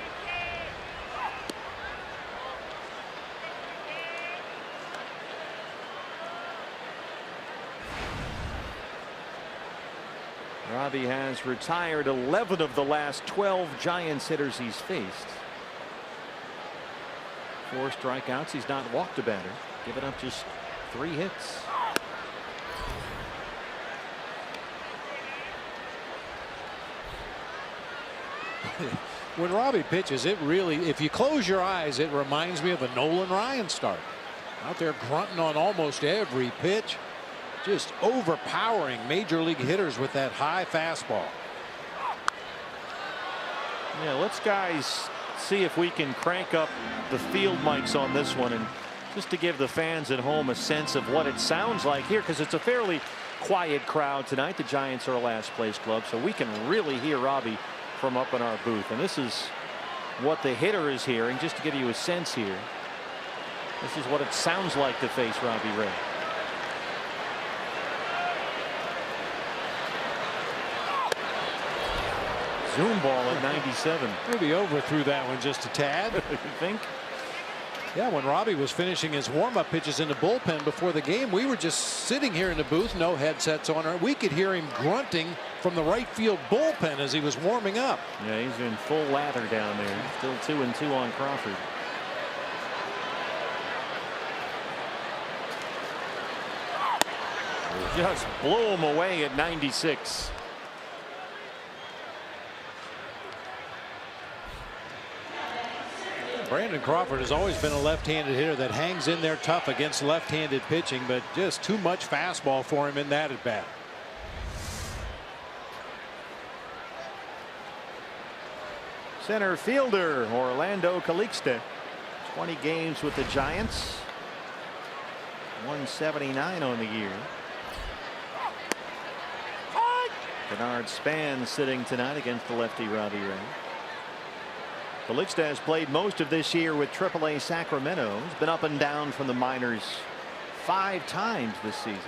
Speaker 3: Robbie has retired 11 of the last 12 Giants hitters he's faced. 4 strikeouts. He's not walked a batter. Given up just 3 hits.
Speaker 4: When Robbie pitches, it really, if you close your eyes, it reminds me of a Nolan Ryan start. Out there grunting on almost every pitch. Just overpowering major league hitters with that high fastball.
Speaker 3: Yeah, let's guys see if we can crank up the field mics on this one, and just to give the fans at home a sense of what it sounds like here, because it's a fairly quiet crowd tonight. The Giants are a last place club, so we can really hear Robbie from up in our booth, and this is what the hitter is hearing, just to give you a sense here. This is what it sounds like to face Robbie Ray. Zoom ball at 97.
Speaker 4: Maybe overthrew that one just a tad.
Speaker 3: You think?
Speaker 4: Yeah, when Robbie was finishing his warm-up pitches in the bullpen before the game, we were just sitting here in the booth, no headsets on. We could hear him grunting from the right field bullpen as he was warming up.
Speaker 3: Yeah, he's in full lather down there. Still 2-2 on Crawford. Just blew him away at 96.
Speaker 4: Brandon Crawford has always been a left-handed hitter that hangs in there tough against left-handed pitching, but just too much fastball for him in that at bat.
Speaker 3: Center fielder Orlando Calixte. 20 games with the Giants. 179 on the year. Bernard Span sitting tonight against the lefty Robbie Ray. Calixte has played most of this year with AAA Sacramento. He's been up and down from the minors 5 times this season.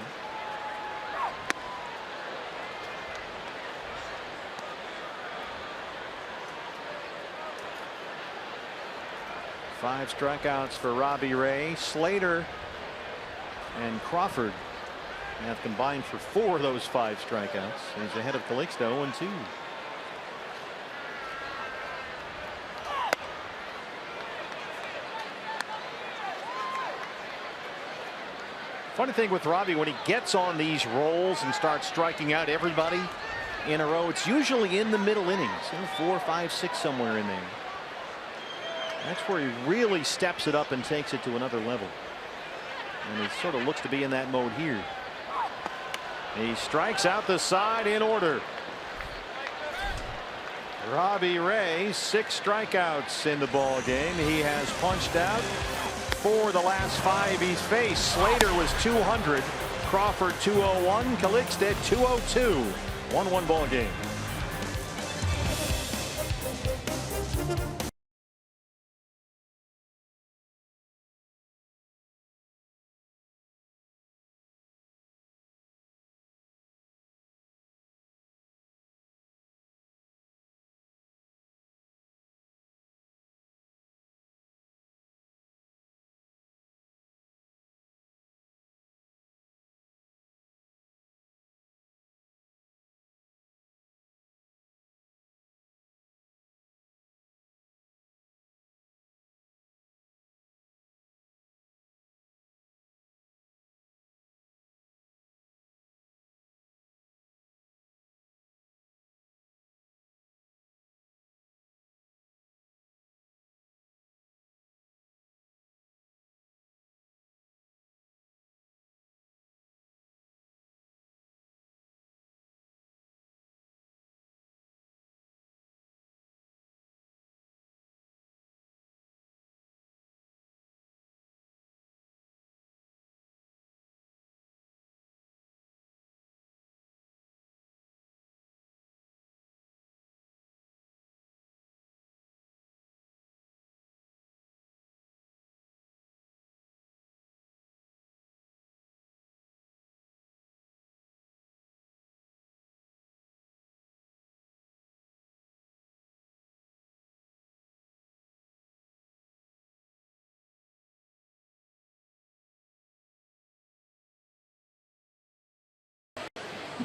Speaker 3: Five strikeouts for Robbie Ray. Slater and Crawford have combined for 4 of those 5 strikeouts. He's ahead of Calixte 0-2. Funny thing with Robbie, when he gets on these rolls and starts striking out everybody in a row, it's usually in the middle innings, 4, 5, 6, somewhere in there. That's where he really steps it up and takes it to another level. And he sort of looks to be in that mode here. He strikes out the side in order. Robbie Ray, 6 strikeouts in the ball game. He has punched out 4 the last 5 he's faced. Slater was 200. Crawford 201. Calixte 202. 1-1 ball game.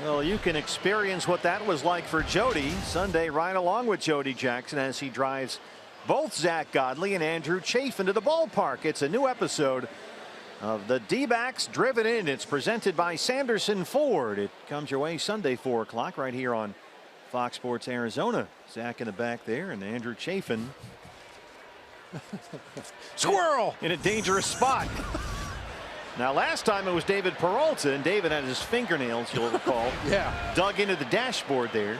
Speaker 3: Well, you can experience what that was like for Jody Sunday right along with Jody Jackson as he drives both Zach Godley and Andrew Chafin to the ballpark. It's a new episode of the D-backs Driven In. It's presented by Sanderson Ford. It comes your way Sunday 4 o'clock right here on Fox Sports Arizona. Zach in the back there and Andrew Chafin
Speaker 4: Squirrel
Speaker 3: in a dangerous spot. Now last time it was David Peralta, and David had his fingernails, you'll recall, dug into the dashboard there,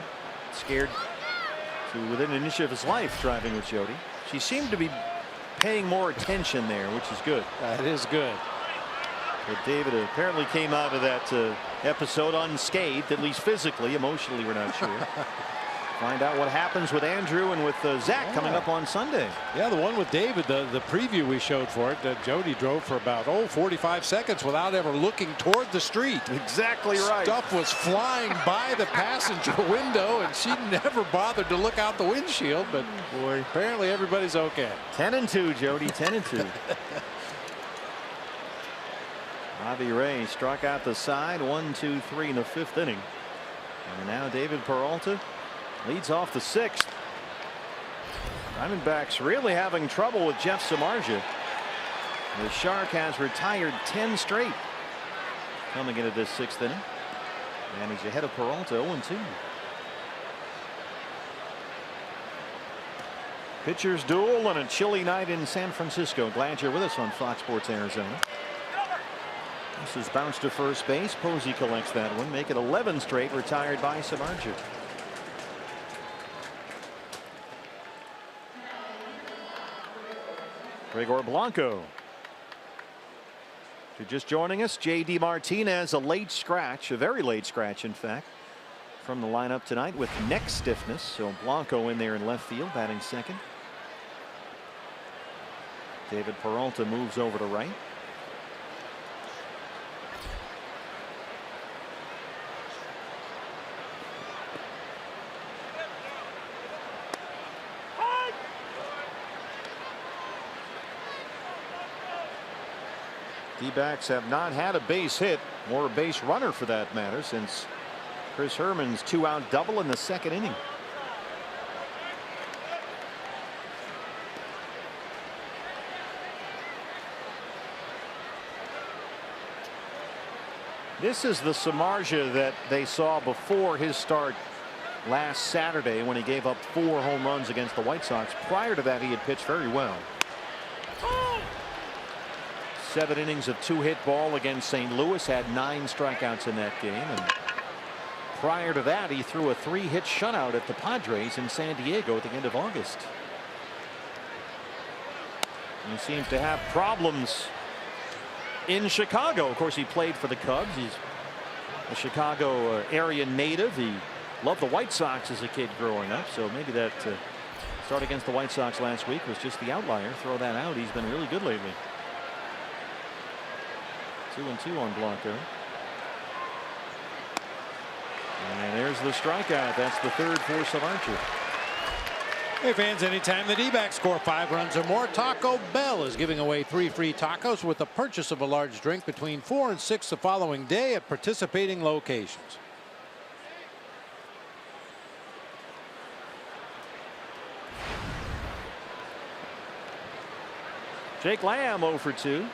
Speaker 3: scared to within an inch of his life driving with Jody. She seemed to be paying more attention there, which is good.
Speaker 4: That is good.
Speaker 3: But David apparently came out of that episode unscathed, at least physically. Emotionally, we're not sure. Find out what happens with Andrew and with Zach coming up on Sunday.
Speaker 4: Yeah, the one with David, the preview we showed for it, that Jody drove for about 45 seconds without ever looking toward the street.
Speaker 3: Exactly right.
Speaker 4: Stuff was flying by the passenger window, and she never bothered to look out the windshield. But boy, apparently everybody's okay.
Speaker 3: 10-2, Jody. 10-2. Javi Ray struck out the side. 1-2-3 in the 5th inning. And now David Peralta leads off the 6th. Diamondbacks really having trouble with Jeff Samardzija. The Shark has retired 10 straight coming into this 6th inning. And he's ahead of Peralta 0-2. Pitchers duel on a chilly night in San Francisco. Glad you're with us on Fox Sports Arizona. This is bounced to first base. Posey collects that one. Make it 11 straight retired by Samardzija. Gregor Blanco. If you're just joining us, J.D. Martinez, a late scratch, a very late scratch, in fact, from the lineup tonight with neck stiffness. So Blanco in there in left field, batting second. David Peralta moves over to right. D-backs have not had a base hit or a base runner for that matter since Chris Herman's 2-out double in the 2nd inning. This is the Samardzija that they saw before his start last Saturday when he gave up 4 home runs against the White Sox. Prior to that, he had pitched very well. 7 innings of 2-hit ball against St. Louis, had 9 strikeouts in that game, and prior to that he threw a 3-hit shutout at the Padres in San Diego at the end of August. He seems to have problems in Chicago. Of course, he played for the Cubs. He's a Chicago area native. He loved the White Sox as a kid growing up, so maybe that start against the White Sox last week was just the outlier. Throw that out. He's been really good lately. 2-2 on Blanco. And there's the strikeout. That's the 3rd for Samardzija.
Speaker 4: Hey fans, anytime the D-backs score 5 runs or more, Taco Bell is giving away 3 free tacos with the purchase of a large drink between 4 and 6 the following day at participating locations.
Speaker 3: Jake Lamb 0 for 2.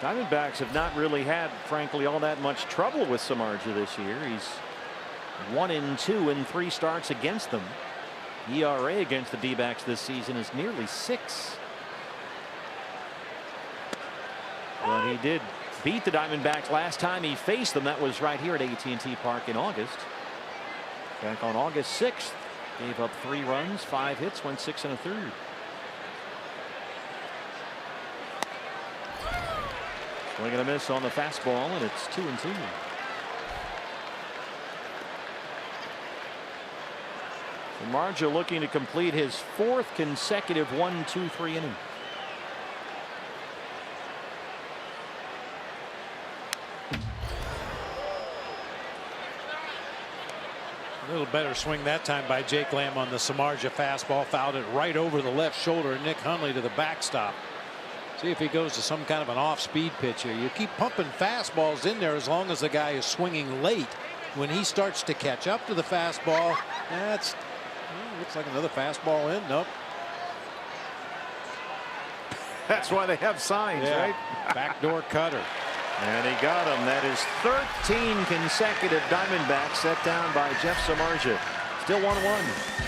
Speaker 3: Diamondbacks have not really had, frankly, all that much trouble with Samardzija this year. He's 1-2 in 3 starts against them. ERA against the D-backs this season is nearly 6. Well, he did beat the Diamondbacks last time he faced them. That was right here at AT&T Park in August. Back on August 6th, gave up 3 runs, 5 hits, went 6 1/3. Swing and a miss on the fastball, and it's 2-2. Samardzija looking to complete his 4th consecutive 1-2-3 inning.
Speaker 4: A little better swing that time by Jake Lamb on the Samardzija fastball. Fouled it right over the left shoulder of Nick Hundley to the backstop. See if he goes to some kind of an off-speed pitch here. You keep pumping fastballs in there as long as the guy is swinging late. When he starts to catch up to the fastball, that's looks like another fastball in. Nope.
Speaker 3: That's why they have signs, right?
Speaker 4: Backdoor cutter.
Speaker 3: And he got him. That is 13 consecutive Diamondbacks set down by Jeff Samardzija. Still 1-1.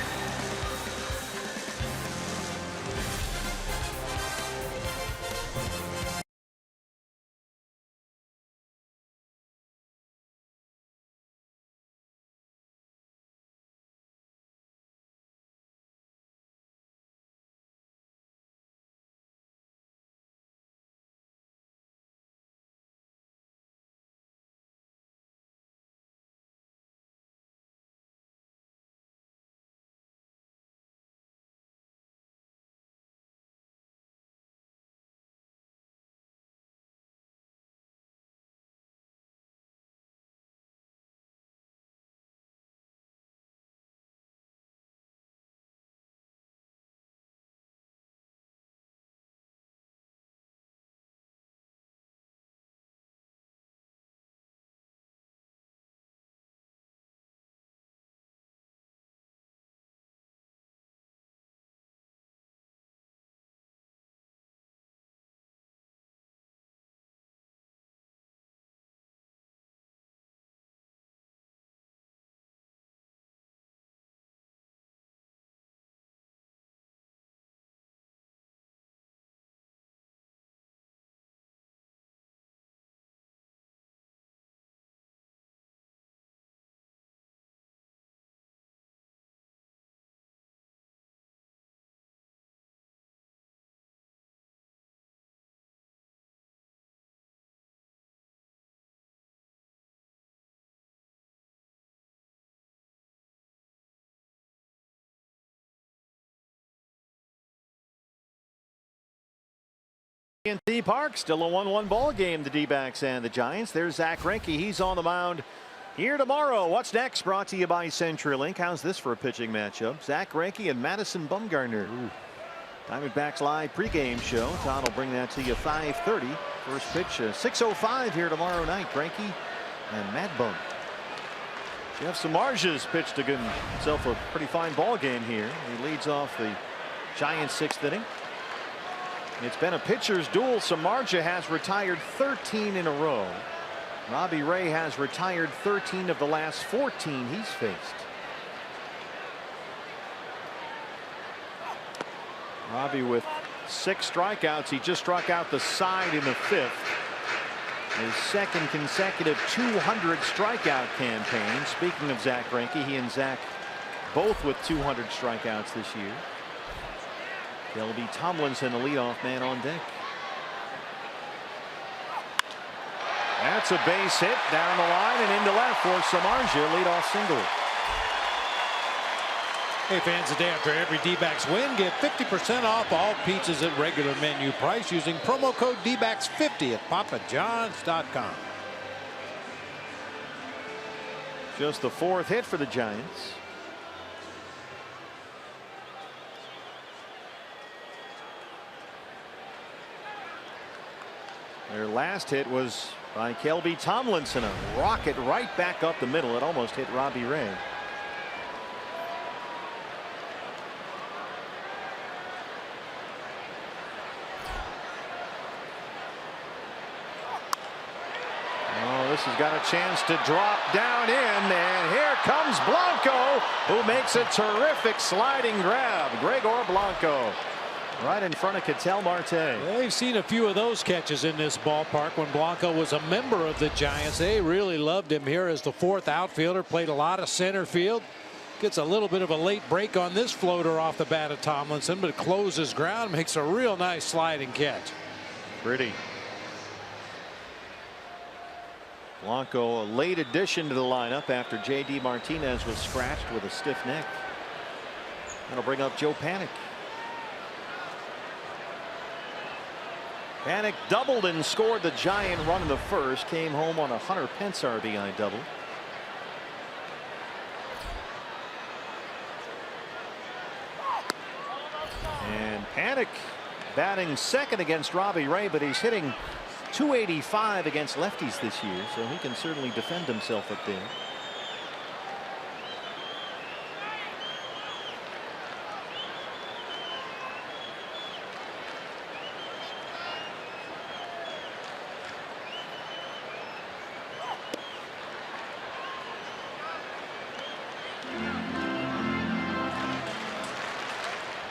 Speaker 3: AT&T Park, still a 1-1 ball game. The D-backs and the Giants. There's Zach Greinke. He's on the mound here tomorrow. What's next? Brought to you by CenturyLink. How's this for a pitching matchup? Zach Greinke and Madison Bumgarner. Diamondbacks live pregame show. Todd will bring that to you 5:30. First pitch 6:05 here tomorrow night. Greinke and Mad Bum. Jeff Samardzija's pitched himself a pretty fine ball game here. He leads off the Giants' 6th inning. It's been a pitcher's duel. Samardzija has retired 13 in a row. Robbie Ray has retired 13 of the last 14 he's faced. Robbie with 6 strikeouts. He just struck out the side in the 5th. His 2nd consecutive 200 strikeout campaign. Speaking of Zach Greinke, he and Zach both with 200 strikeouts this year. Kelby Tomlinson, the leadoff man on deck. That's a base hit down the line and into left for Samardzija, leadoff single.
Speaker 4: Hey fans, the day after every D-backs win, get 50% off all pizzas at regular menu price using promo code D-backs50 at papajohns.com.
Speaker 3: Just the 4th hit for the Giants. Their last hit was by Kelby Tomlinson, a rocket right back up the middle. It almost hit Robbie Ray. Oh, this has got a chance to drop down in, and here comes Blanco, who makes a terrific sliding grab. Gregor Blanco. Right in front of Ketel Marte.
Speaker 4: They've seen a few of those catches in this ballpark when Blanco was a member of the Giants. They really loved him here as the 4th outfielder. Played a lot of center field. Gets a little bit of a late break on this floater off the bat of Tomlinson, but closes ground. Makes a real nice sliding catch.
Speaker 3: Pretty. Blanco, a late addition to the lineup after J.D. Martinez was scratched with a stiff neck. That'll bring up Joe Panik. Panik doubled and scored the giant run in the first. Came home on a Hunter Pence RBI double. And Panik batting second against Robbie Ray, but he's hitting .285 against lefties this year, so he can certainly defend himself up there.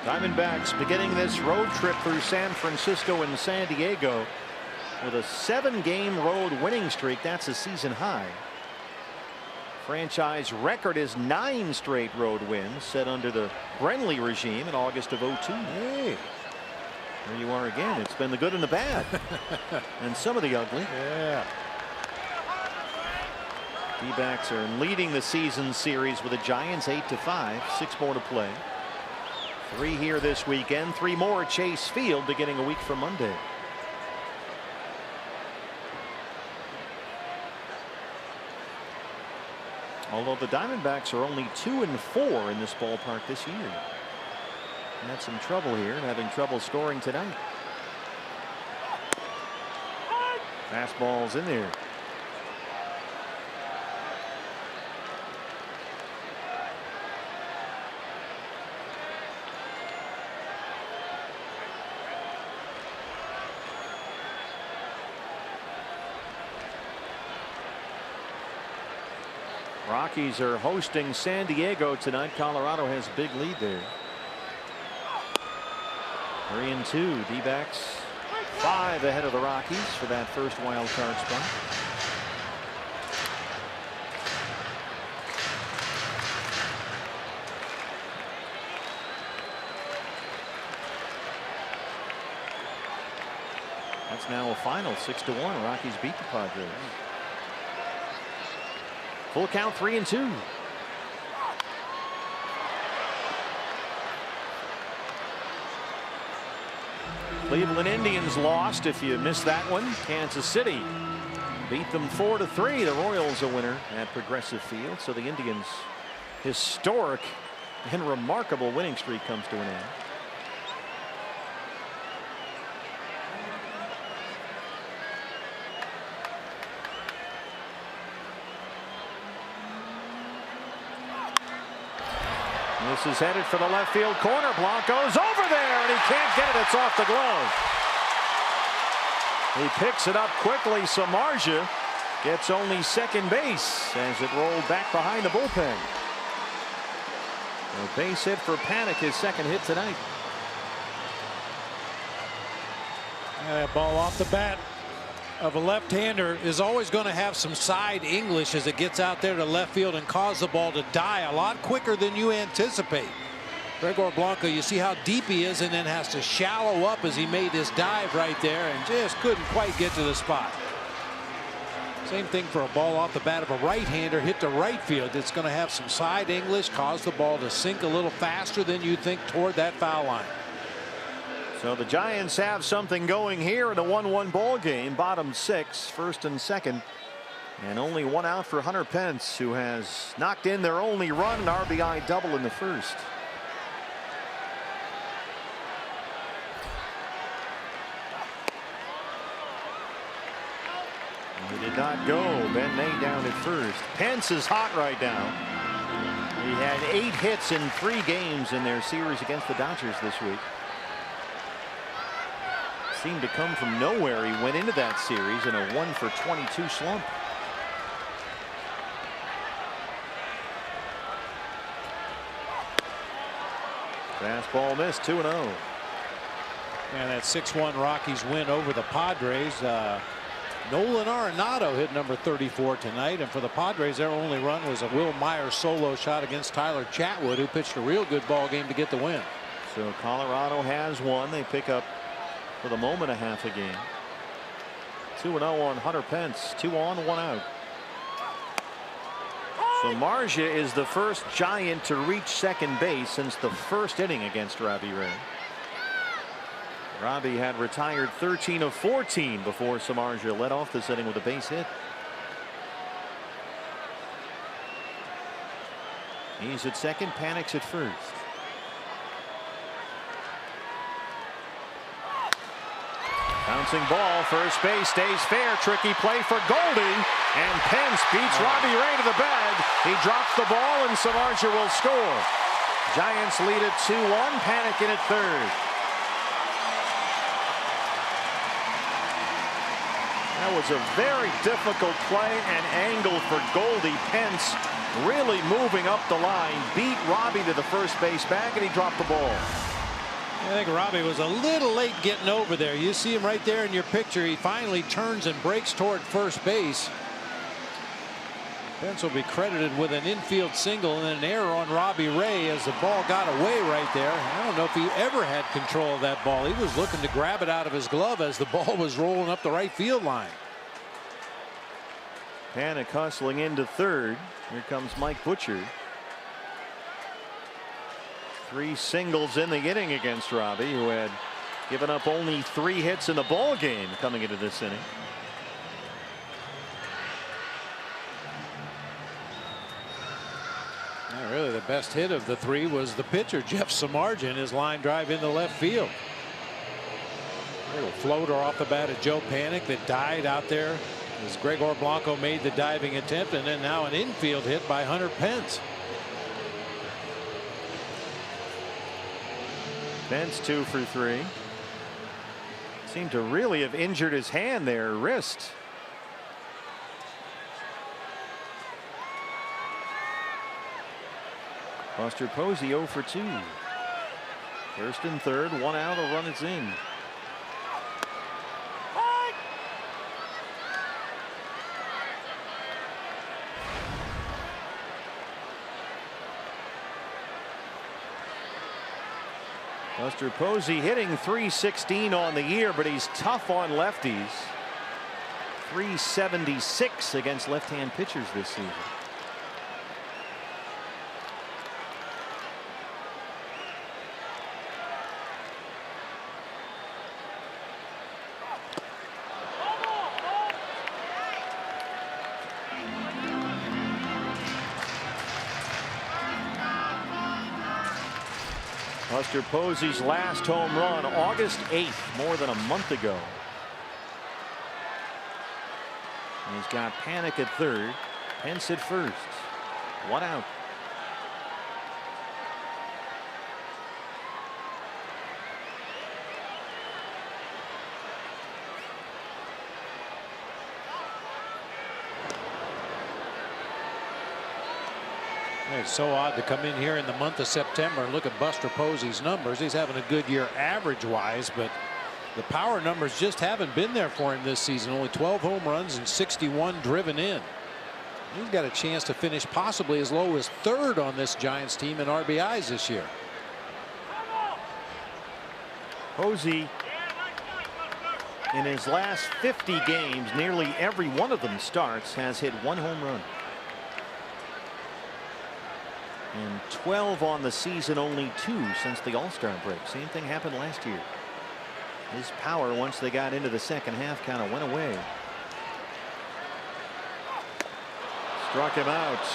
Speaker 3: Diamondbacks beginning this road trip through San Francisco and San Diego with a 7-game road winning streak. That's a season high. Franchise record is 9 straight road wins set under the Brenly regime in August of '02. Hey, there you are again. It's been the good and the bad and some of the ugly.
Speaker 4: Yeah.
Speaker 3: D-backs are leading the season series with the Giants 8-5. 6 more to play. 3 here this weekend, 3 more at Chase Field beginning a week from Monday. Although the Diamondbacks are only 2-4 in this ballpark this year. Had some trouble here and having trouble scoring tonight. Fastball's in there. Rockies are hosting San Diego tonight. Colorado has a big lead there. 3-2. D-backs 5 ahead of the Rockies for that first wild card spot. That's now a final 6-1. Rockies beat the Padres. Full count 3-2. Cleveland Indians lost. If you missed that one, Kansas City beat them 4-3. The Royals a winner at Progressive Field. So the Indians' historic and remarkable winning streak comes to an end. This is headed for the left field corner. Blanco's over there and he can't get it. It's off the glove. He picks it up quickly. Samardzija gets only second base as it rolled back behind the bullpen. A base hit for Panik, his second hit tonight.
Speaker 4: That ball off the bat of a left-hander is always going to have some side English as it gets out there to left field and cause the ball to die a lot quicker than you anticipate. Gregor Blanco, you see how deep he is and then has to shallow up as he made this dive right there and just couldn't quite get to the spot. Same thing for a ball off the bat of a right-hander hit to right field. It's going to have some side English, cause the ball to sink a little faster than you think toward that foul line.
Speaker 3: So the Giants have something going here in a 1-1 ball game. Bottom 6, first and second, and only 1 out for Hunter Pence, who has knocked in their only run, an RBI double in the first. He did not go. Ben May down at first. Pence is hot right now. He had 8 hits in 3 games in their series against the Dodgers this week. Seemed to come from nowhere. He went into that series in a 1-for-22 slump. Fastball missed. 2-0.
Speaker 4: And that 6-1 Rockies win over the Padres. Nolan Arenado hit number 34 tonight, and for the Padres their only run was a Will Myers solo shot against Tyler Chatwood, who pitched a real good ball game to get the win.
Speaker 3: So Colorado has won. They pick up for the moment a half a game. 2-0 on Hunter Pence. 2 on, 1 out. So Marja is the first Giant to reach second base since the first inning against Robbie Ray. Robbie had retired 13 of 14 before Samardzija led off this inning with a base hit. He's at second, panics at first. Bouncing ball, first base, stays fair, tricky play for Goldie, and Pence beats Robbie Ray to the bag. He drops the ball and Samardzija will score. Giants lead at 2-1, panicking at third. That was a very difficult play and angle for Goldie. Pence really moving up the line, beat Robbie to the first base bag, and he dropped the ball.
Speaker 4: I think Robbie was a little late getting over there. You see him right there in your picture. He finally turns and breaks toward first base. Pence will be credited with an infield single and an error on Robbie Ray as the ball got away right there. I don't know if he ever had control of that ball. He was looking to grab it out of his glove as the ball was rolling up the right field line.
Speaker 3: Panic hustling into third. Here comes Mike Butcher. 3 singles in the inning against Robbie, who had given up only 3 hits in the ball game coming into this inning.
Speaker 4: Yeah, really the best hit of the 3 was the pitcher, Jeff Samardzija, in his line drive into left field. A little floater off the bat of Joe Panic that died out there as Gregor Blanco made the diving attempt, and then now an infield hit by Hunter Pence.
Speaker 3: Pence 2 for 3. Seemed to really have injured his hand there, wrist. Buster Posey 0 for 2. First and third, 1 out, a run is in. Buster Posey hitting .316 on the year, but he's tough on lefties. .376 against left-hand pitchers this season. Buster Posey's last home run August 8th, more than a month ago. And he's got Panic at third, Pence at first, 1 out.
Speaker 4: It's so odd to come in here in the month of September and look at Buster Posey's numbers. He's having a good year average wise, but the power numbers just haven't been there for him this season. Only 12 home runs and 61 driven in. He's got a chance to finish possibly as low as third on this Giants team in RBIs this year.
Speaker 3: Posey, in his last 50 games, nearly every one of them starts, has hit 1 home run. And 12 on the season, only 2 since the All-Star break. Same thing happened last year. His power, once they got into the second half, kind of went away. Struck him out.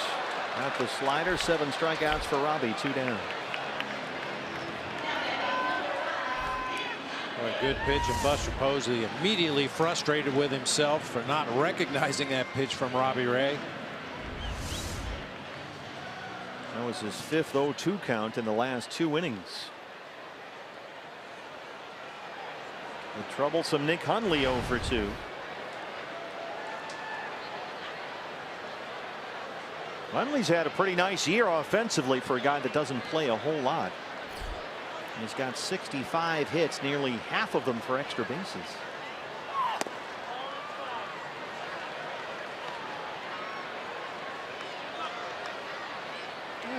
Speaker 3: At the slider, 7 strikeouts for Robbie, 2 down.
Speaker 4: Boy, good pitch, and Buster Posey immediately frustrated with himself for not recognizing that pitch from Robbie Ray.
Speaker 3: That was his 5th 0-2 count in the last 2 innings. The troublesome Nick Hundley 0 for 2. Hundley's had a pretty nice year offensively for a guy that doesn't play a whole lot. He's got 65 hits, nearly half of them for extra bases.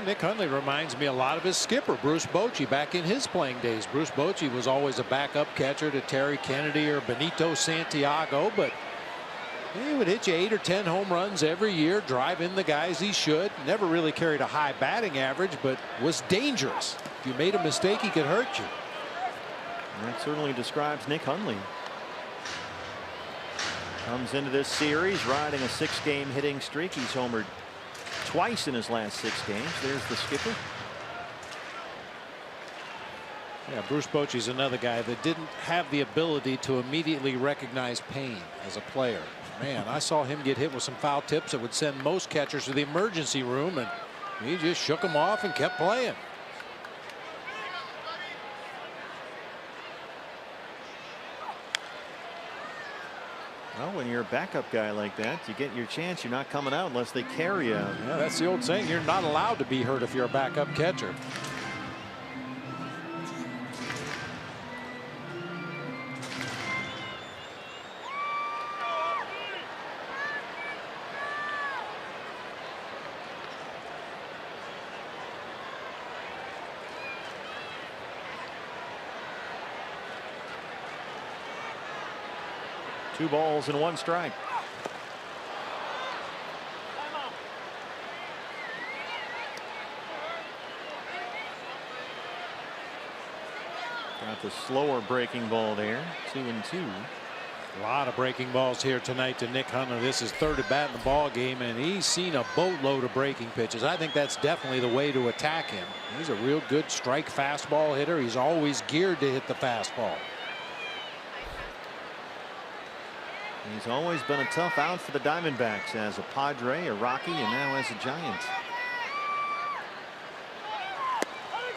Speaker 4: Nick Hundley reminds me a lot of his skipper, Bruce Bochy, back in his playing days. Bruce Bochy was always a backup catcher to Terry Kennedy or Benito Santiago, but He would hit you 8 or 10 home runs every year, drive in the guys he should. Never really carried a high batting average, but was dangerous. If you made a mistake, he could hurt you.
Speaker 3: That certainly describes Nick Hundley. Comes into this series riding a 6-game hitting streak. He's homered twice in his last 6 games. There's the skipper.
Speaker 4: Yeah, Bruce Bochy's another guy that didn't have the ability to immediately recognize pain as a player. Man, I saw him get hit with some foul tips that would send most catchers to the emergency room, and he just shook them off and kept playing.
Speaker 3: Well, when you're a backup guy like that, you get your chance. You're not coming out unless they carry you out.
Speaker 4: Yeah, that's the old saying. You're not allowed to be hurt if you're a backup catcher.
Speaker 3: Two balls and 1 strike. Got the slower breaking ball there. 2-2.
Speaker 4: A lot of breaking balls here tonight to Nick Hundley. This is 3rd at bat in the ball game, and he's seen a boatload of breaking pitches. I think that's definitely the way to attack him. He's a real good strike fastball hitter. He's always geared to hit the fastball.
Speaker 3: He's always been a tough out for the Diamondbacks as a Padre, a Rocky, and now as a Giant.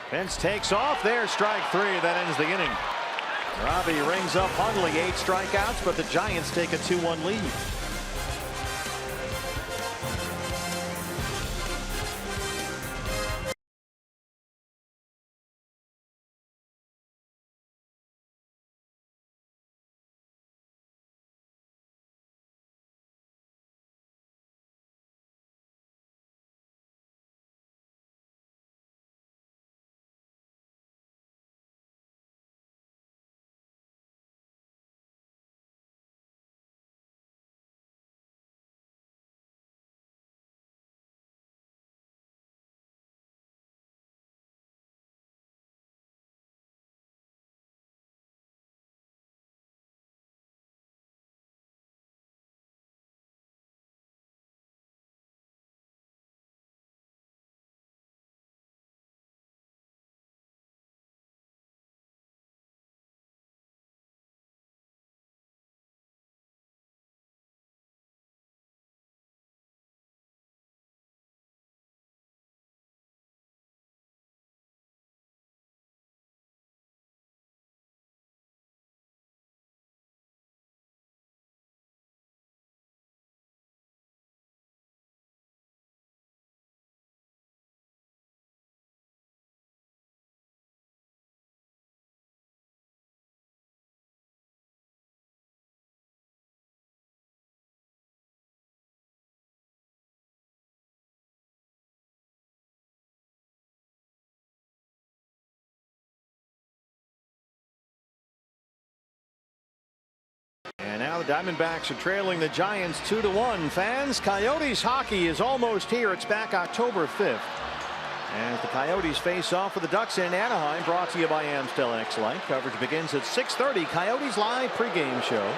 Speaker 3: Pence takes off there. Strike 3. That ends the inning. Robbie rings up Hundley. 8 strikeouts, but the Giants take a 2-1 lead. And now the Diamondbacks are trailing the Giants 2-1. Fans, Coyotes hockey is almost here. It's back October 5th. As the Coyotes face off with the Ducks in Anaheim, brought to you by Amstel X-Lite. Coverage begins at 6:30. Coyotes live pregame show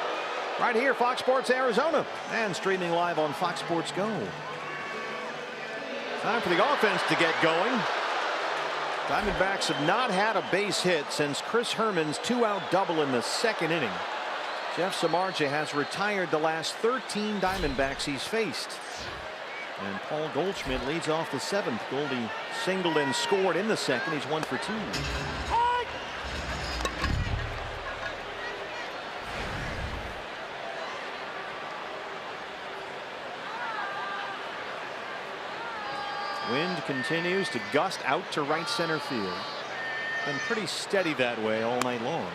Speaker 3: right here, Fox Sports Arizona, and streaming live on Fox Sports Go. Time for the offense to get going. Diamondbacks have not had a base hit since Chris Herman's 2-out double in the 2nd inning. Jeff Samardzija has retired the last 13 Diamondbacks he's faced. And Paul Goldschmidt leads off the 7th. Goldie singled and scored in the 2nd. He's 1 for 2. Wind continues to gust out to right center field. Been pretty steady that way all night long.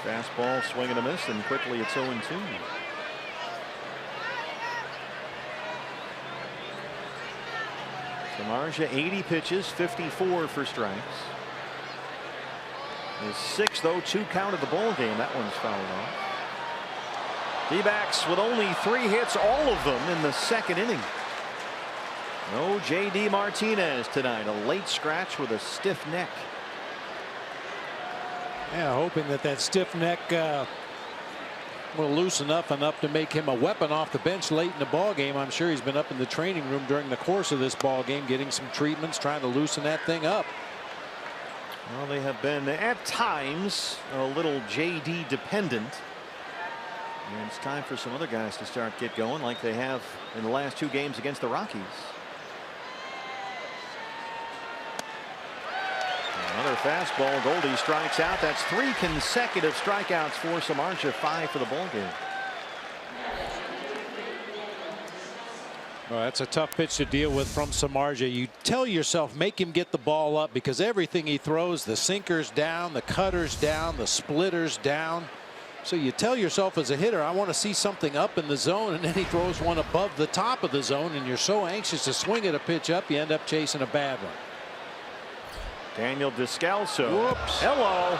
Speaker 3: Fastball, swing and a miss, and quickly it's 0-2. Samardzija 80 pitches, 54 for strikes. His 6th 0-2 count of the ball game. That one's fouled off. D-backs with only 3 hits, all of them in the 2nd inning. No J.D. Martinez tonight. A late scratch with a stiff neck.
Speaker 4: Yeah, hoping that stiff neck will loosen up enough to make him a weapon off the bench late in the ball game. I'm sure he's been up in the training room during the course of this ball game getting some treatments, trying to loosen that thing up.
Speaker 3: Well, they have been at times a little J.D. dependent. And it's time for some other guys to start get going like they have in the last 2 games against the Rockies. Another fastball. Goldie strikes out. That's 3 consecutive strikeouts for Samardzija, 5 for the ball game.
Speaker 4: Well, that's a tough pitch to deal with from Samardzija. You tell yourself, make him get the ball up, because everything he throws, the sinker's down, the cutter's down, the splitter's down. So you tell yourself as a hitter, I want to see something up in the zone, and then he throws one above the top of the zone, and you're so anxious to swing at a pitch up, you end up chasing a bad one.
Speaker 3: Daniel Descalso.
Speaker 4: Whoops.
Speaker 3: Hello.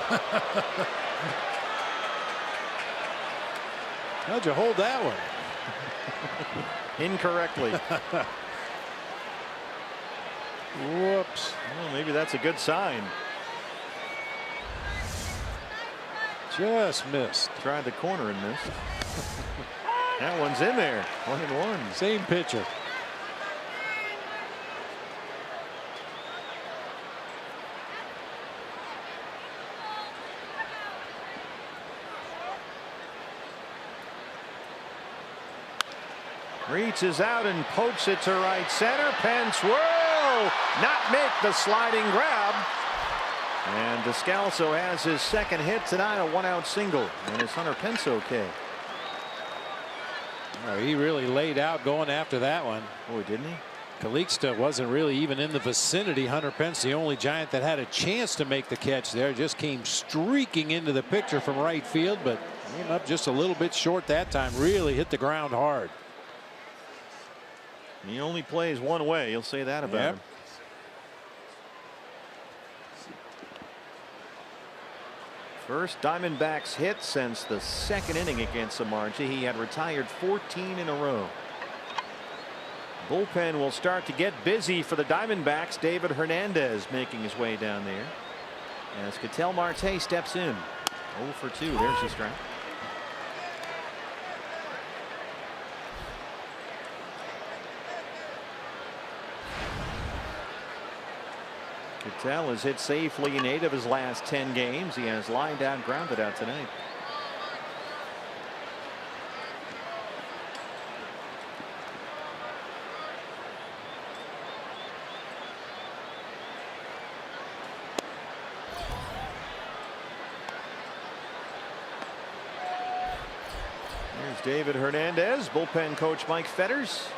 Speaker 4: How'd you hold that one?
Speaker 3: Incorrectly.
Speaker 4: Whoops.
Speaker 3: Well, maybe that's a good sign.
Speaker 4: Just missed.
Speaker 3: Tried the corner and missed. That one's in there. 1-1.
Speaker 4: Same pitcher.
Speaker 3: Reaches out and pokes it to right center. Pence will not make the sliding grab. And Descalso has his 2nd hit tonight, a 1-out single. And is Hunter Pence okay?
Speaker 4: Oh, he really laid out going after that one.
Speaker 3: Boy, didn't he?
Speaker 4: Calixto wasn't really even in the vicinity. Hunter Pence, the only Giant that had a chance to make the catch there, just came streaking into the picture from right field, but came up just a little bit short that time. Really hit the ground hard.
Speaker 3: He only plays one way. You'll say that about him. First Diamondbacks hit since the 2nd inning against Samardzija. He had retired 14 in a row. Bullpen will start to get busy for the Diamondbacks. David Hernandez making his way down there as Ketel Marte steps in. 0 for 2. There's the strike. Ketel has hit safely in 8 of his last 10 games. He has lined out, grounded out tonight. Here's David Hernandez, bullpen coach Mike Fetters.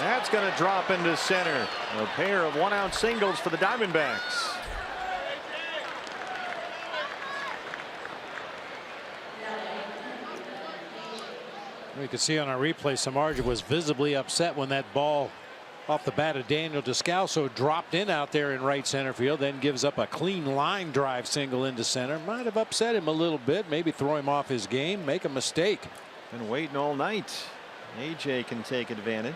Speaker 3: That's going to drop into center. A pair of 1-out singles for the Diamondbacks.
Speaker 4: We can see on our replay, Samardzija was visibly upset when that ball off the bat of Daniel Descalso dropped in out there in right center field, then gives up a clean line drive single into center. Might have upset him a little bit, maybe throw him off his game, make a mistake.
Speaker 3: Been waiting all night. AJ can take advantage.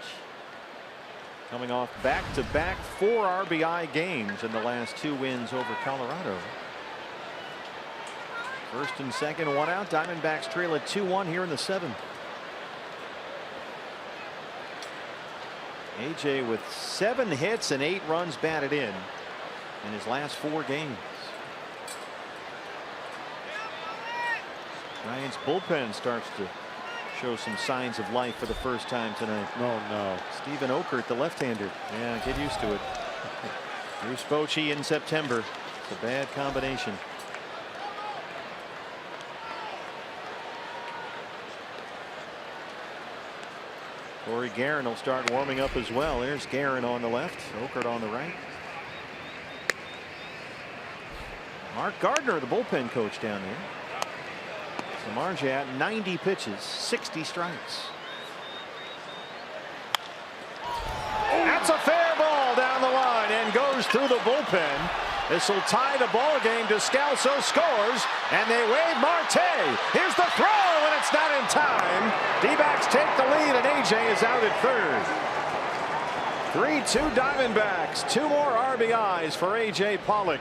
Speaker 3: Coming off back-to-back 4 RBI games in the last 2 wins over Colorado. First and second, 1 out. Diamondbacks trail at 2-1 here in the 7th. AJ with 7 hits and 8 runs batted in his last 4 games. Giants bullpen starts to show some signs of life for the first time tonight.
Speaker 4: No.
Speaker 3: Stephen Okert, the left-hander. Yeah, get used to it. Bruce Bochy in September. It's a bad combination. Corey Guerin will start warming up as well. There's Guerin on the left, Okert on the right. Mark Gardner, the bullpen coach down there. Samardzija at 90 pitches, 60 strikes. It's a fair ball down the line and goes through the bullpen. This will tie the ball game. Descalso scores, and they wave Marte. Here's the throw, and it's not in time. D-backs take the lead, and A.J. is out at third. 3-2 Diamondbacks. 2 more RBIs for A.J. Pollock.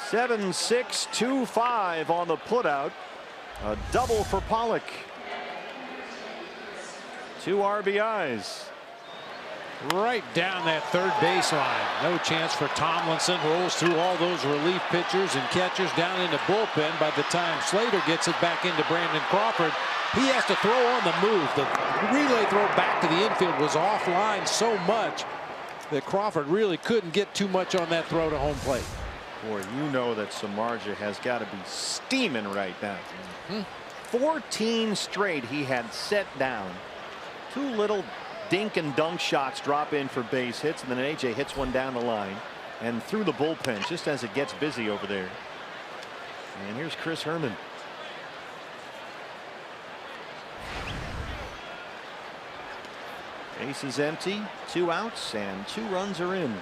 Speaker 3: 7-6-2-5 on the putout. A double for Pollock. 2 RBIs.
Speaker 4: Right down that third baseline. No chance for Tomlinson. Rolls through all those relief pitchers and catchers down into bullpen. By the time Slater gets it back into Brandon Crawford, he has to throw on the move. The relay throw back to the infield was offline so much that Crawford really couldn't get too much on that throw to home plate.
Speaker 3: Boy, you know that Samardzija has got to be steaming right now. 14 straight he had set down. 2 little dink and dunk shots drop in for base hits, and then A.J. hits one down the line and through the bullpen just as it gets busy over there. And here's Chris Herman. Base is empty, 2 outs, and 2 runs are in.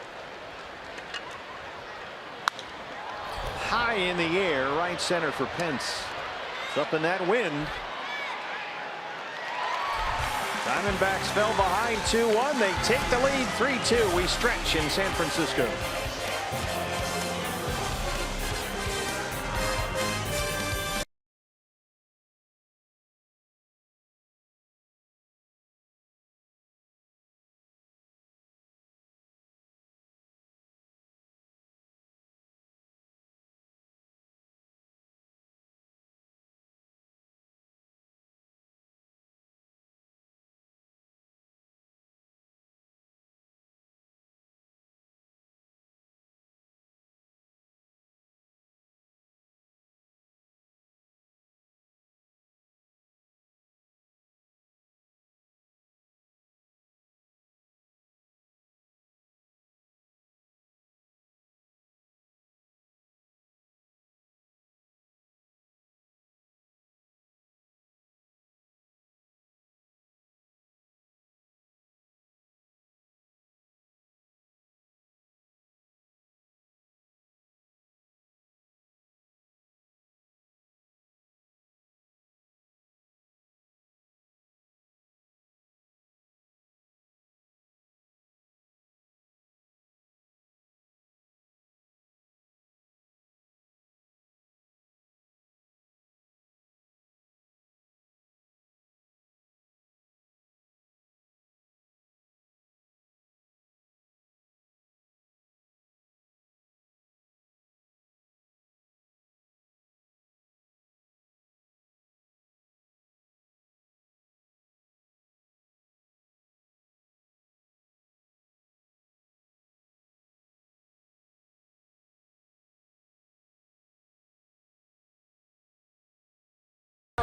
Speaker 3: High in the air, right center for Pence. It's up in that wind. Diamondbacks fell behind 2-1. They take the lead 3-2. We stretch in San Francisco.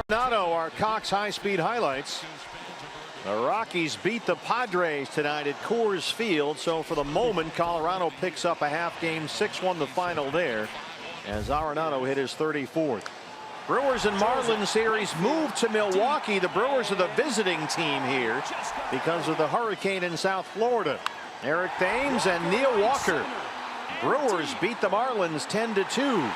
Speaker 3: Arenado, our Cox high-speed highlights. The Rockies beat the Padres tonight at Coors Field, so for the moment Colorado picks up a half game. 6-1 the final there as Arenado hit his 34th. Brewers and Marlins series moved to Milwaukee. The Brewers are the visiting team here because of the hurricane in South Florida. Eric Thames and Neil Walker. Brewers beat the Marlins 10-2.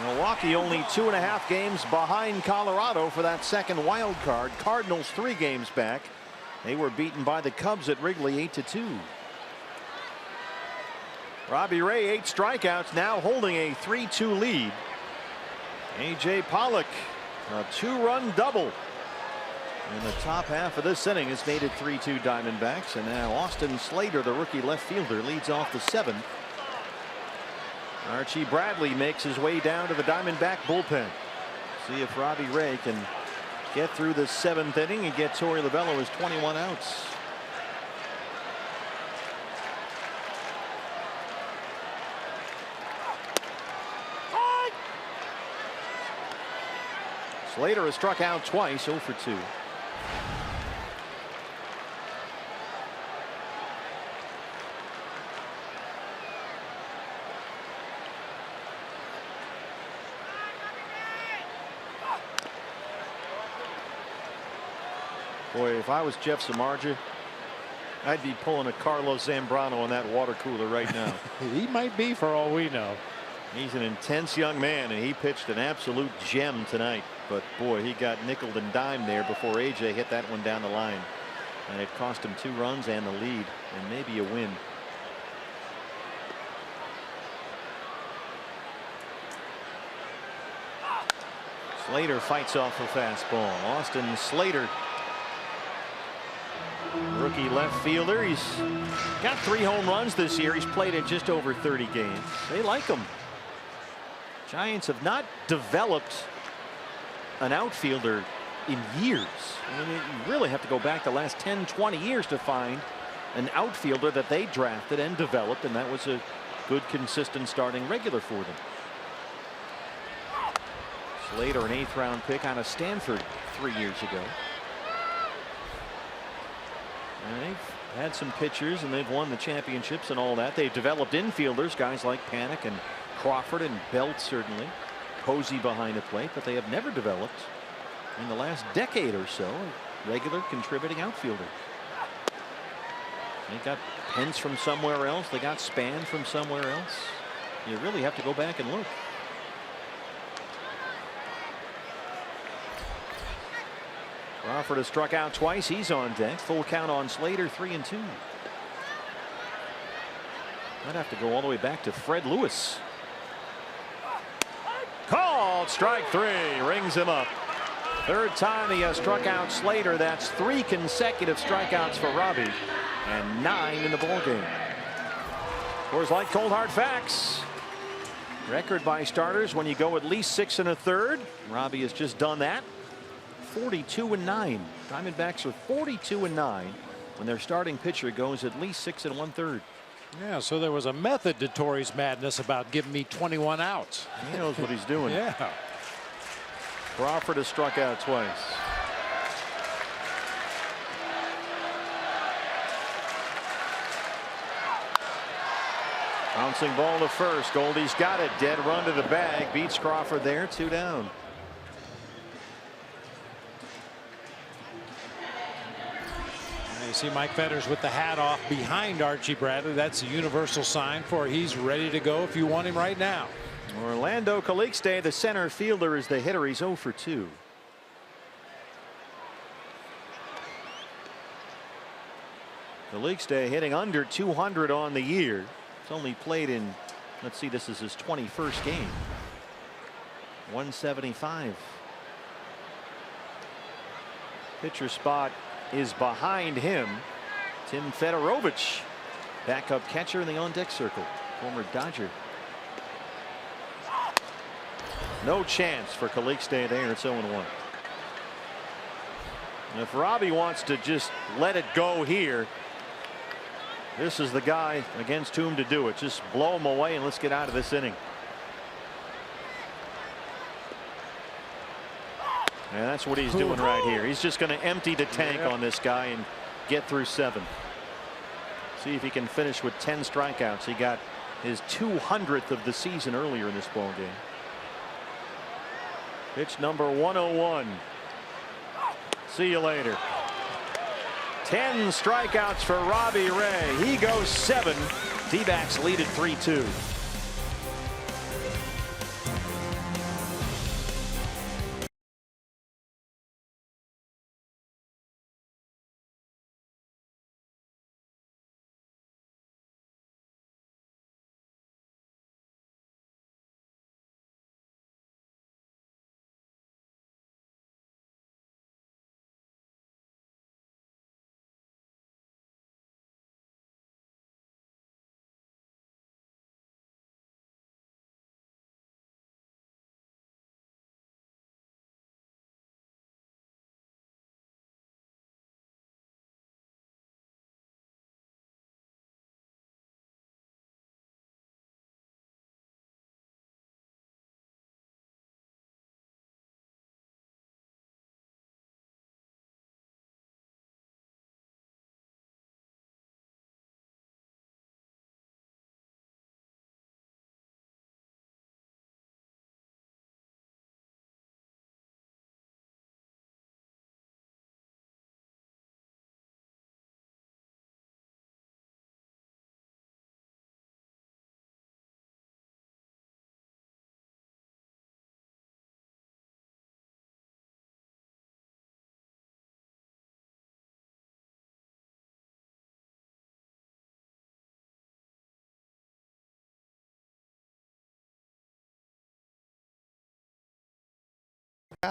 Speaker 3: Milwaukee only 2.5 games behind Colorado for that second wild card. Cardinals 3 games back. They were beaten by the Cubs at Wrigley 8-2. Robbie Ray 8 strikeouts, now holding a 3-2 lead. A.J. Pollock a 2-run double in the top half of this inning has made it 3-2 Diamondbacks, and now Austin Slater, the rookie left fielder, leads off the 7th. Archie Bradley makes his way down to the Diamondback bullpen. See if Robbie Ray can get through the 7th inning and get Torey Lovullo his 21 outs. Slater has struck out twice, 0 for 2. Boy, if I was Jeff Samardzija, I'd be pulling a Carlos Zambrano in that water cooler right now.
Speaker 4: He might be, for all we know.
Speaker 3: He's an intense young man, and he pitched an absolute gem tonight. But boy, he got nickeled and dimed there before AJ hit that one down the line, and it cost him 2 runs and the lead and maybe a win. Slater fights off a fastball. Austin Slater, rookie left fielder. He's got 3 home runs this year. He's played in just over 30 games. They like him. Giants have not developed an outfielder in years. I mean, you really have to go back the last 10-20 years to find an outfielder that they drafted and developed, and that was a good, consistent starting regular for them. Slater, an 8th round pick out of Stanford 3 years ago. And they've had some pitchers and they've won the championships and all that. They've developed infielders, guys like Panic and Crawford and Belt, certainly Posey behind the plate, but they have never developed in the last decade or so a regular contributing outfielder. They got Pence from somewhere else. They got Span from somewhere else. You really have to go back and look. Crawford has struck out twice. He's on deck. Full count on Slater, 3-2. Might have to go all the way back to Fred Lewis. Called strike 3. Rings him up. 3rd time he has struck out Slater. That's 3 consecutive strikeouts for Robbie and 9 in the ballgame. Scores like cold hard facts. Record by starters when you go at least 6 1/3. Robbie has just done that. 42-9. Diamondbacks are 42-9 when their starting pitcher goes at least 6 1/3.
Speaker 4: Yeah, so there was a method to Torrey's madness about giving me 21 outs.
Speaker 3: He knows what he's doing.
Speaker 4: Yeah.
Speaker 3: Crawford has struck out twice. Bouncing ball to first. Goldie's got it. Dead run to the bag. Beats Crawford there. 2 down.
Speaker 4: You see Mike Fetters with the hat off behind Archie Bradley. That's a universal sign for he's ready to go if you want him right now.
Speaker 3: Orlando Calixte, the center fielder, is the hitter. He's 0 for 2. Calixte hitting under 200 on the year. He's only played in, let's see, this is his 21st game. 175. Pitcher spot is behind him. Tim Fedorovich, backup catcher in the on-deck circle, former Dodger. No chance for Calixte there. It's 0-1. And if Robbie wants to just let it go here, this is the guy against whom to do it. Just blow him away and let's get out of this inning. And that's what he's doing right here. He's just going to empty the tank on this guy and get through 7. See if he can finish with 10 strikeouts. He got his 200th of the season earlier in this ball game. Pitch number 101. See you later. 10 strikeouts for Robbie Ray. He goes 7. D-backs lead at 3-2.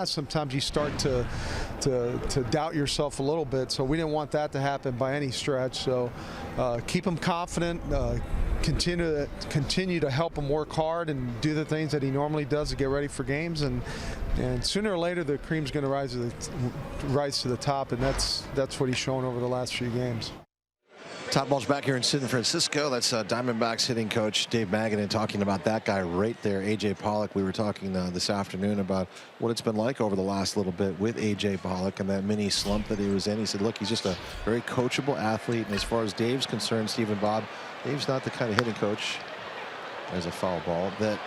Speaker 6: Sometimes you start to doubt yourself a little bit, so we didn't want that to happen by any stretch. So keep him confident, continue to help him work hard and do the things that he normally does to get ready for games, and sooner or later the cream's going to rise to the top, and that's what he's shown over the last few games.
Speaker 1: Todd Ball's back here in San Francisco. That's Diamondbacks hitting coach Dave Magadan talking about that guy right there, A.J. Pollock. We were talking this afternoon about what it's been like over the last little bit with A.J. Pollock and that mini slump that he was in. He said, look, he's just a very coachable athlete. And as far as Dave's concerned, Stephen Bob, Dave's not the kind of hitting coach, as a foul ball, that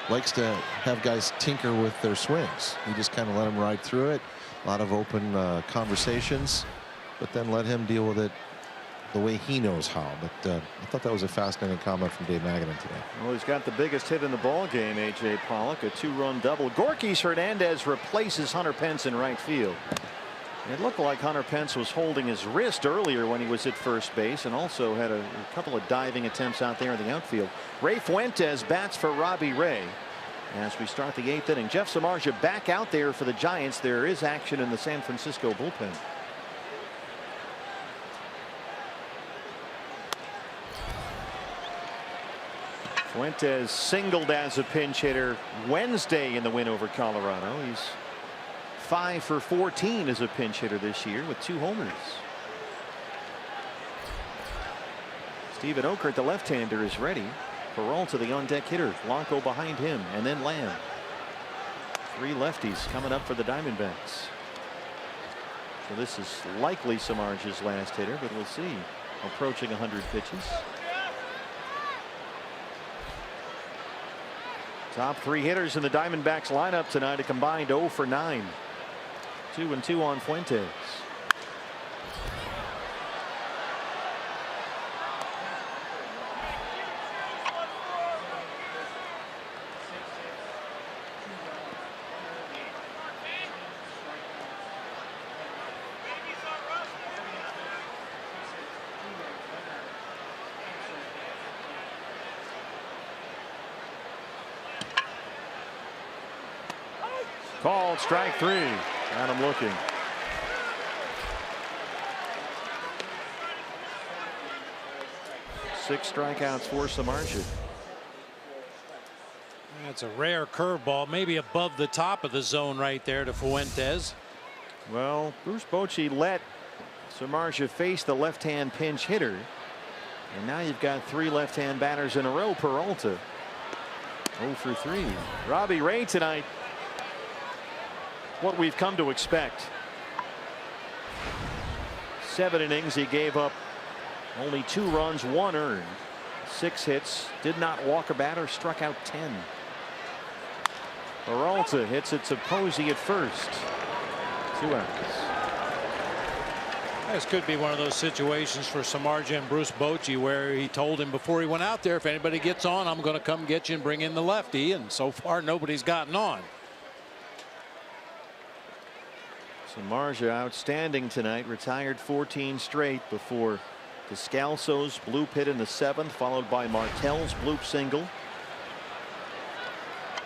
Speaker 1: likes to have guys tinker with their swings. He just kind of let them ride through it. A lot of open conversations, but then let him deal with it the way he knows how. But I thought that was a fascinating comment from Dave Magadan today.
Speaker 3: Well, he's got the biggest hit in the ball game, A.J. Pollock, a 2-run double. Gorkys Hernandez replaces Hunter Pence in right field. It looked like Hunter Pence was holding his wrist earlier when he was at first base, and also had a couple of diving attempts out there in the outfield. Ray Fuentes bats for Robbie Ray as we start the 8th inning. Jeff Samardzija back out there for the Giants. There is action in the San Francisco bullpen. Fuentes singled as a pinch hitter Wednesday in the win over Colorado. He's 5 for 14 as a pinch hitter this year with 2 homers. Steven Okert, the left-hander, is ready. Peralta, the on-deck hitter. Blanco behind him, and then Lamb. 3 lefties coming up for the Diamondbacks. So this is likely Samardzija's last hitter, but we'll see. Approaching 100 pitches. Top 3 hitters in the Diamondbacks lineup tonight, a combined 0 for 9. 2-2 on Fuentes. Called strike 3. Adam looking. Six strikeouts for Samardzija.
Speaker 4: That's a rare curveball, maybe above the top of the zone right there to Fuentes.
Speaker 3: Well, Bruce Bochy let Samardzija face the left-hand pinch hitter, and now you've got 3 left-hand batters in a row. Peralta 0 for 3. Robbie Ray tonight, what we've come to expect. 7 innings, he gave up only 2 runs, 1 earned, 6 hits, did not walk a batter, struck out 10. Peralta hits it to Posey at first. 2 outs.
Speaker 4: This could be one of those situations for Samardzija and Bruce Bochy where he told him before he went out there, if anybody gets on, I'm going to come get you and bring in the lefty, and so far nobody's gotten on.
Speaker 3: Samardzija outstanding tonight, retired 14 straight before Descalso's bloop hit in the 7th, followed by Martell's bloop single.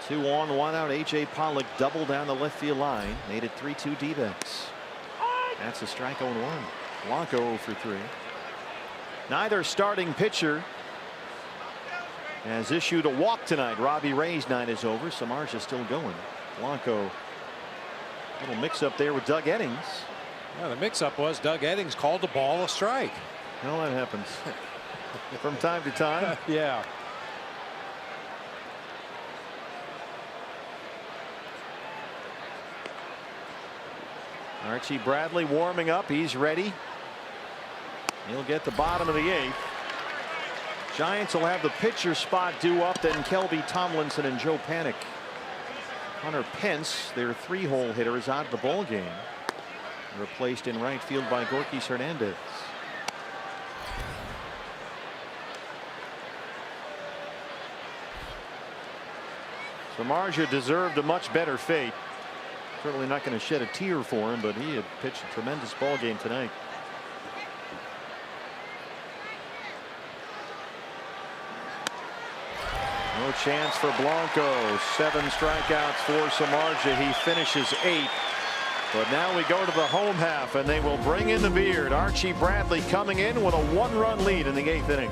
Speaker 3: 2 on, 1 out. A.J. Pollock doubled down the left field line, made it 3-2 D-backs. That's a strike 0-1. Blanco 0 for 3. Neither starting pitcher has issued a walk tonight. Robbie Ray's night is over. Samardzija still going. Blanco. Little mix up there with Doug Eddings.
Speaker 4: Yeah, the mix up was Doug Eddings called the ball a strike.
Speaker 3: Well, that happens from time to time.
Speaker 4: Yeah.
Speaker 3: Archie Bradley warming up. He's ready. He'll get the bottom of the 8th. Giants will have the pitcher spot due up, then Kelby Tomlinson and Joe Panik. Hunter Pence, their 3-hole hitter, is out of the ball game. Replaced in right field by Gorkys Hernandez. Samardzija deserved a much better fate. Certainly not going to shed a tear for him, but he had pitched a tremendous ball game tonight. No chance for Blanco. 7 strikeouts for Samardzija. He finishes 8. But now we go to the home half, and they will bring in the beard. Archie Bradley coming in with a 1-run lead in the 8th inning.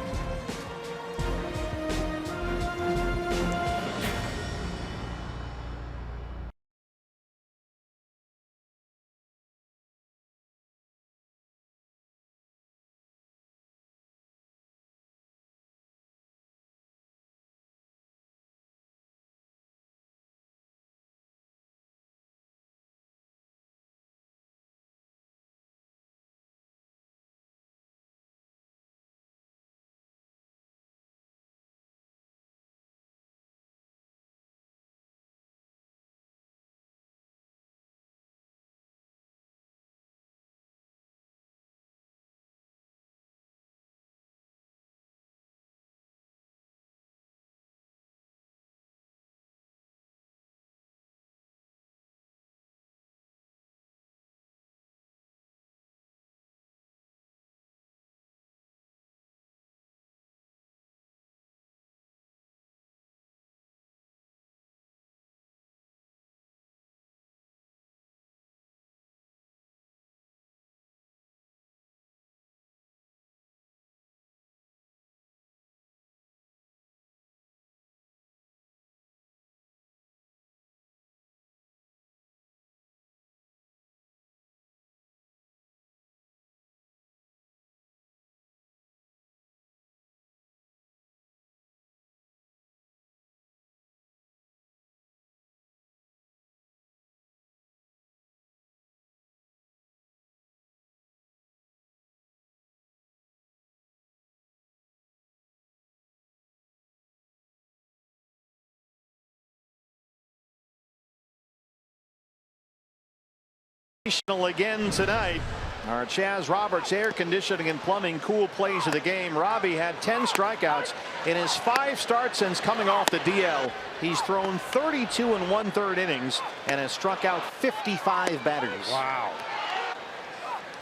Speaker 3: Again tonight. Our Chaz Roberts air conditioning and plumbing cool plays of the game. Robbie had 10 strikeouts in his 5 starts since coming off the DL. He's thrown 32 1/3 innings and has struck out 55 batters.
Speaker 4: Wow.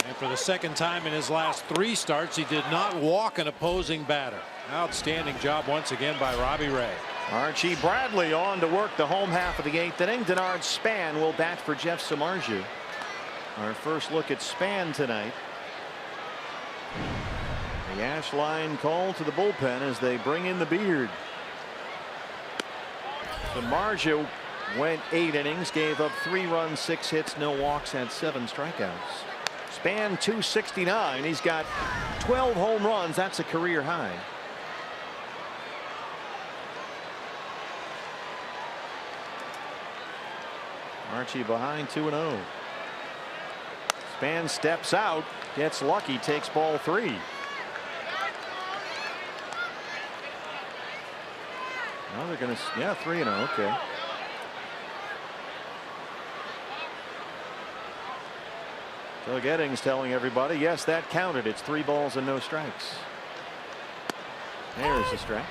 Speaker 4: And for the second time in his last 3 starts, he did not walk an opposing batter. Outstanding job once again by Robbie Ray.
Speaker 3: Archie Bradley on to work the home half of the 8th inning. Denard Span will bat for Jeff Samardzija. Our first look at Span tonight. The ash line call to the bullpen as they bring in the beard. Samardzija went 8 innings, gave up 3 runs, 6 hits, no walks, had 7 strikeouts. Span 269. He's got 12 home runs. That's a career high. Archie behind 2-0. Span steps out, gets lucky, takes ball 3. Now they're going to, yeah, 3-0. Okay. Doug Eddings telling everybody, yes, that counted. It's 3 balls and no strikes. There's the strike.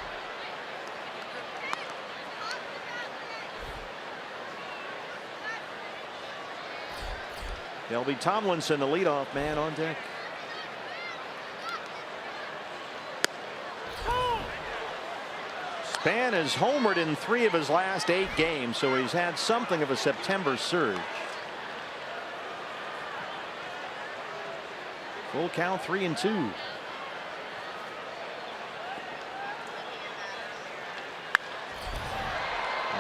Speaker 3: Shelby Tomlinson, the leadoff man, on deck. Span has homered in 3 of his last 8 games, so he's had something of a September surge. Full count, 3-2.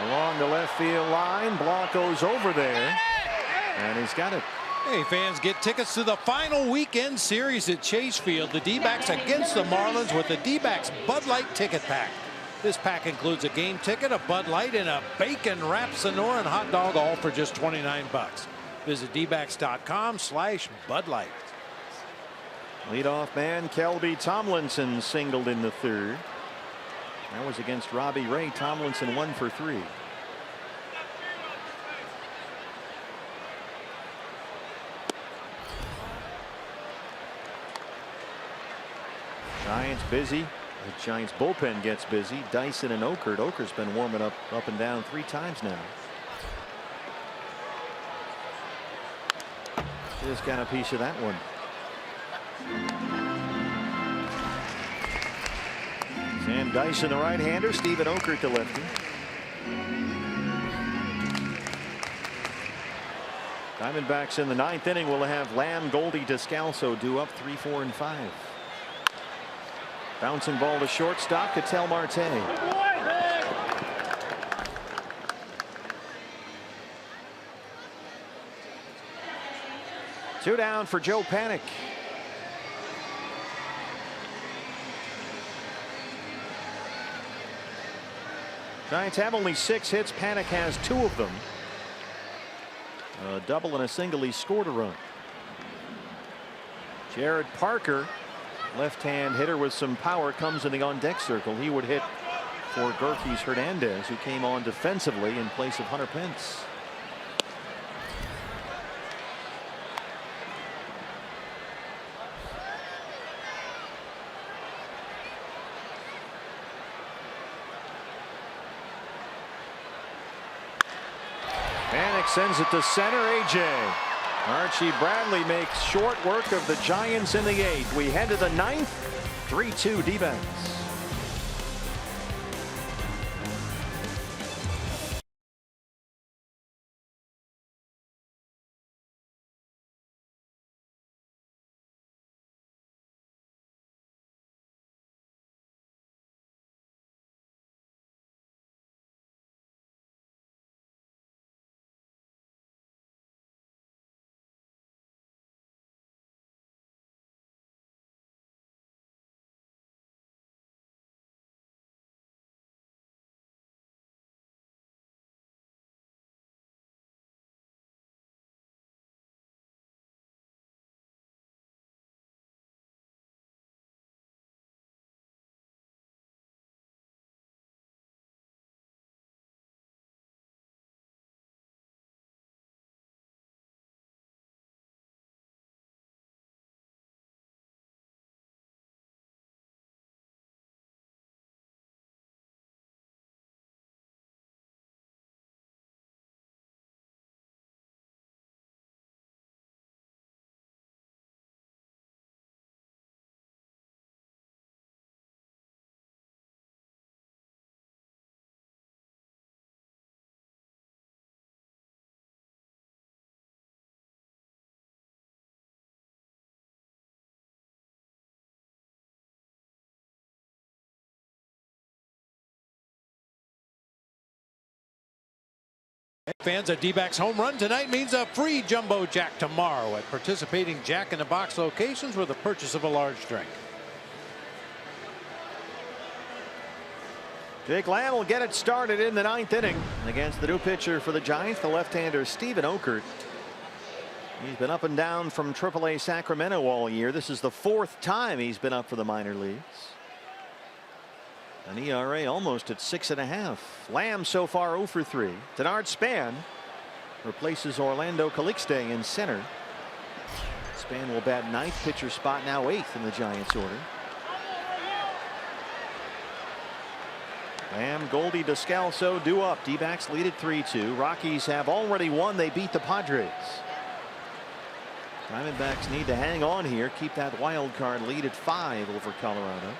Speaker 3: Along the left field line, Blanco's over there, and he's got it.
Speaker 4: Hey, fans, get tickets to the final weekend series at Chase Field. The D-backs against the Marlins with the D-backs Bud Light ticket pack. This pack includes a game ticket, a Bud Light, and a bacon wrapped Sonoran hot dog, all for just $29. Visit dbacks.com/Bud Light.
Speaker 3: Leadoff man Shelby Tomlinson singled in the 3rd. That was against Robbie Ray. Tomlinson 1 for 3. Giants busy. The Giants bullpen gets busy. Dyson and Okert. Okert's been warming up and down 3 times now. Just got a piece of that one. And Dyson, the right-hander, Stephen Okert, the lefty. Diamondbacks in the 9th inning will have Lamb, Goldie, Descalso due up 3, 4, and 5. Bouncing ball to shortstop, Ketel Marte. Two down for Joe Panik. Giants have only 6 hits. Panik has 2 of them. A double and a single. He scored a run. Jared Parker, left-hand hitter with some power, comes in the on-deck circle. He would hit for Gerkes Hernandez, who came on defensively in place of Hunter Pence. Panik sends it to center. AJ. Archie Bradley makes short work of the Giants in the 8th. We head to the 9th. 3-2 D-backs.
Speaker 4: Fans, a D-backs home run tonight means a free Jumbo Jack tomorrow at participating Jack in the Box locations with the purchase of a large drink.
Speaker 3: Jake Lamb will get it started in the 9th inning against the new pitcher for the Giants, the left-hander Stephen Okert. He's been up and down from AAA Sacramento all year. This is the 4th time he's been up for the minor leagues. An ERA almost at 6.5. Lamb so far 0 for 3. Denard Span replaces Orlando Calixte in center. Span will bat 9th, pitcher spot now 8th in the Giants order. Lamb, Goldie, Descalso due up. D-backs lead at 3-2. Rockies have already won. They beat the Padres. Diamondbacks need to hang on here, keep that wild card lead at 5 over Colorado.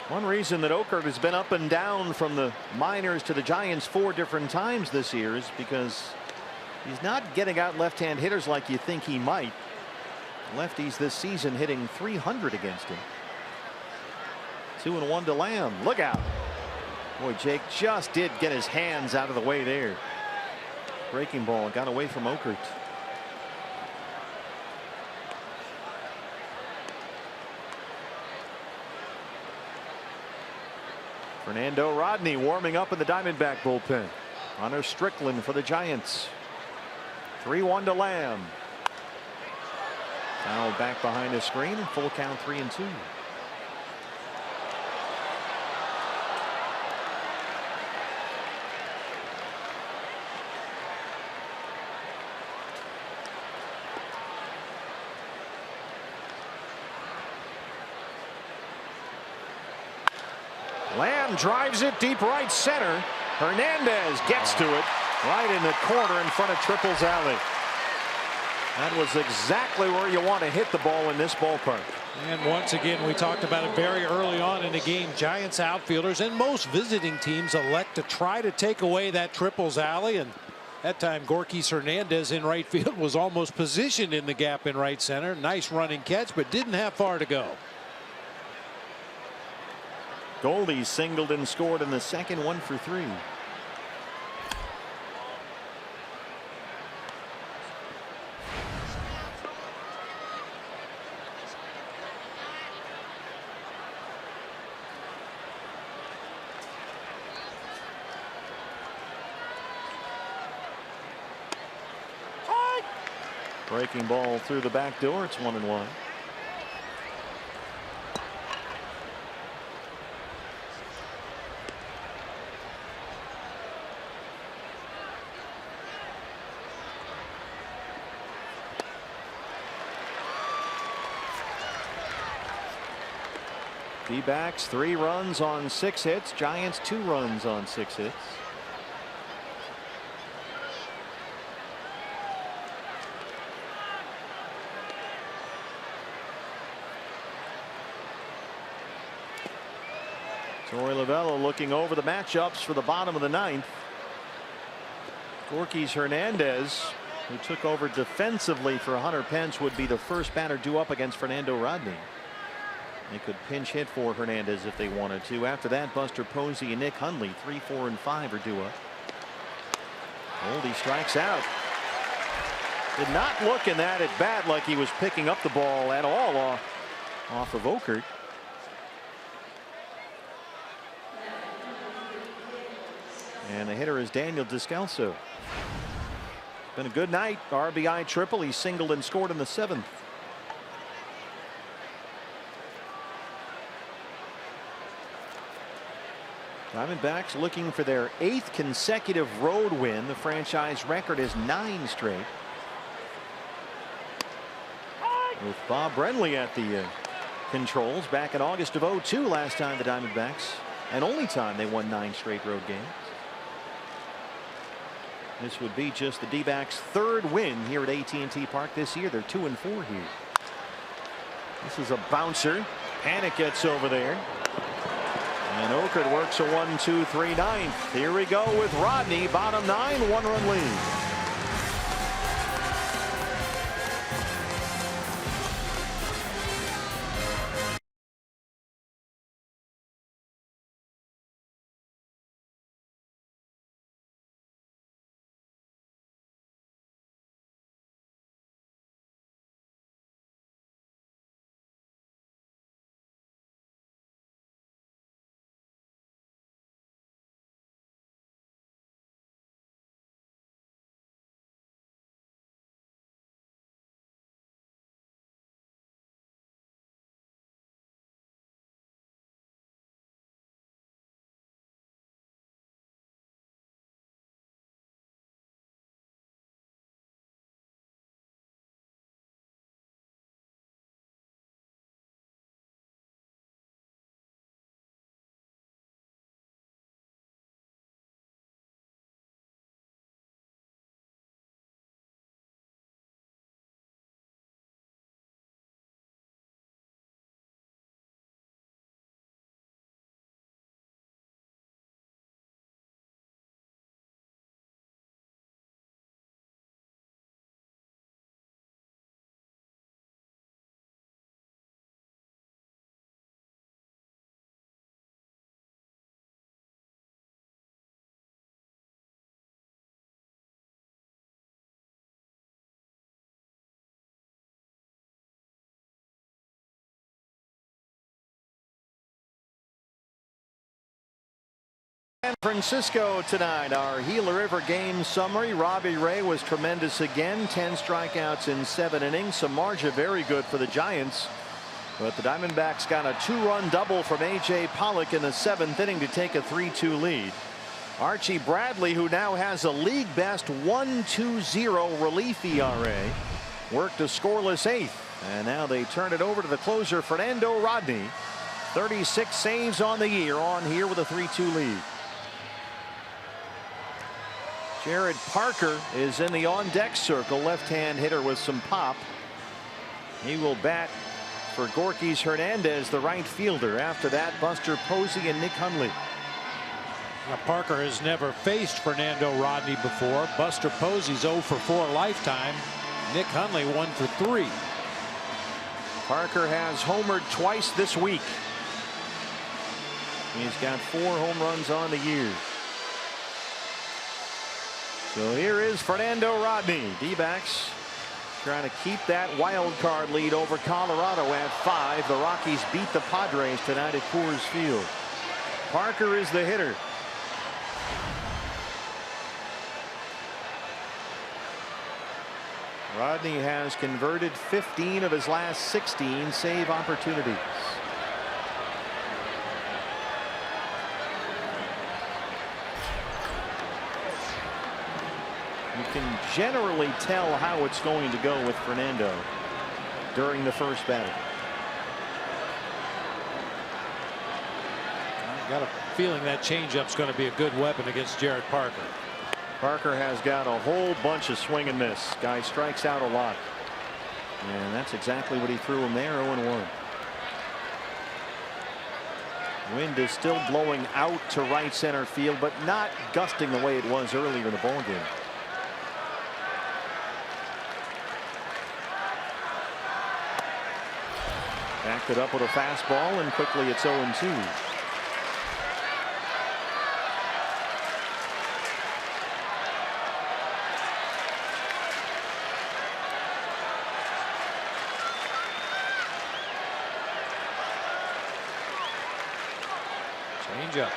Speaker 3: One reason that Okert has been up and down from the minors to the Giants 4 different times this year is because he's not getting out left-hand hitters like you think he might. Lefties this season hitting .300 against him. 2-1 to Lamb. Look out. Boy, Jake just did get his hands out of the way there. Breaking ball got away from Okert. Fernando Rodney warming up in the Diamondback bullpen. Hunter Strickland for the Giants. 3-1 to Lamb. Foul back behind the screen and full count 3-2. Lamb drives it deep right center. Hernandez gets to it right in the corner in front of Triple's alley. That was exactly where you want to hit the ball in this ballpark.
Speaker 4: And once again, we talked about it very early on in the game. Giants outfielders and most visiting teams elect to try to take away that Triple's alley. And that time, Gorkys Hernandez in right field was almost positioned in the gap in right center. Nice running catch, but didn't have far to go.
Speaker 3: Goldie singled and scored in the second, 1 for 3. Breaking ball through the back door. It's 1-1. D-backs 3 runs on 6 hits. Giants 2 runs on 6 hits. Torey Lovullo looking over the matchups for the bottom of the 9th. Gorkys Hernandez, who took over defensively for Hunter Pence, would be the first batter due up against Fernando Rodney. They could pinch hit for Hernandez if they wanted to. After that, Buster Posey and Nick Hundley, 3, 4, and 5 are due up. Goldie strikes out. Did not look in that at bat like he was picking up the ball at all off of Okert. And the hitter is Daniel Descalso. Been a good night. RBI triple. He singled and scored in the 7th. Diamondbacks looking for their 8th consecutive road win. The franchise record is 9 straight. With Bob Brenly at the controls back in August of '02, last time the Diamondbacks, and only time they won 9 straight road games. This would be just the D-backs' 3rd win here at AT&T Park this year. They're 2-4 here. This is a bouncer. Panic gets over there. And Okert works a 1-2-3 9th. Here we go with Rodney. Bottom 9, 1-run lead. San Francisco tonight. Our Gila River game summary. Robbie Ray was tremendous again. 10 strikeouts in 7 innings. Samardzija very good for the Giants. But the Diamondbacks got a 2-run double from A.J. Pollock in the 7th inning to take a 3-2 lead. Archie Bradley, who now has a league best 1.20 relief ERA, worked a scoreless 8th. And now they turn it over to the closer, Fernando Rodney. 36 saves on the year, on here with a 3-2 lead. Jared Parker is in the on-deck circle, left-hand hitter with some pop. He will bat for Gorky's Hernandez, the right fielder. After that, Buster Posey and Nick Hundley.
Speaker 4: Now, Parker has never faced Fernando Rodney before. Buster Posey's 0 for 4 lifetime. Nick Hundley 1 for 3.
Speaker 3: Parker has homered twice this week. He's got 4 home runs on the year. So here is Fernando Rodney. D-backs trying to keep that wild card lead over Colorado at 5. The Rockies beat the Padres tonight at Coors Field. Parker is the hitter. Rodney has converted 15 of his last 16 save opportunities. You can generally tell how it's going to go with Fernando during the first batter.
Speaker 4: I've got a feeling that changeup's going to be a good weapon against Jared Parker.
Speaker 3: Parker has got a whole bunch of swing and miss. Guy strikes out a lot. And that's exactly what he threw him there. 0-1. Wind is still blowing out to right center field, but not gusting the way it was earlier in the ball game. Backed it up with a fastball, and quickly it's 0-2.
Speaker 4: Changeup.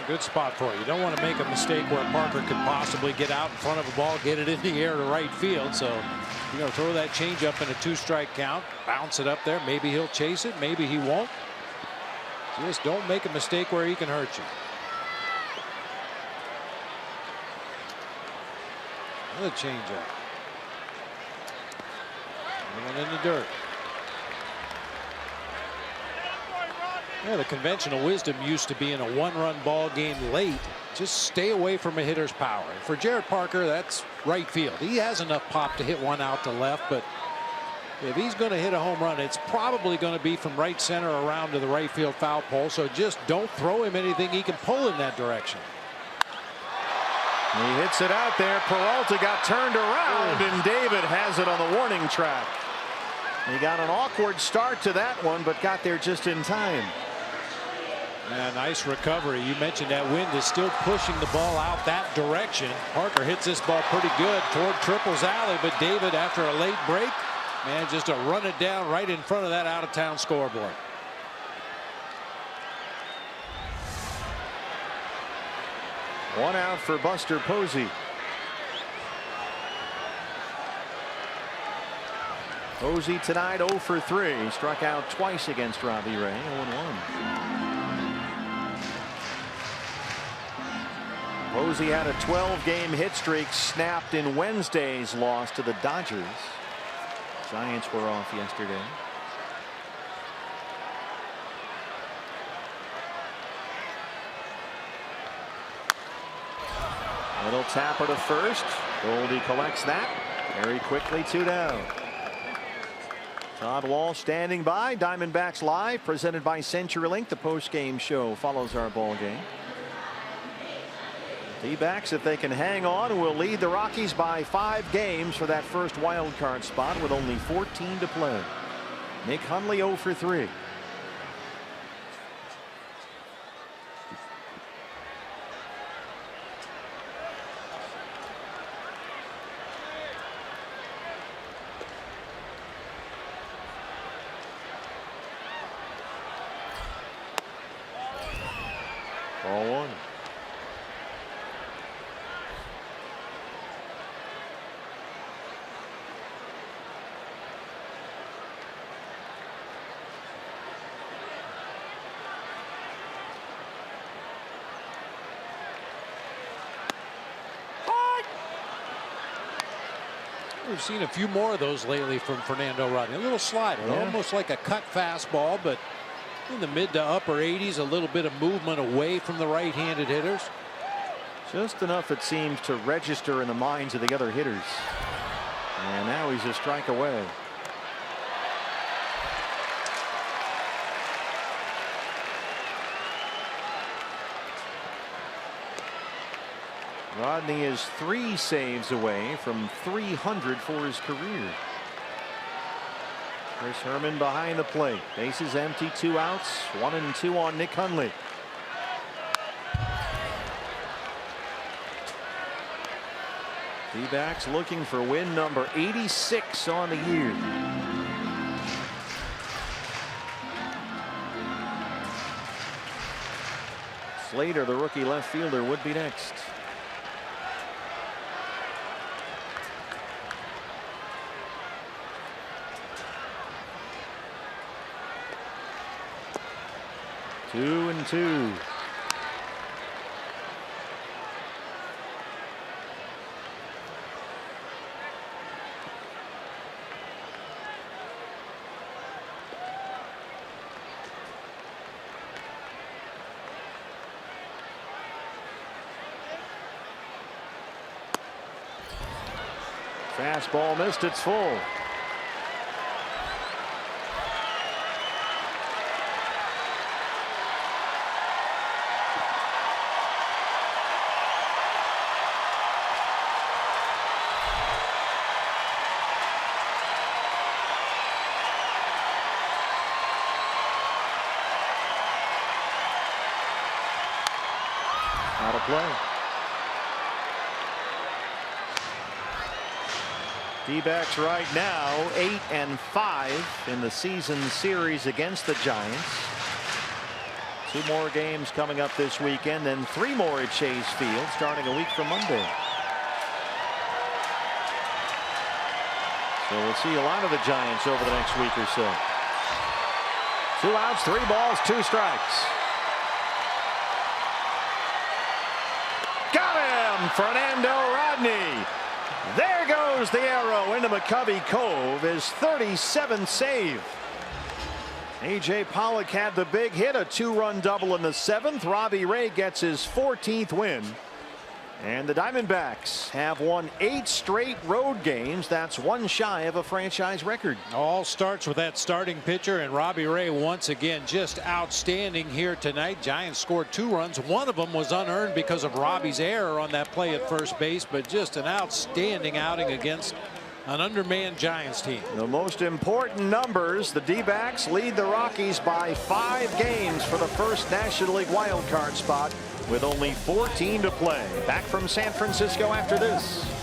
Speaker 4: Good spot for you. You don't want to make a mistake where Parker could possibly get out in front of a ball, get it in the air to right field. So you're going to throw that changeup in a 2-strike count, bounce it up there. Maybe he'll chase it, maybe he won't. Just don't make a mistake where he can hurt you. Another changeup. One in the dirt. Yeah, the conventional wisdom used to be in a 1-run ball game late, just stay away from a hitter's power. For Jared Parker, that's right field. He has enough pop to hit one out to left, but if he's going to hit a home run, it's probably going to be from right center around to the right field foul pole. So just don't throw him anything he can pull in that direction.
Speaker 3: He hits it out there. Peralta got turned around, and David has it on the warning track. He got an awkward start to that one, but got there just in time.
Speaker 4: Yeah, nice recovery. You mentioned that wind is still pushing the ball out that direction. Parker hits this ball pretty good toward Triple's alley, but David, after a late break, man, just to run it down right in front of that out-of-town scoreboard.
Speaker 3: One out for Buster Posey. Posey tonight 0 for 3. He struck out twice against Robbie Ray. 0-1. Posey had a 12-game hit streak snapped in Wednesday's loss to the Dodgers. Giants were off yesterday. Little tapper to first. Goldie collects that very quickly. 2 down. Todd Walsh standing by. Diamondbacks Live, presented by CenturyLink. The post-game show follows our ball game. D-backs, if they can hang on, will lead the Rockies by 5 games for that first wild card spot with only 14 to play. Nick Hundley 0 for 3. Ball 1.
Speaker 4: We've seen a few more of those lately from Fernando Rodney. A little slider, almost like a cut fastball, but in the mid to upper 80s, a little bit of movement away from the right-handed hitters.
Speaker 3: Just enough, it seems, to register in the minds of the other hitters. And now he's a strike away. Rodney is 3 saves away from 300 for his career. Chris Herman behind the plate. Bases empty, 2 outs, 1-2 on Nick Hundley. D-backs looking for win number 86 on the year. Slater, the rookie left fielder, would be next. Two and two. Fastball missed, it's full. Out of play. D-backs right now 8-5 in the season series against the Giants. 2 more games coming up this weekend, then 3 more at Chase Field starting a week from Monday. So we'll see a lot of the Giants over the next week or so. 2 outs, 3 balls, 2 strikes. Got him! Fernando Rodney. There goes the arrow into McCovey Cove, his 37th save. A.J. Pollock had the big hit, a 2-run double in the 7th. Robbie Ray gets his 14th win. And the Diamondbacks have won 8 straight road games. That's 1 shy of a franchise record.
Speaker 4: All starts with that starting pitcher, and Robbie Ray once again just outstanding here tonight. Giants scored 2 runs. One of them was unearned because of Robbie's error on that play at first base, but just an outstanding outing against an undermanned Giants team.
Speaker 3: The most important numbers: the D-backs lead the Rockies by 5 games for the first National League wild card spot with only 14 to play. Back from San Francisco after this.